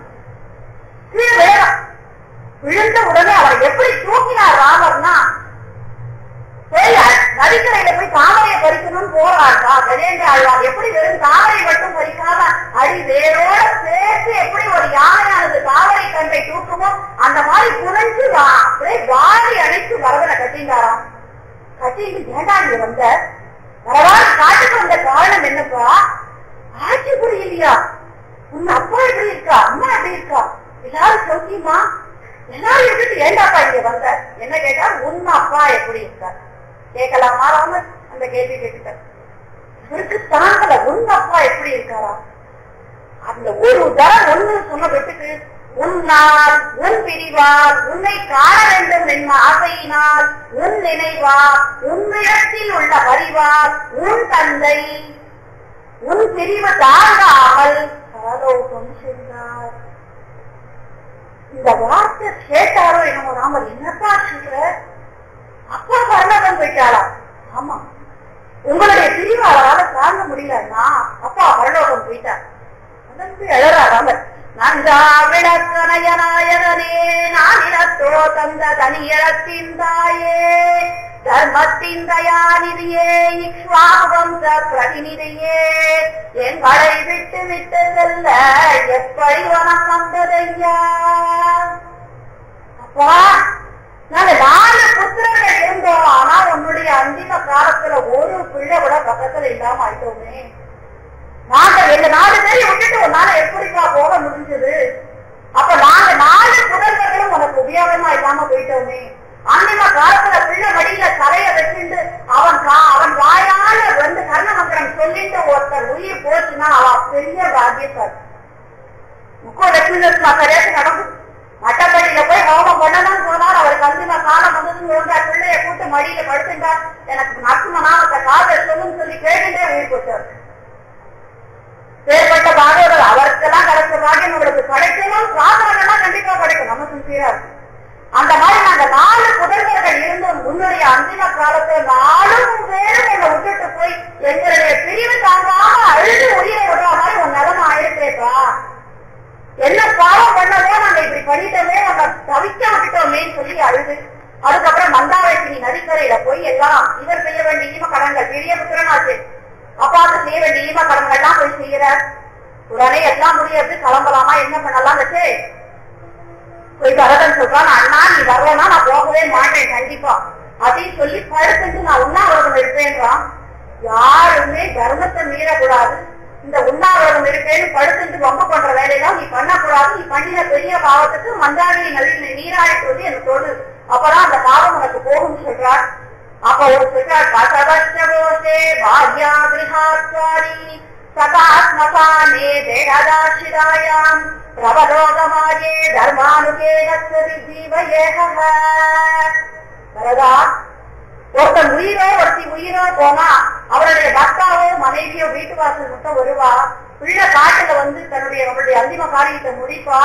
கீழே வேகம் விழுந்த உடனே அவர் எப்படி தூக்கினார் ராமர்னா, நதிக்கரையில போய் தாமரையை பறிக்கணும்னு போறாருக்கா கஜேந்திர ஆழ்வார். எப்படி வெறும் தாமரை மட்டும் பறிக்காம அடி வேரோட சேர்த்து எப்படி ஒரு யானையானது தாமரை கண்டை தூக்குமோ அந்த மாதிரி புரிஞ்சு அப்படியே வாரி அணைத்து வரதனை கட்டிண்டாராம். கட்டிட்டு ஏண்டா இங்க வந்த வரவாறு காட்டுக்கு வந்த காரணம் என்னப்பா? ஆட்சி புரியலையா? உன் அப்பா எப்படி இருக்கா, அம்மா எப்படி இருக்கா, எல்லாரும் சௌக்கியமா, எல்லாரும் எடுத்துட்டு ஏண்டாப்பா இங்க வந்த என்ன கேட்டா, உன் அப்பா எப்படி இருக்கார் கேட்கலாமா? ராமர் அந்த கேள்வி கேட்டுட்டார். இவருக்கு தாங்கல, உன் அப்பா எப்படி இருக்காரா? அந்த ஒரு தரம் ஒண்ணு சொன்ன விட்டுட்டு, உன்னால் உன் பிரிவால் உன்னை காண வேண்டும் என்ற ஆசையினால் உன் நினைவால் உன்னிடத்தில் உள்ள பரிவால் உன் தந்தை உன் பிரிவு தாங்காமல் பரலோகம் சென்றார். இந்த வார்த்தை கேட்டாரோ என்னமோ ராமர், என்னப்பா சொல்ற, அப்பா பரலோகம் போயிட்டாளா? ஆமா, உங்களுடைய பிரிவு அவரால் தாங்க முடியலன்னா அப்பா பரலோகம் போயிட்டார். அதற்கு எழறா ராமர். நன்றா விளக்கணையநாயகனே நானிடத்தோ தந்த தனியரத்தின் தாயே தர்மத்தின் தயாநிதியே இக்ஷ்வாகுவம்ச பிரதிநிதியே எங்களை விட்டு விட்டு செல்ல எப்படி வனம் வந்ததையா? அப்பா, நாங்க 4 புத்திரர்கள் இருந்தோம். ஆனா உன்னுடைய அந்திம காலத்துல ஒரு பிள்ளை கூட பக்கத்துல இல்லாம ஆயிட்டோமே. நாங்க 4 பேரை விட்டுட்டு உன்னால எப்படிப்பா போக முடிஞ்சது? அப்ப நாங்க 4 புதல்வர்களும் உனக்கு உபயோகமா இல்லாம போயிட்டோமே. அந்திம காலத்துல பிள்ளை மடியில தலைய வச்சுட்டு அவன் வாயால வந்து கர்ண மந்திரம் சொல்லிட்டு ஒருத்தர் உயிர் போச்சுன்னா அவன் பெரிய பாக்கியசாலி. முக்கோலட்சுமி சரியாக நடக்கும். மட்டப்பள்ளியில போய் ஹோமம் பண்ணணும்னு சொன்னார். அவருக்கு அந்திம காலம் வந்ததுன்னு பிள்ளைய கூட்டு மடியில படுத்துட்டா எனக்கு நரசிம்ம நாமத்தை காதல் சொல்லுன்னு சொல்லி கேட்டுட்டே உயிர் போச்சார். பேர்பட்ட பாகவதர் அவருக்கெல்லாம் கிடைச்ச பாக்கியம் உங்களுக்கு கிடைக்கணும். பிரார்த்தனைகள்லாம் கண்டிப்பா கிடைக்கும். நம்ம சின்சியரா இருக்கு. அந்த மாதிரி நாங்க 4 புதல்வர்கள் இருந்தும் உன்னுடைய அந்திம காலத்தை 4 பேரும் என்னை விட்டுட்டு போய் எங்களுடைய பிரிவு தாங்காம அழுது உயிரை விடுற மாதிரி உன் நிலைமை ஆயிடுச்சேப்பா. என்ன பாவம் பண்ணதோ நாங்க இப்படி பண்ணிட்டோமே, நம்ம தவிக்க விட்டுட்டோமேன்னு சொல்லி அழுது அதுக்கப்புறம் மந்தாவளி நதிக்கரையில போய் எல்லாம் இவர் செய்ய வேண்டிய ஈம கடன்கள் பெரிய புத்திரனாச்சு அப்பாவுக்கு செய்ய வேண்டிய ஈம கடன்கள்லாம் போய் செய்யறார். உடனே எல்லாம் முடியாது கிளம்பலாமா என்ன பண்ணலாம் வச்சு போய் பரதன் சொல்றான், அண்ணா நீ வரலன்னா நான் போகவே மாட்டேன் கண்டிப்பா அப்படின்னு சொல்லி படுத்துட்டு நான் உண்ணாவிரதம் இருப்பேன்றான். யாருமே தர்மத்தை மீறக்கூடாது. இந்த உண்ணாவிரதம் இருப்பேன்னு படுத்துட்டு ரொம்ப பண்ற வேலையெல்லாம் நீ பண்ணக்கூடாது. நீ பண்ணின பெரிய பாவத்துக்கு மந்தாகினி நதியில் நீராடிட்டு வந்து எனக்கு சொல்லு, அப்பதான் அந்த பாவம் உனக்கு போகும்னு சொல்றார். அப்ப ஒரு சொல்றார், பசவச்சோசே பாக்யா கிரகாச்சாரி சகாத்மகானே தேகதாசிராயாம் பிரபலோகமாயே தர்மானுகே நச்சதி ஜீவயேகஹ. வரதா, ஒருத்தன் உயிரோ ஒருத்தி உயிரோ போனா அவருடைய பர்த்தாவோ மனைவியோ வீட்டு வாசல் மட்டும் வருவா. பிள்ளை காட்டுல வந்து அவருடைய அந்திம காரியத்தை முடிப்பா.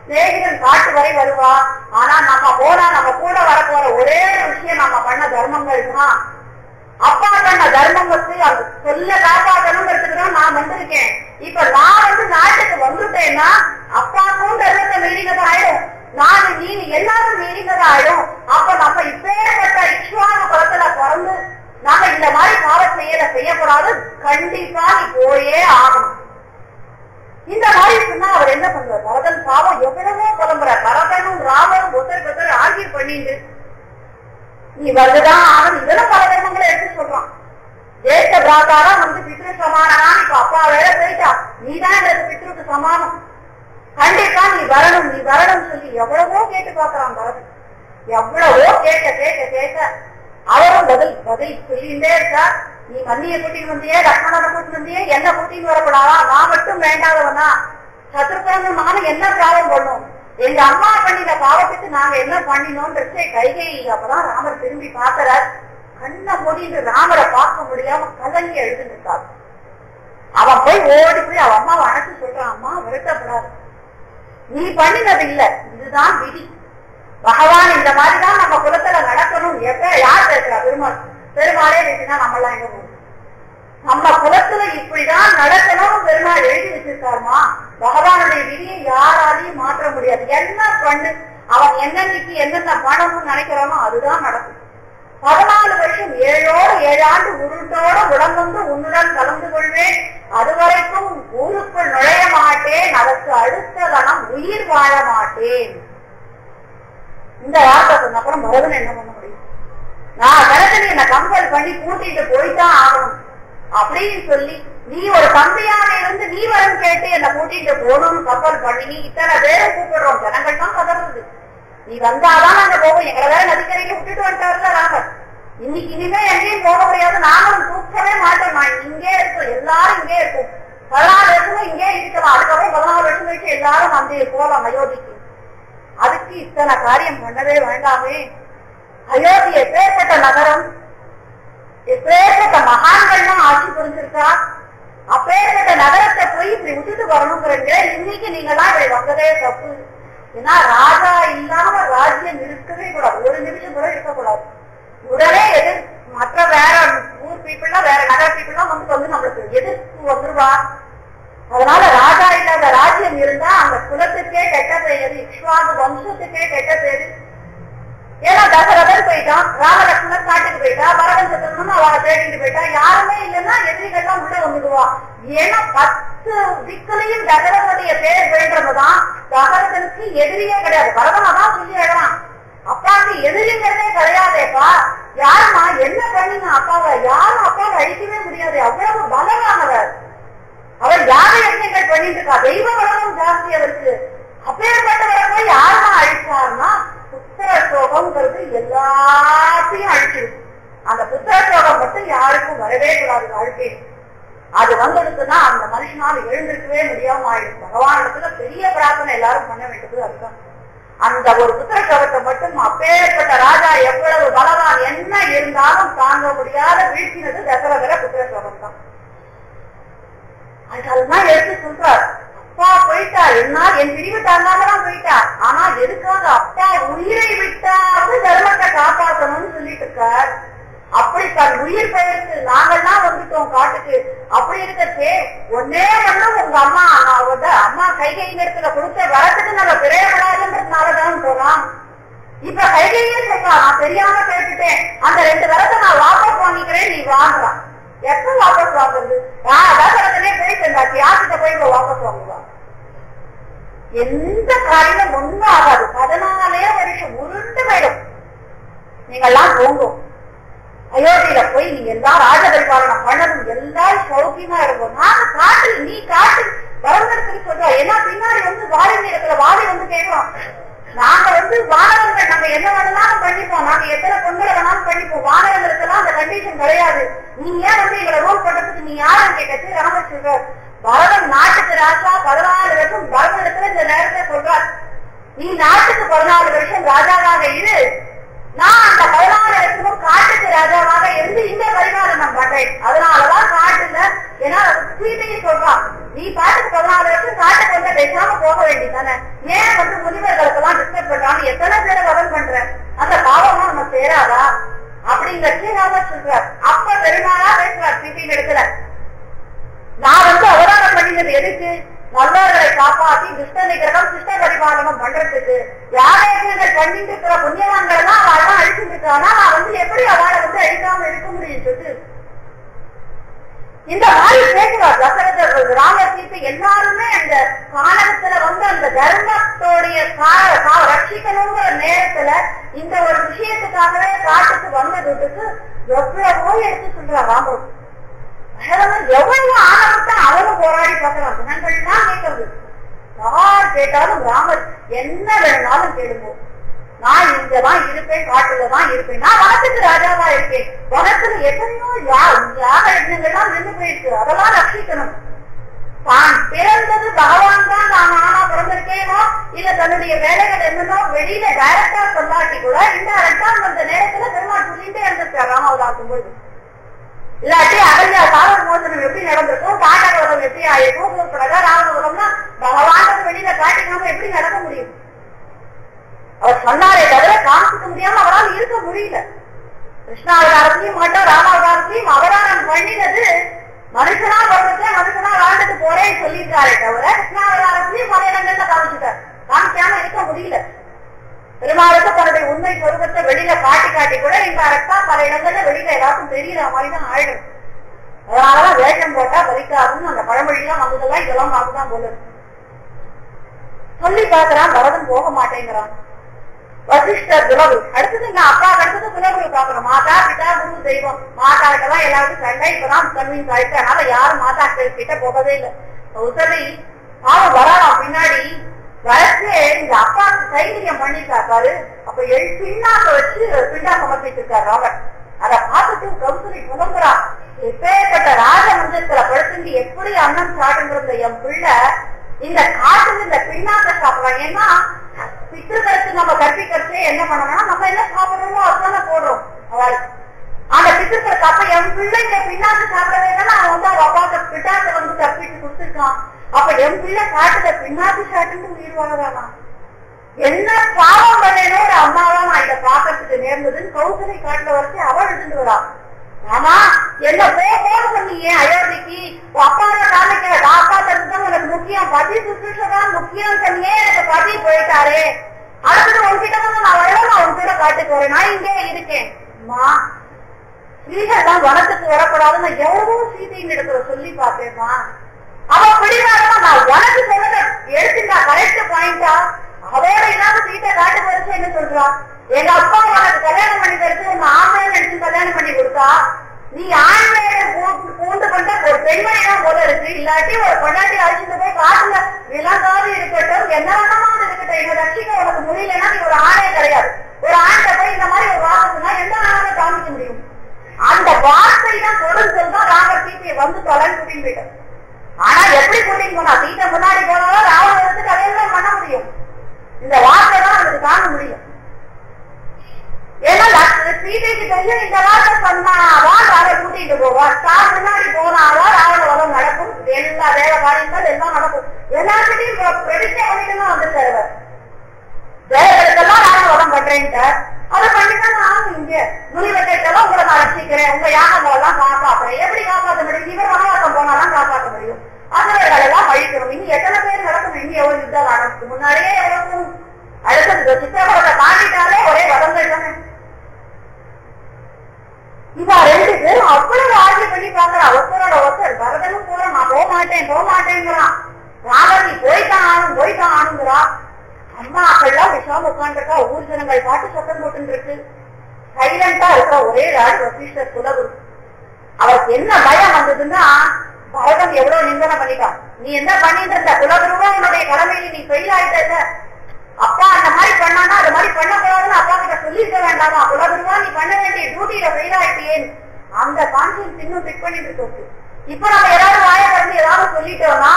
சிநேகிதன் காட்டு வரை வருவா. ஆனா நம்ம போனா நம்ம கூட வரப்போற ஒரே விஷயம் நம்ம பண்ண தர்மங்கள் தான். அப்பா பண்ண தர்மங்களுக்கு அது சொல்ல காப்பாற்றணுங்கிறதுக்கு தான் நான் வந்திருக்கேன். இப்ப நான் வந்து நாட்டுக்கு வந்துட்டேன்னா அப்பாக்கும் தர்மத்தை மீறினதா ஆயிடும், நான் நீ எல்லாரும் மீறினதா ஆயிடும். அப்ப நம்ம இப்பேற்பட்ட இக்ஷ்வான குலத்துல பிறந்து நாம இந்த மாதிரி பாவ செய்யக்கூடாது. கண்டிப்பா நீ போயே ஆகணும். இந்த மாதிரி சொன்னா அவர் என்ன பண்றார்? பரதன் பாவம் எவ்வளவோ புலம்புற. பரதனும் ராமனும் ஒருத்தர் ஆகிய பண்ணிட்டு நீ வந்துதான் ஆகணும். இதெல்லாம் பல தர்மங்களை எடுத்து சொல்றான். ஜேஷ்ட பிராத்தாரா வந்து பித்ரு சமானனா, இப்ப அப்பா வேற போயிட்டா, நீதான் எனக்கு பித்ருக்கு சமானம், கண்டிப்பா நீ வரணும் சொல்லி எவ்வளவோ கேட்டு பாக்குறான் பரதன். எவ்வளவோ கேட்க அவரும் பதில் சொல்லிட்டே இருக்கா. நீ மன்னிய கூட்டின்னு வந்தியே, லக்ஷ்மணனை கூட்டின்னு வந்தியே, என்ன கூட்டின்னு வரக்கூடாதா? நான் மட்டும் வேண்டாதவனா? சத்ருகன் நானும் என்ன பாவம் பண்ணும்? எங்க அம்மா பண்ணின பாவத்துக்கு நாங்க என்ன பண்ணினோன்றே கைகை. அப்பதான் ராமர் திரும்பி பார்க்கிறார். கண்ணை மூடிட்டு ராமரை பார்க்க முடியாம கலங்கி எழுதுட்டார். அவன் போய் ஓடி போய் அவன் அம்மாவை அணைச்சு சொல்றான், அம்மா வருத்தப்படாது, நீ பண்ணினது இல்ல, இதுதான் விதி. பகவான் இந்த மாதிரிதான் நம்ம குலத்துல நடக்கணும். எப்ப யார் பேசுறா? பெருமாளே பேசினா நம்மளாம் எங்க போகும்? நம்ம குலத்துல இப்படிதான் நடக்கணும் பெருமாள் எழுதி வச்சிருக்காருமா. பகவானுடைய விதியை யாராலையும் மாற்ற முடியாது. என்ன பண்ணு, அவன் என்னன்னைக்கு என்னென்ன பண்ணணும்னு நினைக்கிறானோ அதுதான் நடக்கும். 14 வருஷம் 7 ஆண்டு உருண்டோட உடம்புந்து உன்னுடன் கலந்து கொள்வேன், அதுவரைக்கும் ஊருக்குள் நுழைய மாட்டேன், அதற்கு அடுத்த கணம் உயிர் வாழ மாட்டேன். இந்த வார்த்தை சொன்ன அப்புறம் பரதன் என்ன பண்ண முடியும்? நான் பரதனை என்ன கம்பல் பண்ணி கூட்டிட்டு போய்தான் ஆகணும் அப்படின்னு சொல்லி, நீ ஒரு தந்தையாக இருந்து நீ வரும் கேட்டு என்ன கூட்டிட்டு போகணும்னு கப்பல் பண்ணி நீ இத்தனை பேரும் கூப்பிடுறோம், ஜனங்கள் தான் கதறுது, நீ வந்தாதான் நாங்க போவோம். எங்களை வேற நதிக்கரைக்கு விட்டுட்டு வந்துட்டாருல ராமர். இன்னைக்கு இனிமே எங்கேயும் போக முடியாது, நாங்களும் தூக்கவே மாட்டோம், நான் இங்கே இருக்கோம், எல்லாரும் இங்கே இருக்கும். 14 வருஷமும் இங்கே இருக்கலாம், அதுக்கப்புறம் 14 வருஷம் கழிச்சு எல்லாரும் வந்து போகலாம் அயோத்திக்கு. அதுக்கு இத்தனை காரியம் பண்ணவே வேண்டாமே? அயோத்தி எப்பேற்பட்ட நகரம், எப்பேற்பட்ட மகான்கள்லாம் ஆட்சி புரிஞ்சிருக்கா. அப்பேற்பட்ட நகரத்தை போய் இப்படி விட்டுட்டு வரணுங்கிறீங்க. இன்னைக்கு நீங்களாம் இப்படி வந்ததே தப்பு. ஏன்னா ராஜா இல்லாம ராஜ்யம் இருக்கவே கூடாது, ஒரு நிமிஷம் கூட இருக்கக்கூடாது. உடனே மற்ற வேற ஊர் பீப்புள்லாம் வேற நகர பீப்புள்லாம் வந்து நம்மளுக்கு எதிர்ப்பு வந்துருவா. அதனால ராஜா இல்லாத ராஜ்யம் இருந்தா அந்த குல வம்சத்துக்கே கெட்ட பேரு. ஏன்னா தசரதன் போயிட்டான், ராமலட்சுமணன் காட்டுக்கு போயிட்டா, பரதன் சத்ருகன் அவளை தேடிட்டு போயிட்டா, யாருமே இல்லைன்னா எதிரிகள்லாம் உள்ள வந்துடுவா. ஏன்னா 10 திக்குலையும் தசரதனுடைய பேர் வேண்டதுதான். தசரதனுக்கு எதிரியே கிடையாது. பரதனாதான் சொல்லி எழுறான், அப்பாவுக்கு எதிரிங்கிறதே கிடையாதேப்பா. யாருமா என்ன பண்ணீங்க அப்பாவை? யாரும் அப்பாவை அழிக்கவே முடியாது, அவ்வளவு பலமானவர். அவர் யாரை யஜ்ஞங்கள் பண்ணிட்டு இருக்கா, தெய்வ பலமும் ஜாஸ்தி அவருக்கு. அப்பேற்பட்டவரை போய் யாருமா அழிச்சாருன்னா புத்திர சோகம்ங்கிறது எல்லாத்தையும் அழிச்சிருக்கு. அந்த புத்திர சோகம் மட்டும் யாருக்கும் வரவே கூடாது வாழ்க்கை. அது வந்ததுக்குன்னா அந்த மனுஷனால எழுந்திருக்கவே முடியாம ஆயிடும். பகவானிடத்துல பெரிய பிரார்த்தனை எல்லாரும் பண்ண வேண்டியது அதுதான். அந்த ஒரு புத்திர சோகத்தை மட்டும் அப்பேற்பட்ட ராஜா எவ்வளவு பலவான் என்ன இருந்தாலும் தாங்க முடியாத வீழ்த்தினது தசரதர புத்திர சோகம் தான். அதெல்லாம் எடுத்து சொல்றார். அப்பா போயிட்டார், என்னால் என் பிரிவு தாங்காமதான் போயிட்டார். ஆனா எதுக்காக அப்பா உயிரை விட்டாவது தர்மத்தை காப்பாற்றணும்னு சொல்லிட்டு இருக்கார். அப்படி தன் உயிர் பெயர்த்து நாங்கள்லாம் வந்துட்டோம் காட்டுக்கு. அப்படி இருக்கச்சே ஒன்னே உங்க அம்மா அம்மா கைகையின் இடத்துல கொடுத்த வரத்துக்கு நம்ம பிழையப்படாதுன்றதுனாலதான் போறான். இப்ப கைகையே சொல்றா, நான் தெரியாம கேட்டுட்டேன், அந்த 2 வரத்தை நான் வாபஸ் வாங்கிக்கிறேன், நீ வாங்குறான். எப்ப வாபஸ் வாங்குறது? தசரதனே போயிட்டு இருந்தாச்சு, யார்கிட்ட போய் இப்ப வாபஸ் வாங்குவான்? எந்த காரியமும் ஒண்ணும் ஆகாது. 14 வருஷம் உருண்டு போயிடும். நீங்கெல்லாம் போங்கும் அயோத்தியில போய் நீங்க எல்லாம் ராஜபரிபாலனம் பண்ணதும் எல்லாரும் சௌக்கியமா இருக்கும். நாங்க காட்டு, நீ காட்டு வரவங்களுக்கு சொல்றா. ஏன்னா பின்னாடி வாரி நேரத்துல வாரி கேட்கிறோம், நாங்க வானவர்கள் நம்ம என்ன வேணாலும் பண்ணிப்போம், நாங்க எத்தனை பொண்களை வேணாலும் பண்ணிப்போம், வானவர்களுக்கு எல்லாம் அந்த கண்டிஷன் கிடையாது. நீங்க ஏன் எங்களை ரோல் பண்றதுக்கு நீ யாரும் கேட்கறது? ராமர் சொல்றார், பரதன் நாட்டுக்கு ராஜா 14 வருஷம். பரதத்துல இந்த நேரத்தை சொல்றார், நீ நாட்டுக்கு 14 வருஷம் ராஜாவாக இரு, நான் அந்த 14 வருஷமும் காட்டுக்கு ராஜாவாக இருந்து இந்த பரிமாணம் பண்றேன். அதனாலதான் காட்டுல, ஏன்னா சீதையை சொல்றான், நீ பாட்டுக்கு 14 வருஷம் காட்டுக்கு வந்து பேசாம போக வேண்டியதானே, ஏன் முனிவர்களுக்கு எல்லாம் டிஸ்டர்ப் பண்றான்னு எத்தனை பேரை வதம் பண்ற, அந்த பாவமும் நம்ம சேராதா அப்படிங்கிறதே ராமர் சொல்றார். அப்ப பெருமாளா பேசுறார் சீதையின் இடத்துல, நான் அவதாரம் பண்ணினது எதுக்கு? நல்லவர்களை காப்பாற்றி துஷ்ட நிகிரகம் சிஷ்ட பரிபாலனம் பண்றதுக்கு. யாரைகள் பண்ணிட்டு இருக்கிற புண்ணியவான்கள் தான் அவெல்லாம் அழிச்சுட்டு இருக்கானா, நான் எப்படி அவளை அழிக்காம இருக்க முடியும் சொல்லு. இந்த மாதிரி பேசுவார் தசரதர். ராமர் சீத்தை எல்லாருமே அந்த காலத்துல அந்த தர்மத்தோடைய ரட்சிக்கணுங்கிற நேரத்துல இந்த ஒரு விஷயத்துக்காகவே காட்டுக்கு வந்ததுக்கு எவ்வளவோ எடுத்து சொல்றார் ராமர். எவ்வளவு ஆனவத்தான் அவனும் போராடி பார்க்கலாம். குணங்கள்லாம் கேட்கறது, யார் கேட்டாலும் ராமர் என்ன வேணும்னாலும் கேளுங்க, நான் இங்கதான் இருப்பேன், காட்டுலதான் இருப்பேன், நான் வனத்துக்கு ராஜாவா இருக்கேன், வனத்துல எத்தனையோ யாக எண்ணங்கள்லாம் நின்று போயிருக்கு, அதெல்லாம் ரட்சிக்கணும். தான் பிறந்தது பகவான் தான், நான் ஆனா பிறந்திருக்கேனோ இல்ல தன்னுடைய வேலைகள் என்னன்னோ வெளியில டைரக்டா சொல்லாட்டி கூட இன்டைரக்டா அந்த நேரத்துல பெருமாள் சொல்லிட்டே இருந்திருக்கார் ராமாவதாக்கும் போது. இல்லாட்டி அகல்யா காவல் மோசனம் எப்படி நடந்திருக்கும், காட்டகவதம் எப்படி ஆயிருக்கும், ராமபுரம்னா பகவான் வெளியில காட்டிக்காம எப்படி நடக்க முடியும்? அவர் சொன்னாரே தவிர காமிக்க முடியாம அவரால் இருக்க முடியல. கிருஷ்ணாவதாரத்தையும் மட்டும் ராமாவதாரத்தையும் அவதாரம் பண்ணினது மனுஷனா பிறந்துட்டு மனுஷனா வாழ்ந்துட்டு போறேன்னு சொல்லியிருக்காரே தவிர கிருஷ்ணாவதாரத்தையும் பல இடங்கள்ல காமிச்சுட்டார். காமிக்காம இருக்க முடியல. பெருமாளுக்கு தன்னுடைய உண்மை சொருபத்தை வெளியில காட்டி கூட இன்டைரக்டா பல இடங்கள்ல வெளியில எல்லாருக்கும் தெரியற மாதிரிதான் ஆயிடும். அதனாலதான் வேஷம் போட்டா பலிக்காதுன்னு அந்த பழமொழியெல்லாம் வந்ததெல்லாம் இதெல்லாம் பார்த்துதான் போல சொல்லி பாக்குறான். பரதன் போக மாட்டேங்கிறான். வசிஷ்டர் துலகு அடுத்தது எங்க அப்பா அடுத்தது துலகு பாக்குறோம். மாதா பிதா குரு தெய்வம். மாதா கிட்டதான் எல்லாருக்கும் சண்டை. இப்பதான் கன்வின்ஸ் ஆயிட்டு, அதனால யாரும் மாதா கிட்ட போகவே இல்லை. உசலி அவன் வரான் பின்னாடி வளர்த்து இந்த அப்பாவுக்கு கைவிரியம் பண்ணிருக்காரு. அப்ப பின்னாக்க வச்சு பின்னா சமர்ப்பிச்சிருக்காரு ராமர். அதை பார்த்துட்டு கௌசலி புலம்புறா, எப்பேற்பட்ட ராஜமந்திரத்துல படுத்துட்டு எப்படி அன்னம் சாடுங்கிற என் பிள்ளை இந்த காட்டுல இந்த பின்னாக்க சாப்பிடலாம். ஏன்னா பித்திருக்களுக்கு நம்ம கற்பிக்கிறதே என்ன பண்ணணும்னா நம்ம என்ன சாப்பிடணுமோ அதுதானே போடுறோம். அவள் அந்த பித்திருக்களுக்கு அப்ப என் பிள்ளை இந்த பின்னாக்கு சாப்பிடவே தானே அவன் அவ அப்பாவுக்கு பிட்டாக்க கற்பிட்டு கொடுத்துருக்கான். அப்ப என் பிள்ளை காட்டுல பின்னாக்கு சாட்டுன்னு உயிர் வாழறானா? என்ன பாவம் பண்ணேனோ ஒரு அம்மாவா நான் இதை பாக்கிறதுக்கு நேர்ந்ததுன்னு கௌசலை காட்டுல வரைக்கும் அவள் எழுந்து வரா. ஆமா என்ன போக சொன்னீங்க அயோத்திக்கு, அப்பாவை காமிக்கிற அப்பா தருதான் எனக்கு முக்கியம், பதி சுற்றுதான் முக்கியம் சொன்னியே, எனக்கு பதி போயிட்டாரே அடுத்தது உங்ககிட்ட வந்து நான் வரல, நான் உங்ககிட்ட காட்டுக்கு வரேன், நான் இங்கே இருக்கேன். ஸ்ரீகள்லாம் வனத்துக்கு வரக்கூடாதுன்னு எவ்வளவோ சீதையின் இடத்துல சொல்லி பார்த்தேம்மா. அவ பிடிவாதமா நான் உனக்கு சொல்ல எடுத்துட்டா கரெக்ட் பாயிண்டா. அவரோட இல்லாம சீட்டை காட்டுக்கு வச்சு என்ன சொல்றா, எங்க அப்பா உனக்கு கல்யாணம் பண்ணி தருச்சு, உங்க ஆண்மையை எடுத்து கல்யாணம் பண்ணி கொடுத்தா, நீ ஆண்மையை பூண்டு கொண்ட ஒரு பெண்மணி தான் போல இருக்கு, இல்லாட்டி ஒரு பொண்டாட்டி அழைச்சிட்டு போய் காட்டுல விலங்காது இருக்கட்டும், என்ன வேணாலும் இருக்கட்டும், எங்க ரட்சிக்க உனக்கு முடியலன்னா நீ ஒரு ஆணே கிடையாது. ஒரு ஆண்ட போய் இந்த மாதிரி ஒரு வார்த்தைனா எந்த வேணாலும் காமிக்க முடியும். அந்த வார்த்தை தான் தொடர்ந்து சொல்றா ராமர் சீத்தையை வந்து தொலைன்னு கூட்டின்னு போயிட்டார். ஆனா எப்படி கூட்டின்னு போனா, சீட்டை முன்னாடி போனாலும் ராவணன் எடுத்துட்டு அதையெல்லாம் பண்ண முடியும். இந்த வார்த்தை தான் அவனுக்கு காண முடியும். ஏன்னா சீதைக்கு தெரியும் இந்த வார்த்தை சொன்னாதான் ராவண கூட்டிட்டு போவார், தான் முன்னாடி போனாதான் ராவண வதம் நடக்கும், எல்லா வேலை காரியங்கள் எல்லாம் நடக்கும். எல்லாத்துட்டையும் பிரதிஷ்ட பண்ணிட்டுதான் வந்து சேருவார். வேலைகளுக்கெல்லாம் ராவண வதம் பண்றேன்ட்டு அதை பண்ணிதான் நானும் இங்க முனிவெட்டெல்லாம் உங்களை நான் ரசிக்கிறேன், உங்க யாகங்கள் எல்லாம் காப்பாற்றுறேன். எப்படி காப்பாற்ற முடியும்? இவர் வனவாசம் போனாதான் காப்பாற்ற முடியும். அதுவர்கள் எல்லாம் அழிக்கணும். இனி எத்தனை பேர் நடக்கணும்? இனி எவ்வளவு யுத்தம் நடக்கும்? முன்னாடியே எவ்வளவு அடுத்தது சித்திரபுரத்தை தாண்டிட்டாலே ஒரே வதங்கள் தானே. இவா ரெண்டு பேரும் அவ்வளவு ஆட்சி பண்ணி பாக்குறா. ஒருத்தரோட ஒருத்தர் பரதனும் போற, நான் போக மாட்டேங்கிறான். ராமன் நீ போய்தான் ஆணுங்கிறா. அம்மாக்கள்லாம் விஷாம உட்காந்துருக்கா. ஊர் ஜனங்கள் பாட்டு சத்தம் போட்டு இருக்கு. சைலண்டா இருக்கிற ஒரே ஆள் வசிஷ்டர் குலகுரு. அவருக்கு என்ன பயம் வந்ததுன்னா, பரதன் எவ்வளவு நிந்தனை பண்ணிட்டான். நீ என்ன பண்ணிட்டு இருந்த? குலகுருவா உன்னுடைய கடமையில நீ ஃபெயில் ஆயிட்ட. அப்பா அந்த மாதிரி பண்ணானா அது மாதிரி பண்ணக்கூடாதுன்னு அப்பா கிட்ட சொல்லிருக்க வேண்டாமா? குலகுருவா நீ பண்ண வேண்டிய டியூட்டியில ஃபெயில் ஆயிட்டேன். அந்த கான்சியன்ஸ் இன்னும் செக் பண்ணிட்டு இருக்கு. இப்ப நம்ம ஏதாவது வாய வந்து ஏதாவது சொல்லிட்டோம்னா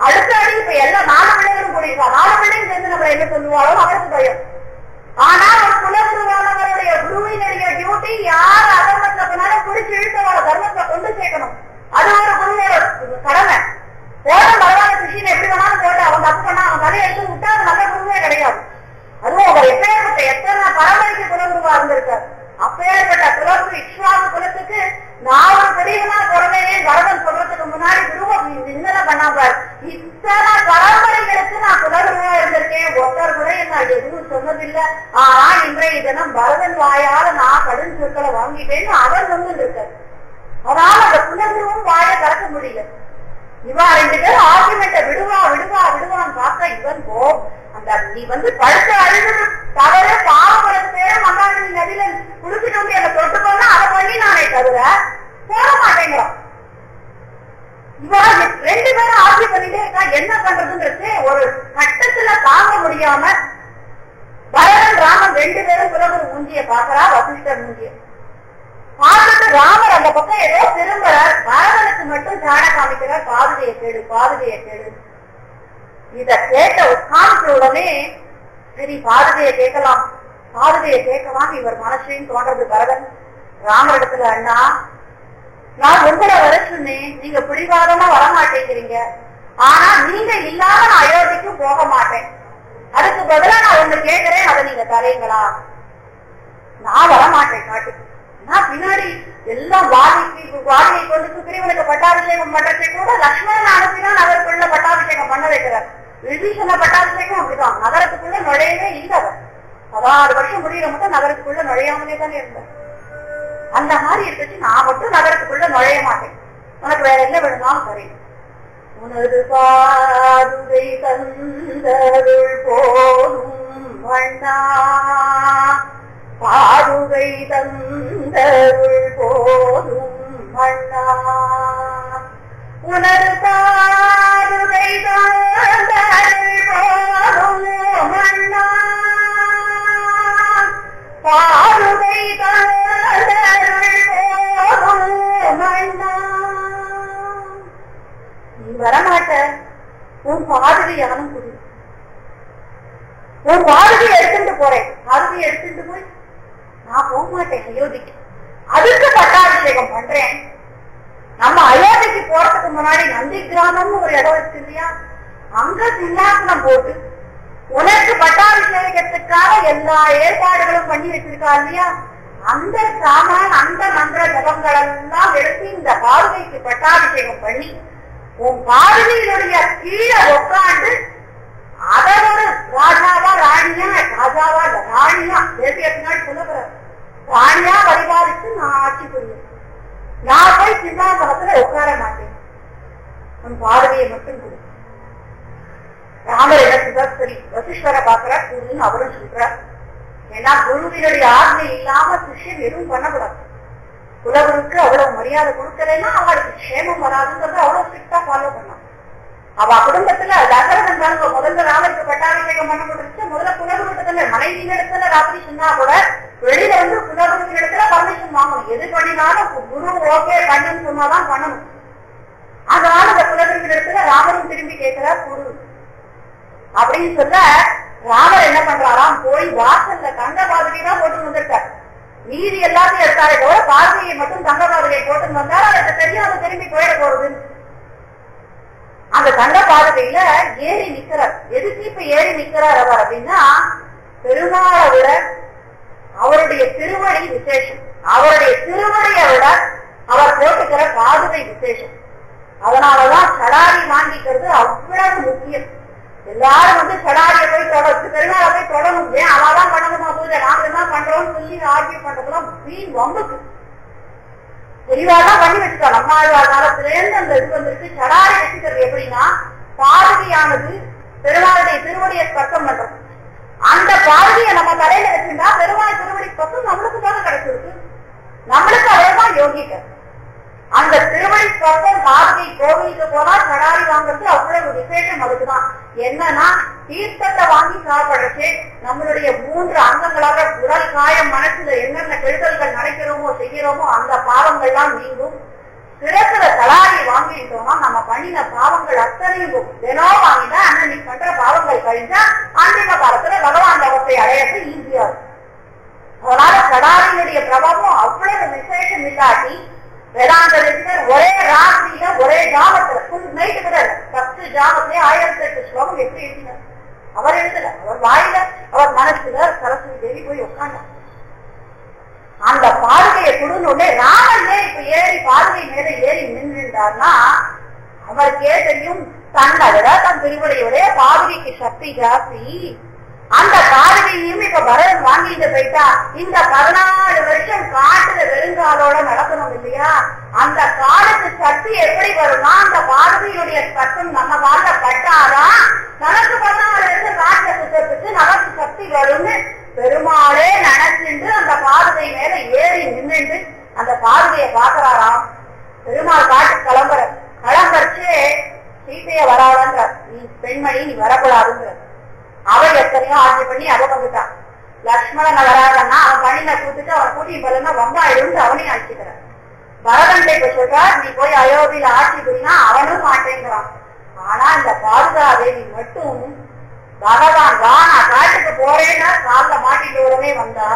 அடுத்த அடி இப்ப எல்லாம் 4 பிள்ளைகளும் கூடியிருக்கா. 4 பிள்ளையும் சேர்ந்து நம்ம என்ன சொல்லுவாரோ அவருக்கு பயம். ஆனா ஒரு குலகுருவானவருடைய குருவினுடைய டியூட்டி யார் அதர்மத்தை பின்னால குடிச்சு இழுத்தவர தர்மத்தை கொண்டு சேர்க்கணும். அது ஒரு குருவோட கடமை. போட பரவான கிருஷ்ணன் எப்படி வேணாலும் போட்டு அவன் தப்பு பண்ணா அவன் தலையை எடுத்து விட்டா அது நல்ல குருவே கிடையாது. அதுவும் அவர் எப்பேற்பட்ட எத்தனை பரம்பரைக்கு குலகுருவா இருந்திருக்காரு. அப்பேற்பட்ட குலகுரு இக்ஷ்வாகு குலத்துக்கு நான் ஒரு பெரியவனா பிறந்தேனே பரதன் சொல்றதுக்கு முன்னாடி குருவை நிந்தனை பண்ணாப்பார். இத்தனை பரம்பரைகளுக்கு நான் குலகுருவா இருந்திருக்கேன், ஒருத்தர் கூட நான் எதுவும் சொன்னதில்லை. ஆனா இன்றைய தினம் பரதன் வாயால நான் கடும் சொற்களை வாங்கிட்டேன்னு அவர் வந்து இருக்காரு. அதனால அந்த குலகுருவும் வாய கறக்க முடியல. இவா 2 பேரும் ஆர்குமெண்ட்டை விடுவான்னு பார்த்தா இவன் போ அந்த நீ வந்து பழுத்த அழுது தவிர பாவங்களுக்கு பேரும் மங்காளி நதியில குளிச்சுட்டு வந்து என்ன தொட்டு போனா அதை பண்ணி நானே தவிர போட மாட்டேங்கிறான். இவா 2 பேரும் ஆட்சி பண்ணிட்டே இருக்கா. என்ன பண்றதுன்றது ஒரு கட்டத்துல தாங்க முடியாம பரதன் ராமன் 2 பேரும் குலகுரு மூஞ்சிய பாக்குறா. வசிஷ்டர் மூஞ்சிய பார்த்துட்டு ராமர் அந்த பக்கம் ஏதோ திரும்புறார். பரதனுக்கு மட்டும் ஜாட காமிக்கிறார், பாதுகையை கேடு. இத கேட்ட உட்கார்ந்த உடனே சரி பாதுகையை கேட்கலாம் இவர் மனசையும் தோன்றது. பரதன் ராமரிடத்துல, அண்ணா நான் உங்களை வர சொன்னேன், நீங்க பிடிவாதமா வரமாட்டேங்கிறீங்க. ஆனா நீங்க இல்லாம நான் அயோத்திக்கும் போக மாட்டேன். அதுக்கு பதிலா நான் ஒண்ணு கேட்கிறேன், அதை நீங்க தரீங்களா? நான் வரமாட்டேன் காட்டுக்கு. நான் பின்னாடி எல்லாம் வாலியை கொண்டு சுக்ரீவனுக்கு பட்டாபிஷேகம் பண்றதை கூட லட்சுமணன் அனுப்பிதான் நகருக்குள்ள பட்டாபிஷேகம் பண்ண வைக்கிறார். விபீஷண பட்டாபிஷேகம் அப்படிதான். நகரத்துக்குள்ள நுழையவே இல்லை. 16 வருஷம் முடிகிற மட்டும் நகரத்துக்குள்ள நுழையாமலே தானே இருந்தார். அந்த மாதிரி இருந்துச்சு. நான் மட்டும் நகரத்துக்குள்ள நுழைய மாட்டேன், உனக்கு வேற என்ன வேணும்னாலும் சரி. உனது பாதுகை தந்தருள் போலும் வண்ணா, பாதுகை தந்தருள் போலும் வண்ணா, உனது பாதுகை தந்தருள் போலும் வண்ணா, பாதுகை தந்தருள் போலும் வண்ணா. நீ வரமாட்ட, உன் பாதுகை யானும் புரியும். உன் பாதுகையை எடுத்துட்டு போறேன். பாதுகையை எடுத்துட்டு போய் நான் போக மாட்டேன் அயோத்திக்கு. அதுக்கு பட்டாபிஷேகம் பண்றேன். நம்ம அயோத்திக்கு போறதுக்கு முன்னாடி நந்தி கிராமம்னு ஒரு இடம் இருக்கு இல்லையா, அங்க சிங்காசனம் போட்டு உனக்கு பட்டாபிஷேகத்துக்காக எல்லா ஏற்பாடுகளும் பண்ணி வச்சிருக்கா இல்லையா, அந்த சாமான் அந்த மந்திர ஜபங்கள் எல்லாம் எடுத்து இந்த பாதுகைக்கு பட்டாபிஷேகம் பண்ணி உன் பாதுகையினுடைய கீழே உட்காந்து அதை ஒரு ராஜாவா ராணியா தேசிய பின்னாடி சொல்லப்படுற ராணியா பரிபாலிச்சு நான் ஆட்சி புரியும். நான் போய் சிந்தாசனத்துல உட்கார மாட்டேன், உன் பார்வையை மட்டும் கொடு. ராமர் என்ன சொல்றார்? சரி, வசிஷ்டரை பார்க்கிறார், குருன்னு அவரும் சொல்றார். ஏன்னா குருவினுடைய ஆజ్ఞை இல்லாம சிஷ்யன் எதுவும் பண்ணக்கூடாது. குலகுருக்கு அவ்வளவு மரியாதை கொடுக்கலன்னா அவளுக்கு க்ஷேமம் வராதுங்கிறத அவ்வளவு ஸ்ட்ரிக்டா ஃபாலோ பண்ணான். அவ குடும்பத்துல தசரதன் தான் முதல்ல ராமருக்கு பட்டாபிஷேகம் பண்ணப்பட்டுருச்சு. முதல்ல குலகுருட்டத்துல மனைவியின் இடத்துல ராத்திரி சொன்னா கூட வெளியில வந்து குலகுருவின் இடத்துல பர்மிஷன் வாங்கணும். எது பண்ணினாலும் குரு ஓகே பண்ணுன்னு சொன்னாதான் பண்ணணும். அதனால அந்த குலகுருவின் இடத்துல ராமரும் திரும்பி கேட்கிறார் குரு அப்படின்னு சொல்ல, ராமர் என்ன பண்றாராம், போய் வாசல்ல தங்க பாதுகை தான் போட்டு வந்திருக்காரு. மீதி எல்லாத்தையும் எடுத்தாலே தவிர பாதுகையை மட்டும் தங்க பாதுகையை போட்டு வந்தால் அதை தெரியும், அதை திரும்பி போயிட போறது. அந்த தங்க பாதுகையில ஏறி நிக்கிறார். எதுக்கு இப்ப ஏறி நிக்கிறார் அவர் அப்படின்னா, பெருமாளை விட அவருடைய திருவடி விசேஷம், அவருடைய திருவடியை விட அவர் போட்டுக்கிற பாதுகை விசேஷம். அதனாலதான் சடாரி வாங்கிக்கிறது அவ்வளவு முக்கியம். எல்லாரும் வந்து சடாரிய போய் தொடர்ந்து பெருமாளை போய் தொடரும். ஏன் அவதான் பண்ணணுமா பூஜை, நாங்க என்ன பண்றோம்னு சொல்லி ஆர்கியூ பண்றதுலாம் வீண் வம்புக்கு. தெளிவாதான் பண்ணி வச்சுக்கோம். நம்மாழ்வார் காலத்திலேருந்து அந்த இது வந்திருக்கு. சடாரி வச்சுக்கிறது எப்படின்னா, பாதுகையானது பெருமாளுடைய திருவடியை ஸ்பர்சம் பண்றது. அந்த பாதுகையை நம்ம தலையில வச்சுட்டா பெருமாள் திருவடி ஸ்பர்சம் நம்மளுக்கு தானே கிடைச்சிருக்கு, நம்மளுக்கு அவ்வளவுதான் யோகிக்க. அந்த திருவடி ஸ்பர்சம் பாதுகை கோவிலுக்கு போனா சடாரி வாங்குறது அவ்வளவு விசேஷம். அதுக்குதான் என்னன்னா, தீர்த்தத்தை வாங்கி சாப்பிடுறச்சு நம்மளுடைய 3 அங்கங்களாக உடல், காயம், மனசுல என்னென்ன கெடுதல்கள் நடக்கிறோமோ செய்கிறோமோ அந்த பாவங்கள்லாம் நீங்கும். சிறப்புல சடாரி வாங்கிட்டோம்னா நம்ம பண்ணின பாவங்கள் அத்தனையும் தினம் வாங்கினா அன்னைக்கு பண்ற பாவங்கள் கழிஞ்சா அன்றைய காலத்துல பகவான் லோகத்தை அடையறது ஈஸியா இருக்கும். அதனால சடாரியினுடைய பிரபாவம் அவ்வளவு விசேஷம் இல்லாட்டி வேதாந்த ஒரே ராத்திரியில ஒரே ஜாமத்துல ஃபுல் நைட்டு கூட 10 ஜாமத்திலே 1008 ஸ்லோகம் எப்படி எழுதினார்? அவர் எழுதல, அவர் வாயில அவர் மனசுல சரஸ்வதி தேவி போய் உட்கார்ந்தார். அந்த பாதுகையை கொடுன்னு ராமனே இப்ப ஏறி பாதுகை மேல ஏறி நின்றுட்டார்னா அவருக்கே தெரியும், தன்னை விட தன் திருவடியோட பாதுகைக்கு சக்தி ஜாஸ்தி. அந்த பாதுகையும் இப்ப பரதன் வாங்கிட்டு போயிட்டா, இந்த 14 வருஷம் காட்டுல வெறுங்காலோட நடக்கணும் இல்லையா, அந்த காலத்து சக்தி எப்படி வரும்னா அந்த பாதுகையுடைய சத்தம் நம்ம கால பட்டாதான் நமக்கு 14 வருஷம் காட்டுல சுத்தத்துக்கு நமக்கு சக்தி வரும்னு பெருமாளே நினைச்சுட்டு அந்த பாதுகை மேல ஏறி நின்றுட்டு அந்த பாதுகையை பாக்குறாராம். பெருமாள் காட்டு கிளம்புறச்சு சீத்தைய வராதுன்ற, நீ பெண்மணி நீ வரக்கூடாதுங்கிற. அவள் எத்தனையோ ஆட்சி பண்ணி அவ வந்துட்டான். லக்ஷ்மணன் வராதன்னா அவன் பண்ணின கூத்துட்டு அவன் கூட்டி பலன்னா வந்தாயிருந்து அவனையும் அழிச்சுக்கிறான். பரதன் இப்ப சொல்றார், நீ போய் அயோத்தியில ஆட்சி புரினா அவனும் மாட்டேங்கிறான். ஆனா இந்த பாதுகாதேவி மட்டும் பகவான் வா நான் காட்டுக்கு போறேன்னா கால மாட்டிட்டு உடனே வந்தா.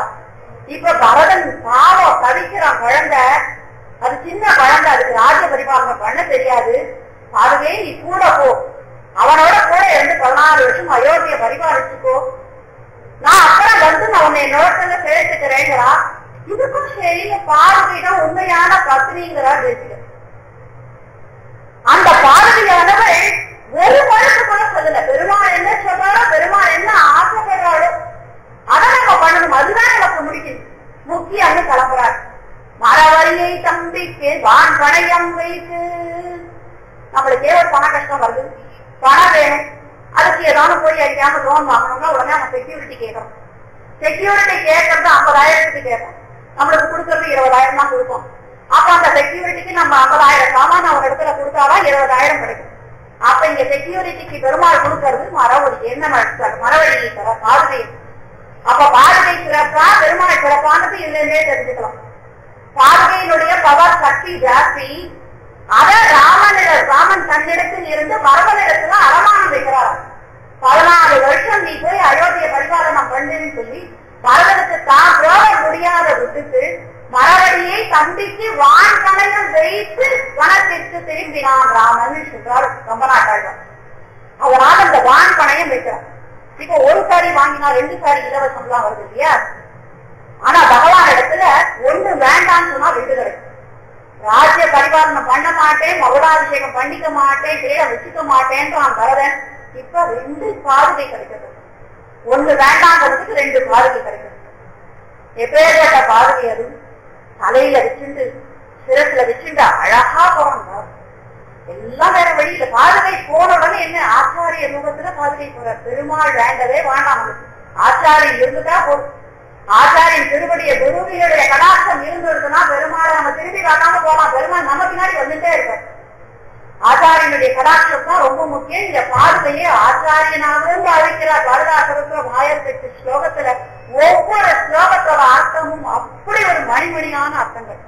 இப்ப பரதன் பாவம் தவிக்கிறான். குழந்தை அது சின்ன குழந்தை, அதுக்கு ராஜ பரிபாலனை பண்ண தெரியாது. அதுவே நீ கூட போ, அவனோட கூட இருந்து 14 வருஷம் அயோத்தியை பரிபாலிச்சுக்கோ, நான் அப்புறம் வந்து நான் உன்னை நோட்டத்துல சேர்த்துக்கிறேங்கிறா. இதுக்கும் சரி பாரதிதான் உண்மையான பத்னிங்கிறா தேசிகர். அந்த பாரதியானவள் ஒரு மனசு கூட சொல்லல, பெருமாள் என்ன சொல்றாரோ பெருமாள் என்ன ஆசைப்படுறாரோ அதை நம்ம பண்ணணும், அதுதான் நமக்கு முடிக்கும் முக்கியம்னு கிளம்புறாரு. மரவரியை தம்பிக்கு வான் பணையம் வைத்து, நம்மளுக்கே ஒரு பண கஷ்டம் வருது, பணம் வேணும், அதுக்கு ஏதாவது போய் அடிக்காம லோன் வாங்கணும்னா உடனே நம்ம செக்யூரிட்டி கேட்கறோம். செக்யூரிட்டி கேட்கறது 50,000 கேட்போம், நம்மளுக்கு கொடுக்கறது 20,000 தான் கொடுப்போம். அப்ப அந்த செக்யூரிட்டிக்கு நம்ம 50,000 சாமான ஒரு இடத்துல கொடுத்தாதான் 20,000 கிடைக்கும். அப்ப இங்க செக்யூரிட்டிக்கு பெருமாள் கொடுக்கறது மரவழி, என்ன மரவழி தர பாதுகை. அப்ப பாதுகை சிறப்பா பெருமாள் சிறப்பானது இதுல இருந்தே தெரிஞ்சுக்கலாம். பாதுகையினுடைய பவர் சக்தி ஜாஸ்தி. அத ராமன் தன்னிடத்தில் இருந்து பரவனிடத்துல அரமானம் வைக்கிறார். 14 வருஷம் நீ போய் அயோத்திய பரிபாலனம் பண்ணுன்னு சொல்லி பரவனுக்கு தான் போக முடியாத விட்டுட்டு மரவழியை தம்பிக்கு வான் கணையம் வைத்து வனத்திற்கு திரும்பினான் ராமன் சொல்றார் கம்பநாட்டாழ்வார். அதனால இந்த வான் கணையம் வைக்கிறார். இப்ப ஒரு சாரி வாங்கினா 2 சாரி இலவசம் எல்லாம் வருது இல்லையா, ஆனா பகவான் இடத்துல 1 வேண்டான்னு சொன்னா 2 கிடைக்கும். ராஜ்ய பரிபாலனம் பண்ண மாட்டேன், மகுடாபிஷேகம் பண்ணிக்க மாட்டேன், பேரை வச்சுக்க மாட்டேன்றான் பரதன். இப்ப 2 பாதுகை கிடைக்கிறது. ஒண்ணு வேண்டாங்கிறதுக்கு 2 பாதுகை கிடைக்கிறது. எப்பேற்பட்ட பாதுகை அது! தலையில வச்சுட்டு சிரத்துல வச்சுட்டு அழகா போறாங்க. எல்லாம் வேற வழியில பாதுகை போன உடனே என்ன ஆச்சாரிய ரூபத்துல பாதுகை போறார். பெருமாள் வேண்டவே வேண்டாம், ஆச்சாரியம் இருந்துட்டா போதும். ஆச்சாரியின் திருவடிய குருவினுடைய கடாட்சம் இருந்துருக்குன்னா பெருமாளை நம்ம திரும்பி காட்டாம போலாம். பெருமாள் நம்ம பின்னாடி வந்துட்டே இருக்கார். ஆச்சாரியனுடைய கடாட்சம் தான் ரொம்ப முக்கியம். இந்த பாதுகையை ஆச்சாரியனாகவும் அழைக்கிறார். பாதுகாசகத்துல 1008 ஸ்லோகத்துல ஒவ்வொரு ஸ்லோகத்தோட அர்த்தமும் அப்படி ஒரு மணிமணியான அர்த்தங்கள்.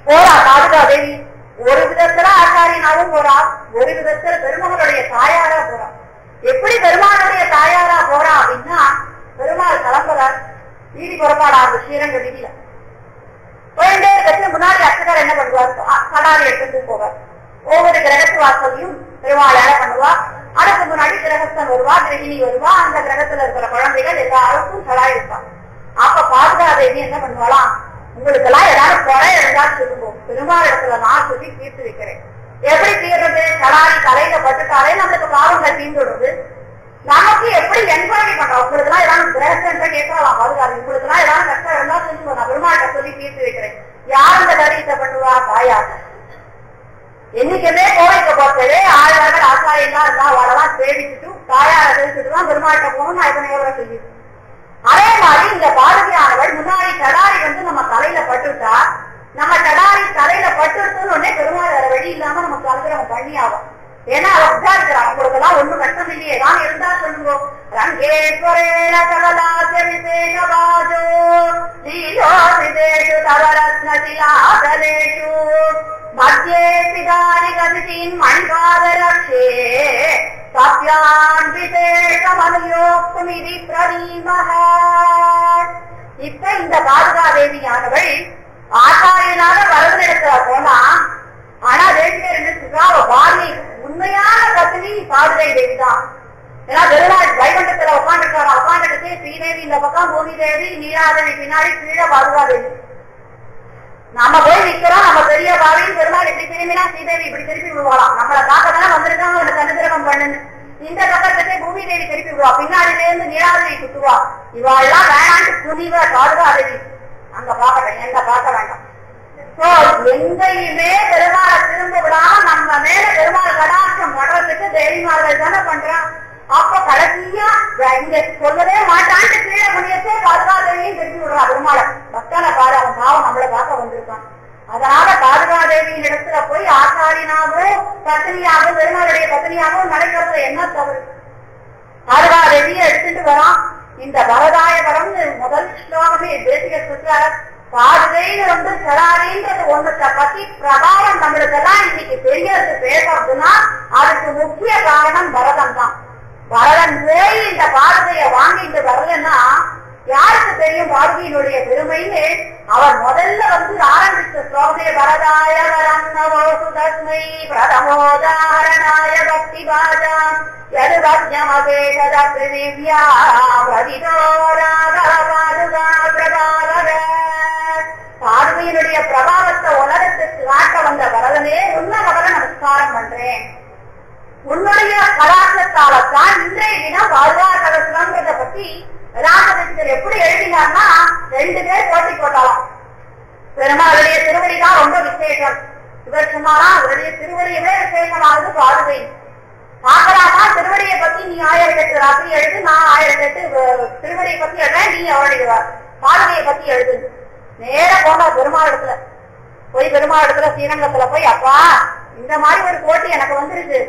போறா பாதுகா தேவி ஒரு விதத்துல ஆச்சாரியனாவும் போறா, ஒரு விதத்துல பெருமாளுடைய தாயாரா போறா. எப்படி பெருமாளுடைய தாயாரா போறா அப்படின்னா, பெருமாள் கிளம்புறார், வீதி புறப்பாடாது ஸ்ரீரங்க வீதியில போயிட்டே கட்சி முன்னாடி அர்ச்சகர் என்ன பண்ணுவார், கடாரி எடுத்துட்டு போவார். ஒவ்வொரு கிரகத்து வாசலையும் பெருமாள் என்ன பண்ணுவா, அதுக்கு முன்னாடி கிரகஸ்தன் வருவா, கிரகிணி வருவா, அந்த கிரகத்துல இருக்கிற குழந்தைகள் எல்லாருக்கும் கடாய் இருப்பான். அப்ப பாதுகா தேவி என்ன பண்ணுவாளாம், உங்களுக்கு எல்லாம் ஏதாவது குறை இருந்தா சொல்லுவோம், பெருமாள் இடத்துல நான் சொல்லி தீர்த்து வைக்கிறேன். எப்படி தீர்றது, கடாரி தலையில பட்டுட்டாலே நம்மளுக்கு பாவங்கள் தீர்ந்துடுறது. நமக்கு எப்படி என்கொயரி பண்றோம், உங்களுக்கு எல்லாம் ஏதாவது கிரகஸ்தன் கேட்கலாம், பாதுகாப்பு உங்களுக்கு எல்லாம் ஏதாவது கஷ்டம் இருந்தா சொல்லுவோம், நான் பெருமாள்கிட்ட சொல்லி தீர்த்து வைக்கிறேன். யார் இந்த காரியத்தை பண்ணுவா, தாயார். என்னைக்குமே கோவைக்கு போறதே ஆழ்வார்கள் ஆச்சாரியெல்லாம் இருந்தா அவளெல்லாம் சேவிச்சுட்டு தாயாரை தெரிவிச்சுட்டு தான் பெருமாள்கிட்ட போகணும். நான் இதனை எவ்வளவு சொல்லியிருக்கேன். அதே மாதிரி இந்த பாதுகையானவள் முன்னாடி கடாரி நம்ம தலையில பட்டுட்டா, நம்ம கடாரி தலையில பட்டுன்னு உடனே பெருமாள் வேற வழி இல்லாம நமக்கு அனுகிரகம் பண்ணி ஆகும். ஏன்னா அவ உட்கார்க்கிறான், உங்களுக்கு எல்லாம் ஒண்ணும் கஷ்டம் இல்லையே, தான் இருந்தா சொல்லுங்க. ரங்கேஸ்வரேண சகலாச விசேஷவாஜோ லீலோ விதேஷு தவரத்னதிலாதலேஷு மத்தியே பிதாரி கதின் மணிபாதரக்ஷே சத்யான் விசேஷமனுயோக்துமிதி பிரதீமஹ. இப்ப இந்த பாதுகா தேவியானவள் ஆச்சாரியனாக வரவழைக்க போனா, ஆனா தேவியர் என்ன சொல்றா, பாதி உண்மையான பத்தினி பாதுகை தேவி தான். ஏன்னா பெருமாள் வைகுண்டத்துல உட்காந்துருக்காரா, உட்காந்துட்டு ஸ்ரீதேவி இந்த பக்கம், பூமி தேவி நீராதேவி பின்னாடி, கீழே பாதுகா தேவி. நம்ம போய் நிக்கிறோம், நம்ம பெரிய பாவின்னு பெருமாள் இப்படி திரும்பினா ஸ்ரீதேவி இப்படி திருப்பி விடுவாளாம். நம்மளை பார்க்கதானே வந்திருக்காங்க, உனக்கு அனுகிரகம் பண்ணுன்னு. இந்த பக்கத்துக்கே பூமி தேவி திருப்பி விடுவா, பின்னாடில இருந்து நீராதேவி குத்துவா. இவாள்லாம் வேணாண்டு துணிவ பாதுகா தேவி அங்க பாக்கட்டேன், எங்க பார்க்க வேண்டாம். எங்கேயுமே பெருமாளை திரும்ப விடாம நம்ம மேல பெருமாள் கடாட்சம் படுறதுக்கு தேவிமார்கள் தானே பண்றான். அப்ப கடைசியா இங்க சொல்லவே மாட்டான்ட்டு கீழே முனியத்தே பாதுகாதேவியும் திருப்பி விடுறா பெருமாளை. பக்தனை பாரு, அவன் பாவம் நம்மளை பார்க்க வந்திருக்கான். அதனால பாதுகாதேவியின் இடத்துல போய் ஆச்சாரியனாகவும் பத்தினியாகவும் பெருமாளுடைய பத்தினியாகவும் நடக்கிறதுல என்ன தவறு? பாதுகாதேவியை எடுத்துட்டு வரான். இந்த வரதாயவரம் முதல் ஸ்லோகமே தேசிய சுற்றார பாதுகைன்னு சராரின்றது ஒன்றத்தை பத்தி பிரபாவம் நம்மளுக்கு எல்லாம் இன்னைக்கு தெரியறது பேசுறதுன்னா அதுக்கு முக்கிய காரணம் பரதன் தான். பரதன் போய் இந்த பாதுகையை வாங்கிட்டு வரலன்னா யாருக்கு தெரியும் பாதுகையினுடைய பெருமைன்னு? அவர் முதல்ல ஆரம்பிச்ச ஸ்லோகமே வரதாய வரன்னவோசு தஸ்மை பிரதமோதாரணாய பக்தி பாஜாம் யது பத்யமபேஷத பிரிவ்யா பிரதிதோ ராகவ பாதுகா பிரபாவக. பாதுகையினுடைய பிரபாவத்தை உலகத்துக்கு காட்ட வந்த வரதனே, உன்னவர நமஸ்காரம் பண்றேன். உன்னுடைய கலாச்சாரத்தால்தான் இன்றைய தினம் பாதுகா சகசிரம்ன்றத பத்தி ராமகிருஷ்ணர் எப்படி எழுதினார்னா, 2 பேர் போட்டி போட்டாலாம். பெருமாளுடைய திருவடிதான் ரொம்ப விசேஷம். இவர் சொன்னாரா, அவருடைய திருவடியுமே விசேஷமானது பாதுகை. பாக்கலாமா, திருவடியை பத்தி நீ 1008 ராத்திரி எழுது, நான் 1008 திருவடியை பத்தி எழுத, நீ அவருடைய பாதுகையை பத்தி எழுது. நேர போனா பெருமாள் இடத்துல போய், பெருமாள் இடத்துல ஸ்ரீரங்கத்துல போய், அப்பா இந்த மாதிரி ஒரு போட்டி எனக்கு வந்துருக்கு,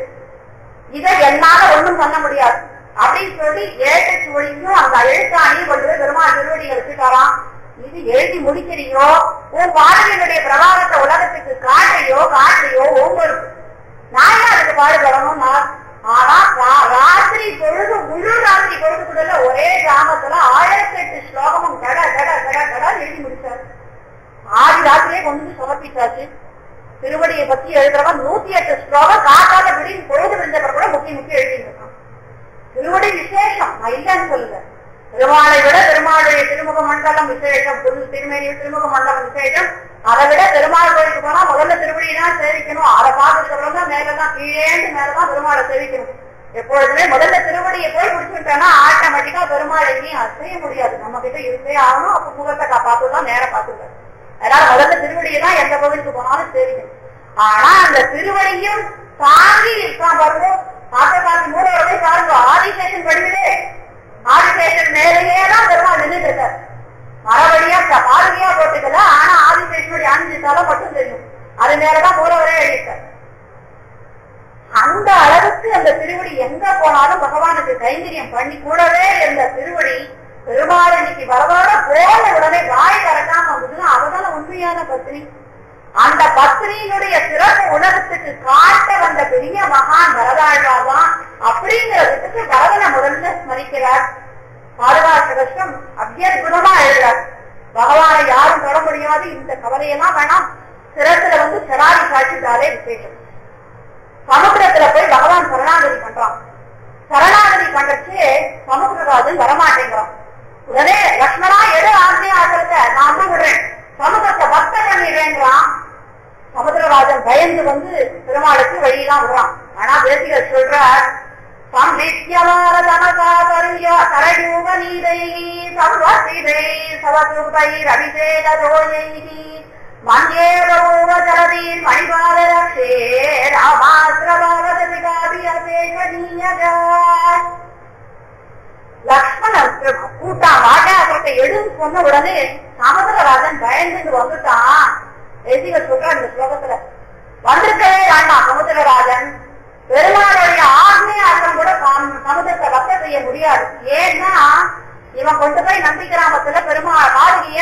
இதை என்னால ஒண்ணும் பண்ண முடியாது அப்படின்னு சொல்லி 7 சுவடியும் அந்த எழுத்தாணி கொண்டு பெருமாள் திருவடியை வச்சுட்டாராம். இது எழுதி முடிக்கிறியோ, உன் பாடலினுடைய பிரபாவத்தை உலகத்துக்கு காட்டுறியோ உங்களுக்கு நான் அதுக்கு பாடுபடணும். ஆனா ராத்திரி பொழுது, முழு ராத்திரி பொழுதுக்குள்ள ஒரே கிராமத்துல 1008 ஸ்லோகமும் கட கட கட கட எழுதி முடிச்சாரு. ஆதி ராத்திரியே கொண்டு சமர்ப்பிச்சாச்சு. திருவடியை பத்தி எழுதுறவன் 108 ஸ்லோகம் காட்டாத விடின் பொழுது விழுந்தவர் கூட முக்கிய எழுதியிருக்கான். திருவடி விசேஷம், நான் இல்லைன்னு சொல்லுங்க. பெருமாளை விட பெருமாளுடைய திருமுக மண்டலம் விசேஷம், திருமேனி திருமுக மண்டலம் விசேஷம். அதை விட பெருமாள் கோயிலுக்கு போனா முதல்ல திருவடிதான் சேவிக்கணும். அதை பார்த்ததுக்கு அப்புறம் தான் மேலதான் கீழேந்து மேலதான் பெருமாளை சேவிக்கணும். எப்பொழுதுமே முதல்ல திருவடியை போய் குடிச்சுட்டோம்னா ஆட்டோமேட்டிக்கா பெருமாள் எங்கேயும் அசைய முடியாது. நம்ம கிட்ட இருந்தே ஆகணும். அப்ப முகத்தை பார்த்துதான் நேரம் பார்த்துருக்காரு. அதனால முதல்ல திருவடியை தான் எந்த கோவிலுக்கு போனாலும் சேவிக்கணும். ஆனா அந்த திருவடியும் தாண்டி இருக்கான் பாருங்க. ஆட்டக்காரன் மூலவரை பாருங்க. ஆதிசேஷன் படிவிலே ஆதிசேஷன் மேலேயே தான் பெருமாள் நின்றுட்டு இருக்காரு. மரபடியா பாதுகையா போட்டுக்கல. ஆனா ஆதிசேஷனுடைய 5 தலை மட்டும் தெரியும். அது மேலதான் மூலவரே எழுதிட்டார். அந்த அளவுக்கு அந்த திருவடி எங்க போனாலும் பகவானுக்கு கைங்கரியம் பண்ணி கூடவே இருந்த திருவடி பெருமாள் இன்னைக்கு வரவோட போன உடனே வாய் கறக்காம வந்ததுன்னா அவதான உண்மையான பத்னி. அந்த பத்னியினுடைய சிறப்பு உலகத்துக்கு காட்ட வந்த பெரிய மகான் வரதாழ்வாதான். அப்படிங்கிறதுக்கு பரதனை முதல்ல ஸ்மரிக்கிறார். பாதுகாத்த கஷ்டம் அத்தியுதமா எழுதுறார். பகவானை யாரும் தொட முடியாது. இந்த கவலையெல்லாம் வேணாம். சிரத்துல சராரி காட்சிதாலே விசேஷம். சமுத்திரத்துல போய் பகவான் சரணாகதி பண்றான். சரணாகதி பண்றச்சு சமுத்திரராஜன் வரமாட்டேங்கிறான். உடனே லக்ஷ்மணா எடு ஆசிரிய ஆசிரத்தை நான் தான் விடுறேன், சமுத்திரத்தை பக்த பண்ணிடுறேங்கிறான். சமுத்திரராஜன் பயந்து பெருமாளுக்கு வழியெல்லாம் விடுறான். ஆனா தேசிகர் சொல்றார், சம்வித்யமான தனகாதரிய கரயூக நீதை சர்வசீதை சவசுகை ரவிசேதோயை மங்கேவூவ ஜலதீர் மணிபாலரக்ஷே ராமாஸ்ரவாரதிகாபியசேஷனீயஜா. லக்ஷ்மணன் கூட்டா வாட்டாசத்தை எடுன்னு சொன்ன உடனே சமுத்திரராஜன் பயந்து வந்துட்டான். தேசிகர் சொல்றான் இந்த ஸ்லோகத்துல, வந்திருக்கவே வேண்டாம் சமுத்திரராஜன். பெருமாளுடைய ஆக்ஞையாசனம் கூட சமுதிரத்தை வக்க செய்ய முடியாது. ஏன்னா இவன் கொண்டு போய் நந்தி கிராமத்துல பெருமாள் பாதுகைய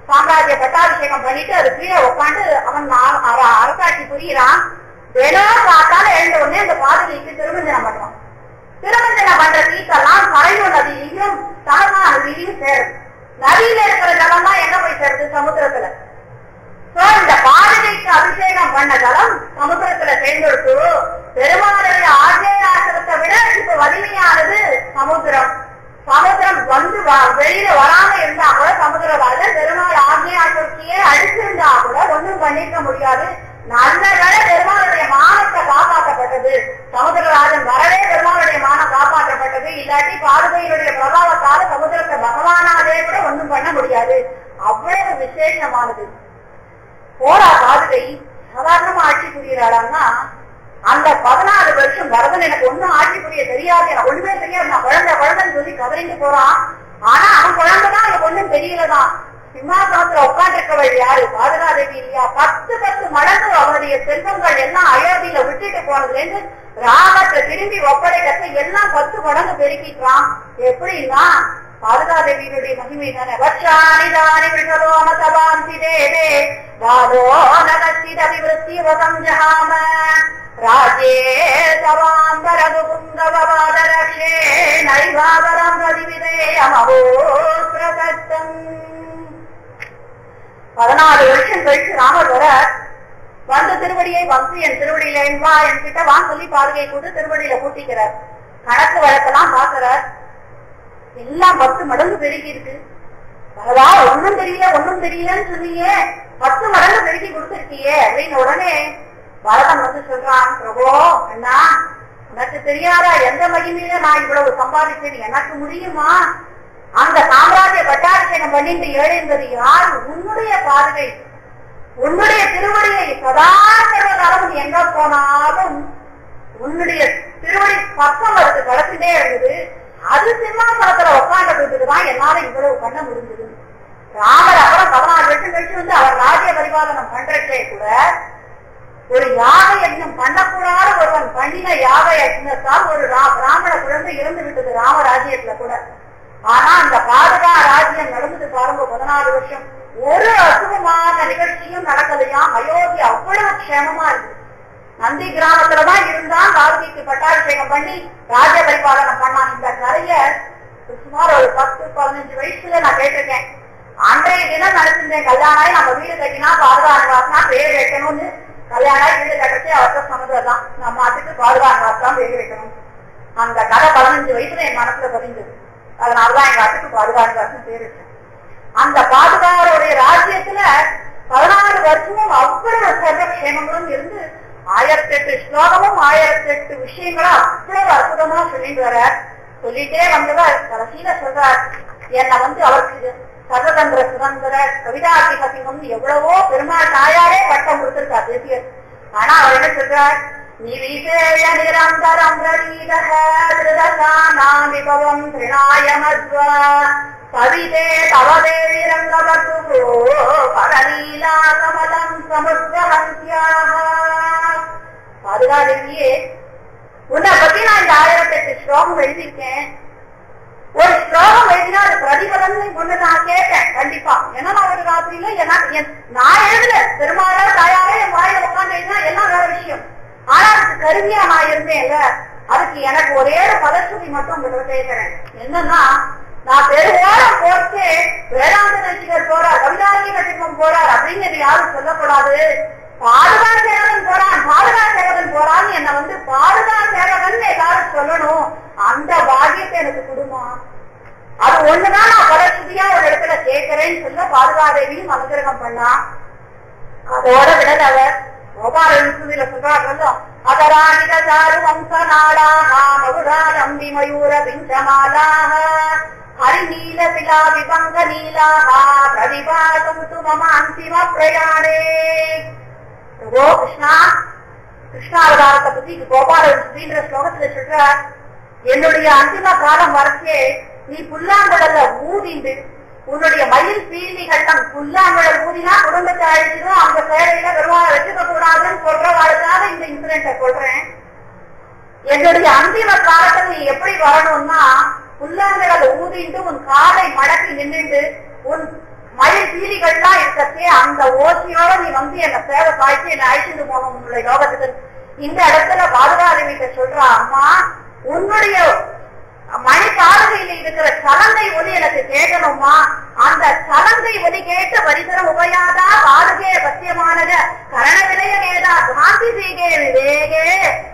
சாம்ராஜ்ய பட்டாபிஷேகம் பண்ணிட்டு அது கீழே உட்காந்து அவன் அரசாட்சி புரியிறான். தினம் பார்த்தாலும் எழுந்த உடனே அந்த பாதுகைக்கு திருமஞ்சனம் பண்ணுவான். திருமஞ்சனம் பண்ற தீக்கெல்லாம் கரையூ நதியிலையும் தலமா நதியிலையும் சேரும். நதியில இருக்கிற ஜலம் தான் எங்க போய் சேருது? சமுத்திரத்துல. இந்த பாதுகைக்கு அபிஷேகம் பண்ண ஜலம் சமுத்திரத்துல சேர்ந்தெடுத்து பெருமாளுடைய ஆஜயாசனத்தை விட இப்ப வலிமையானது சமுத்திரம். சமுத்திரம் வெளியில வராம இருந்தா கூட சமுத்திரராஜன் பெருமாள் ஆஜயாசனத்தையே அடிச்சிருந்தா கூட ஒண்ணும் பண்ணிருக்க முடியாது. நல்ல வேலை பெருமாளுடைய மானத்தை காப்பாற்றப்பட்டது. சமுத்திரராஜன் வரவே பெருமாளுடைய மானம் காப்பாற்றப்பட்டது. இல்லாட்டி பாதுகையினுடைய பிரபாவத்தால சமுத்திரத்தை பகவானாலே கூட ஒண்ணும் பண்ண முடியாது. அவ்வளவு விசேஷமானது. போரா பாதுகை சாதாரணமா ஆட்சி புரிகிறாளான்னா, அந்த 14 வருஷம் பரதன் எனக்கு ஒன்னும் ஆட்சி புரிய தெரியாது, எனக்கு ஒண்ணுமே தெரியாது, நான் குழந்தைன்னு சொல்லி கதறிட்டு போறான். ஆனா அவன் குழந்தைதான் எனக்கு ஒண்ணும் தெரியலதான். சிம்மாசனத்துல உட்காந்துருக்கவள் யாரு? பாதுகாதேவி இல்லையா? 10 மடங்கு அவருடைய செல்வங்கள் எல்லாம் அயோத்தியில விட்டுட்டு போனதுல இருந்து ராமத்தை திரும்பி ஒப்படைக்கத்தை எல்லாம் 10 மடங்கு பெருக்கிக்கிறான். எப்படின்னா பாதுகாதேவியினுடைய மகிமை தானே. வச்சானிதானி விஷதோமசபாந்தி தேவே வாதோ நகசிதபிவృత్తిவதம் ஜஹாம ராஜே தவாம்பரகுந்தவவாதரக்ஷே நைவாதரம் பிரதிவிதே அமஹோத்ரதத்தம். 14 வருஷம் கழிச்சு ராமர் வர திருவடியை என் திருவடியில வா என்கிட்ட வான்னு சொல்லி பாதுகையை கூட்டு திருவடியில கூட்டிக்கிறார். கணக்கு வழக்கெல்லாம் பாக்குறார். எல்லாம் 10 மடங்கு பெருகி இருக்கு. பகவா ஒன்னும் தெரியலன்னு சொன்னீங்க, 10 மடங்கு பெருகி கொடுத்துருக்கியே அப்படின்னு உடனே பரதன் சொல்றான், பிரபோ அண்ணா உனக்கு தெரியாதா எந்த மகிமையில நான் இவ்வளவு சம்பாதிச்சேன்? எனக்கு முடியுமா? அந்த சாம்ராஜ்ய பட்டாபிஷேகம் பண்ணிட்டு எழுந்தது யார்? உன்னுடைய பாதுகை. உன்னுடைய திருவடியை சதா சர்வகாலம் எங்க போனாலும் உன்னுடைய திருவடி பக்கம் அதுக்கு கலந்துட்டே இருந்தது. அது சிம்மாசனத்துல உட்காண்டதுக்குதான் என்னால இவ்வளவு பண்ண முடிஞ்சது. ராமர் அப்புறம் 14 வருஷம் கழிச்சு அவர் ராஜ்ய பரிபாலனம் பண்றதே கூட ஒரு யாக யஜ்ஞம் பண்ணக்கூடாத ஒருவன் பண்ணின யாக யஜ்ஞத்தால் ஒரு பிராமண குழந்தை இறந்து விட்டது ராமராஜ்யத்துல கூட. ஆனா அந்த பாதுகா ராஜ்யம் நடந்தது பாருங்க 14 வருஷம். ஒரு அசுபமான நிகழ்ச்சியும் நடக்கலையா. அயோத்தி அவ்வளவு க்ஷேமமா இருக்கு. நந்தி கிராமத்துலதான் இருந்தான். பாதுகைக்கு பட்டாபிஷேகம் பண்ணி ராஜ பரிபாலனம் பண்ணான். இந்த கதைய சுமார் ஒரு 10-15 வயசுல நான் கேட்டிருக்கேன். அன்றைய தினம் நடத்திருந்தேன். கல்யாணம் நம்ம வீடு கட்டினா பாதுகாப்பு பேர் வைக்கணும்னு கல்யாணம் வீடு கட்டச்சே அவர்த்த சமுதிரம் நம்ம அதுக்கு பாதுகாப்பு தான் பேர் வைக்கணும். அந்த கதை 15 வயசுல என் மனசுல பதிந்தது. அதனாலதான் எங்க அதுக்கு பாதுகாப்பு பேர் வச்சேன். அந்த பாதுகாவருடைய ராஜ்யத்துல 14 யோகக்ஷேமங்களும் இருந்து 1008 ஸ்லோகமும் 1008 விஷயங்களும் அவ்வளவு அற்புதமா சொல்லிட்டு வர சொல்லிட்டே வந்தவர் கடைசியில சொல்றார், என்னை அவருக்கு சர்வதந்திர சுதந்திர கவிதாதிபதிகம் எவ்வளவோ பெருமாள் தாயாரே பட்டம் கொடுத்திருக்கார் தேசியர். ஆனா அவர் என்ன சொல்றார், நிவிசேய நிரந்தரம் விபவம் திருநாயமத்வா கவிதே தவதேவி ரங்கபத்து பரலீலா கமலம் சமுத்ரஹன்ஸ்யாக. பாதுகாதேவியே, உன்னை பத்தி நான் இந்த 1008 ஸ்லோகம் எழுதியிருக்கேன். ஒரு ஸ்லோகம் எழுதினா அது பிரதிபலன் ஒண்ணு நான் கேட்டேன் கண்டிப்பா. ஏன்னா நான் ஒரு ராத்திரியில நான் எழுதல, பெருமாளா தாயாரே என் வாயில உட்காந்து எழுதினா எல்லாம் வேற விஷயம். ஆனா அதுக்கு கருவியா நான் இருந்தேன்ல, அதுக்கு எனக்கு ஒரே ஒரு பதஸ்துதி மட்டும் உங்களுக்கு கேட்கிறேன். என்னன்னா, நான் பெருவோரம் போட்டு வேதாந்த நடிகர் போறார், கவிதாலய கட்டிடம் போறார் அப்படின்னு யாரும் சொல்லக்கூடாது. பாதுகா சேவகன் போறான், பாதுகா சேவகன் போறான்னு என்ன பாதுகா சேவகன் எல்லாரும் சொல்லணும். அந்த பாக்கியத்தை எனக்கு கொடுமா, அது ஒண்ணுதான் நான் பலஸ்துதியா ஒரு இடத்துல கேட்கிறேன்னு சொல்ல பாதுகாதேவியும் அனுகிரகம் பண்ணா. அதோட விடல அவர் கோபால விசுதியில சொல்றாங்க, அதராணித சாரு வம்ச நாளாக மகுடாரம்பி மயூர பிஞ்சமாலாக ஹரிநீல சிலா விபங்க நீலாக பிரதிபாதம் மம அந்திம பிரயாணே. ஓ கிருஷ்ணா, கிருஷ்ணாவதாரத்தை பத்தி கோபால விசுதின்ற ஸ்லோகத்துல சொல்ற, என்னுடைய அந்திம காலம் வரைக்கே நீ புல்லாங்குழல ஊதிண்டு உன்னுடைய மயில் பீலிகள்லாம் புல்லாங்குழல் ஊதினா குடும்பத்தை அழிச்சிடும், அந்த சேவையில பெருமாளை வச்சுக்க கூடாதுன்னு சொல்றவாளுக்காக இந்த இன்சிடென்ட சொல்றேன். என்னுடைய அந்திம காலத்துல நீ எப்படி வரணும்னா, புல்லாங்குழல ஊதிண்டு உன் காலை மடக்கி நின்றுண்டு உன் மயில் பீலிகள்லாம் இருக்கச்சே அந்த ஓசியோட நீ என்ன சேவை காய்ச்சி என்னை அழிச்சுட்டு போகணும் உன்னுடைய யோகத்துக்கு. இந்த இடத்துல பாதுகாதேவிட்ட சொல்றா, அம்மா உன்னுடைய மணிக்காலகையில இருக்கிற சலங்கை ஒலி எனக்கு கேட்கணுமா, அந்த சலங்கை ஒலி கேட்ட பரிசரம் உபயாதா பாதுகே பத்தியமானக கரண விலய வேதா காந்தி சீகே விவேகே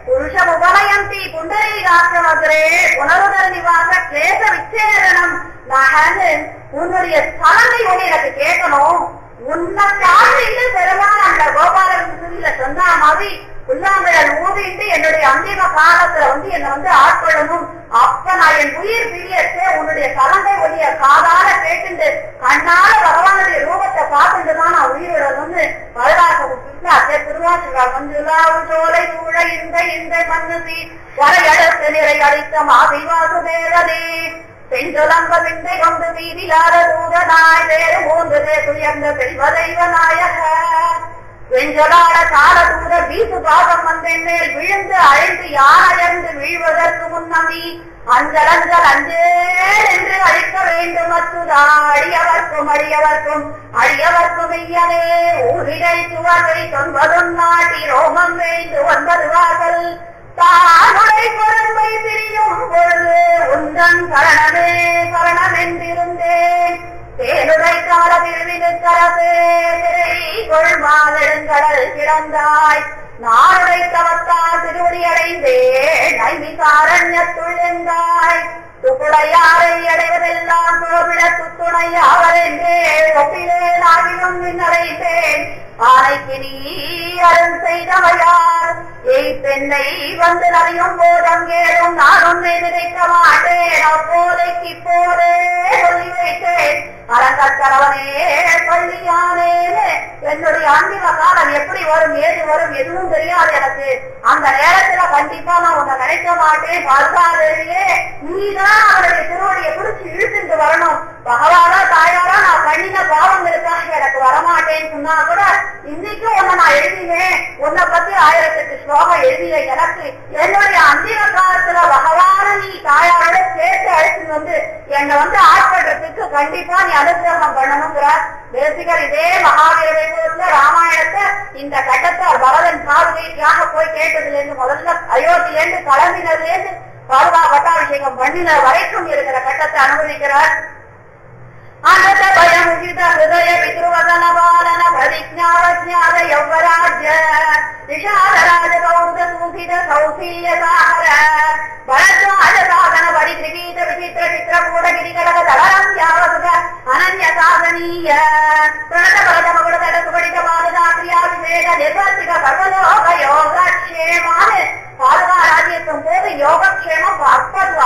புருஷம் உபமயந்தி புண்டரீகாசிரமகரே புனருதர் நிவாச கேச விச்சேரணம். நான் உன்னுடைய சலங்கை ஒலி எனக்கு கேட்கணும். உன்னை காலையில பெருமாள் அந்த கோபால விசுதியில சொன்ன மாதிரி புல்லாங்குழல் ஊதிட்டு என்னுடைய அந்திம காலத்துல என்ன ஆட்கொள்ளணும். அப்ப நான் என் உயிர் பிரியத்தை உன்னுடைய கலங்கை ஒலிய காதால கேட்டு கண்ணால பகவானுடைய ரூபத்தை பார்த்துட்டுதான் நான் உயிரிடணும்னு வரலாற்று திருவாசூர் மஞ்சுளாவுசோலை சூழ இந்த மன்னுசி வரையடுத்து நிறை அளித்த மாசிவாசு தேவதே பெண்துலம்ப பிந்தை கொண்டு வீதிலாத தூதனாய் வேறு மூன்று துயர்ந்த செல்வ தெய்வ நாயக வெஞ்சலாட கால தூர வீசு பாகம் வந்தேன் மேல் விழுந்து அழைந்து யார் அயர்ந்து வீழ்வதற்கு முன்னமி அஞ்சலஞ்சல் அஞ்சேல் என்று அழிக்க வேண்டும். அத்துதா அடியவர்க்கும் அடியவர்க்கும் ஐயனே ஊரிடை சுவரை தொன்பதும் நாட்டி ரோமம் வேண்டு வந்தது வாசல் தானுடை பொருண்மை பிரியும் பொழுது உந்தன் சரணமே சரணம் என்றிருந்தேன். தேனுடை கால திருவினுக்கரசே கொள்மாதெடுங்கடல் கிடந்தாய் நானுடை தவத்தால் திருவடி அடைந்தேன் நைமிகாரண்யத்துள் என்றாய். துப்புடையாரை அடைவதெல்லாம் கோவிட துத்துணையாவர் என்றே ஒப்பிலே நாவிலும் நின்னடைந்தேன். ஆனைக்கு நீ அருள் செய்தவையார் பெண்ணை வந்து நவியும் போதங்கேறும் நான் உன்னை நினைக்க மாட்டேன். அப்போதைக்கு இப்போதே சொல்லி வைத்தேன் அரங்கத்தரவனே பள்ளியானே. என்னுடைய அந்திம காலம் எப்படி வரும் ஏது வரும் எதுவும் தெரியாது எனக்கு. அந்த நேரத்துல கண்டிப்பா நான் உன்னை நினைக்க மாட்டேன். பார்க்காதே நீதான் அவருடைய திருவடியை பிடிச்சு இழுத்துட்டு வரணும். பகவானா தாயாரா நான் பண்ணின பாவம் இருக்காக எனக்கு வரமாட்டேன்னு சொன்னா கூட இன்னைக்கும் உன்னை நான் எழுதினேன். உன்னை பத்தி 1008 ஸ்லோகம் எழுதிய எனக்கு என்னுடைய அந்திம காலத்துல பகவான நீ தாயாரோட சேர்த்து அழைத்து என்னை ஆட்படுறதுக்கு கண்டிப்பா நீ அனுகிரகம் பண்ணணுங்கிற பேசிக்கல். இதே மகாவீர வைபவத்துல ராமாயணத்தை இந்த கட்டத்தை பரதன் சாதுகைக்காக போய் கேட்டதுல இருந்து முதல்ல அயோத்தியில இருந்து கிளம்பினதுல இருந்து பாதுகா பட்டாபிஷேகம் பண்ணின வரைக்கும் இருக்கிற கட்டத்தை அனுபவிக்கிறார். அனத பயமுகித ஹிருதய பித்ருவதன பாலன பிரதிஜாவஜ்ஞாத யௌவராஜ்ய விஷாதராஜ கௌத சூசித சௌசீய சாகர பரத்வாஜ சாதன பரித்ரிகீத விசித்திர சித்திரகூட கிரிகடக தளரம் யாவசுக அனன்ய சாதனீய பிரணத பரத மகுட தட சுபடித பாதுகாத்ரியா விவேக நிர்வர்த்திக சர்வலோக யோகக்ஷேமான பாதுகா ராஜ்யத்தின் போது யோகக்ஷேமம்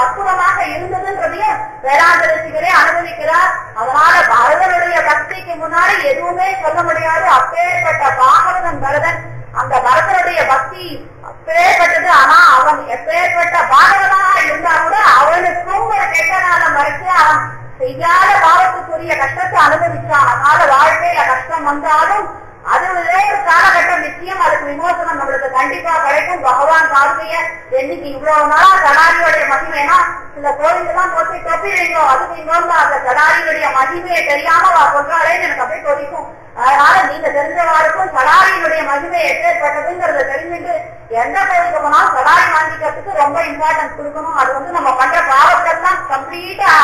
அற்புதமாக இருந்ததுன்றதையும் வேதாந்த ரிஷிகளே அனுபவிக்கிறார். அதனால பரதனுடைய பக்திக்கு முன்னாடி எதுவுமே சொல்ல முடியாது. அப்பேற்பட்ட பாகவதன் பரதன், அந்த பரதனுடைய பக்தி அப்பேற்பட்டது. ஆனா அவன் எப்பேற்பட்ட பாகவனாக இருந்தா கூட அவனுக்கும் ஒரு கெட்ட காலம் வரைக்கும் அவன் செய்யாத பாவத்துக்குரிய கஷ்டத்தை அனுபவிச்சான். அதனால வாழ்க்கையில கஷ்டம் வந்தாலும் அது ஒரே ஒரு காலகட்டம் நிச்சயம் அதுக்கு விமோசனம் நம்மளுக்கு கண்டிப்பா கிடைக்கும். பகவான் கார்த்திய என்னைக்கு இவ்வளவு நாளா சடாரியுடைய மகிமைனா சில கோயிலெல்லாம் போட்டு தொப்பிடுவீங்களோ அதுக்கு இன்னொன்று அந்த சடாரியுடைய மகிமையை தெரியாம சொல்றாளேன்னு எனக்கு அப்படியே கொதிக்கும். அதனால நீங்க தெரிஞ்சவாருக்கும் சடாரியினுடைய மகிமை எப்பேற்பட்டதுங்கிறத தெரிஞ்சுட்டு எந்த கோயிலுக்கு போனாலும் சடாரி வாங்கிக்கிறதுக்கு ரொம்ப இம்பார்ட்டன்ஸ் கொடுக்கணும். அது வந்து நம்ம பண்ற பாவத்தெல்லாம் கம்ப்ளீட்டா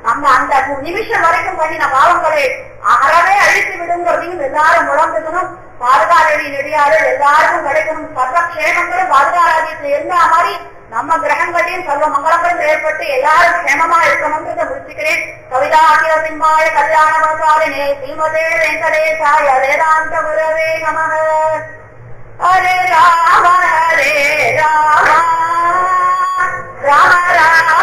நம்ம அந்த நிமிஷம் வரைக்கும் பண்ணின பாவங்களை அறவே அழித்து விடுங்கிறதையும் எல்லாரும் உணர்ந்துக்கணும். பாதுகாதேவி நெடியாளர் எல்லாருக்கும் கிடைக்கணும். சர்வக்ஷேமங்களும் பாதுகாராஜ்யத்துல இருந்தா மாதிரி நம்ம கிரகங்களையும் சர்வ மங்களங்களும் ஏற்பட்டு எல்லாரும் க்ஷேமமா இருக்கணும்ன்றத முடிச்சுக்கிறேன். கவிதாகிய சிம்மாய கல்யாணவசாலினே ஸ்ரீமதே வெங்கடேசாய வேதாந்த குரவே நமः. ஹரே ராம ராம ராம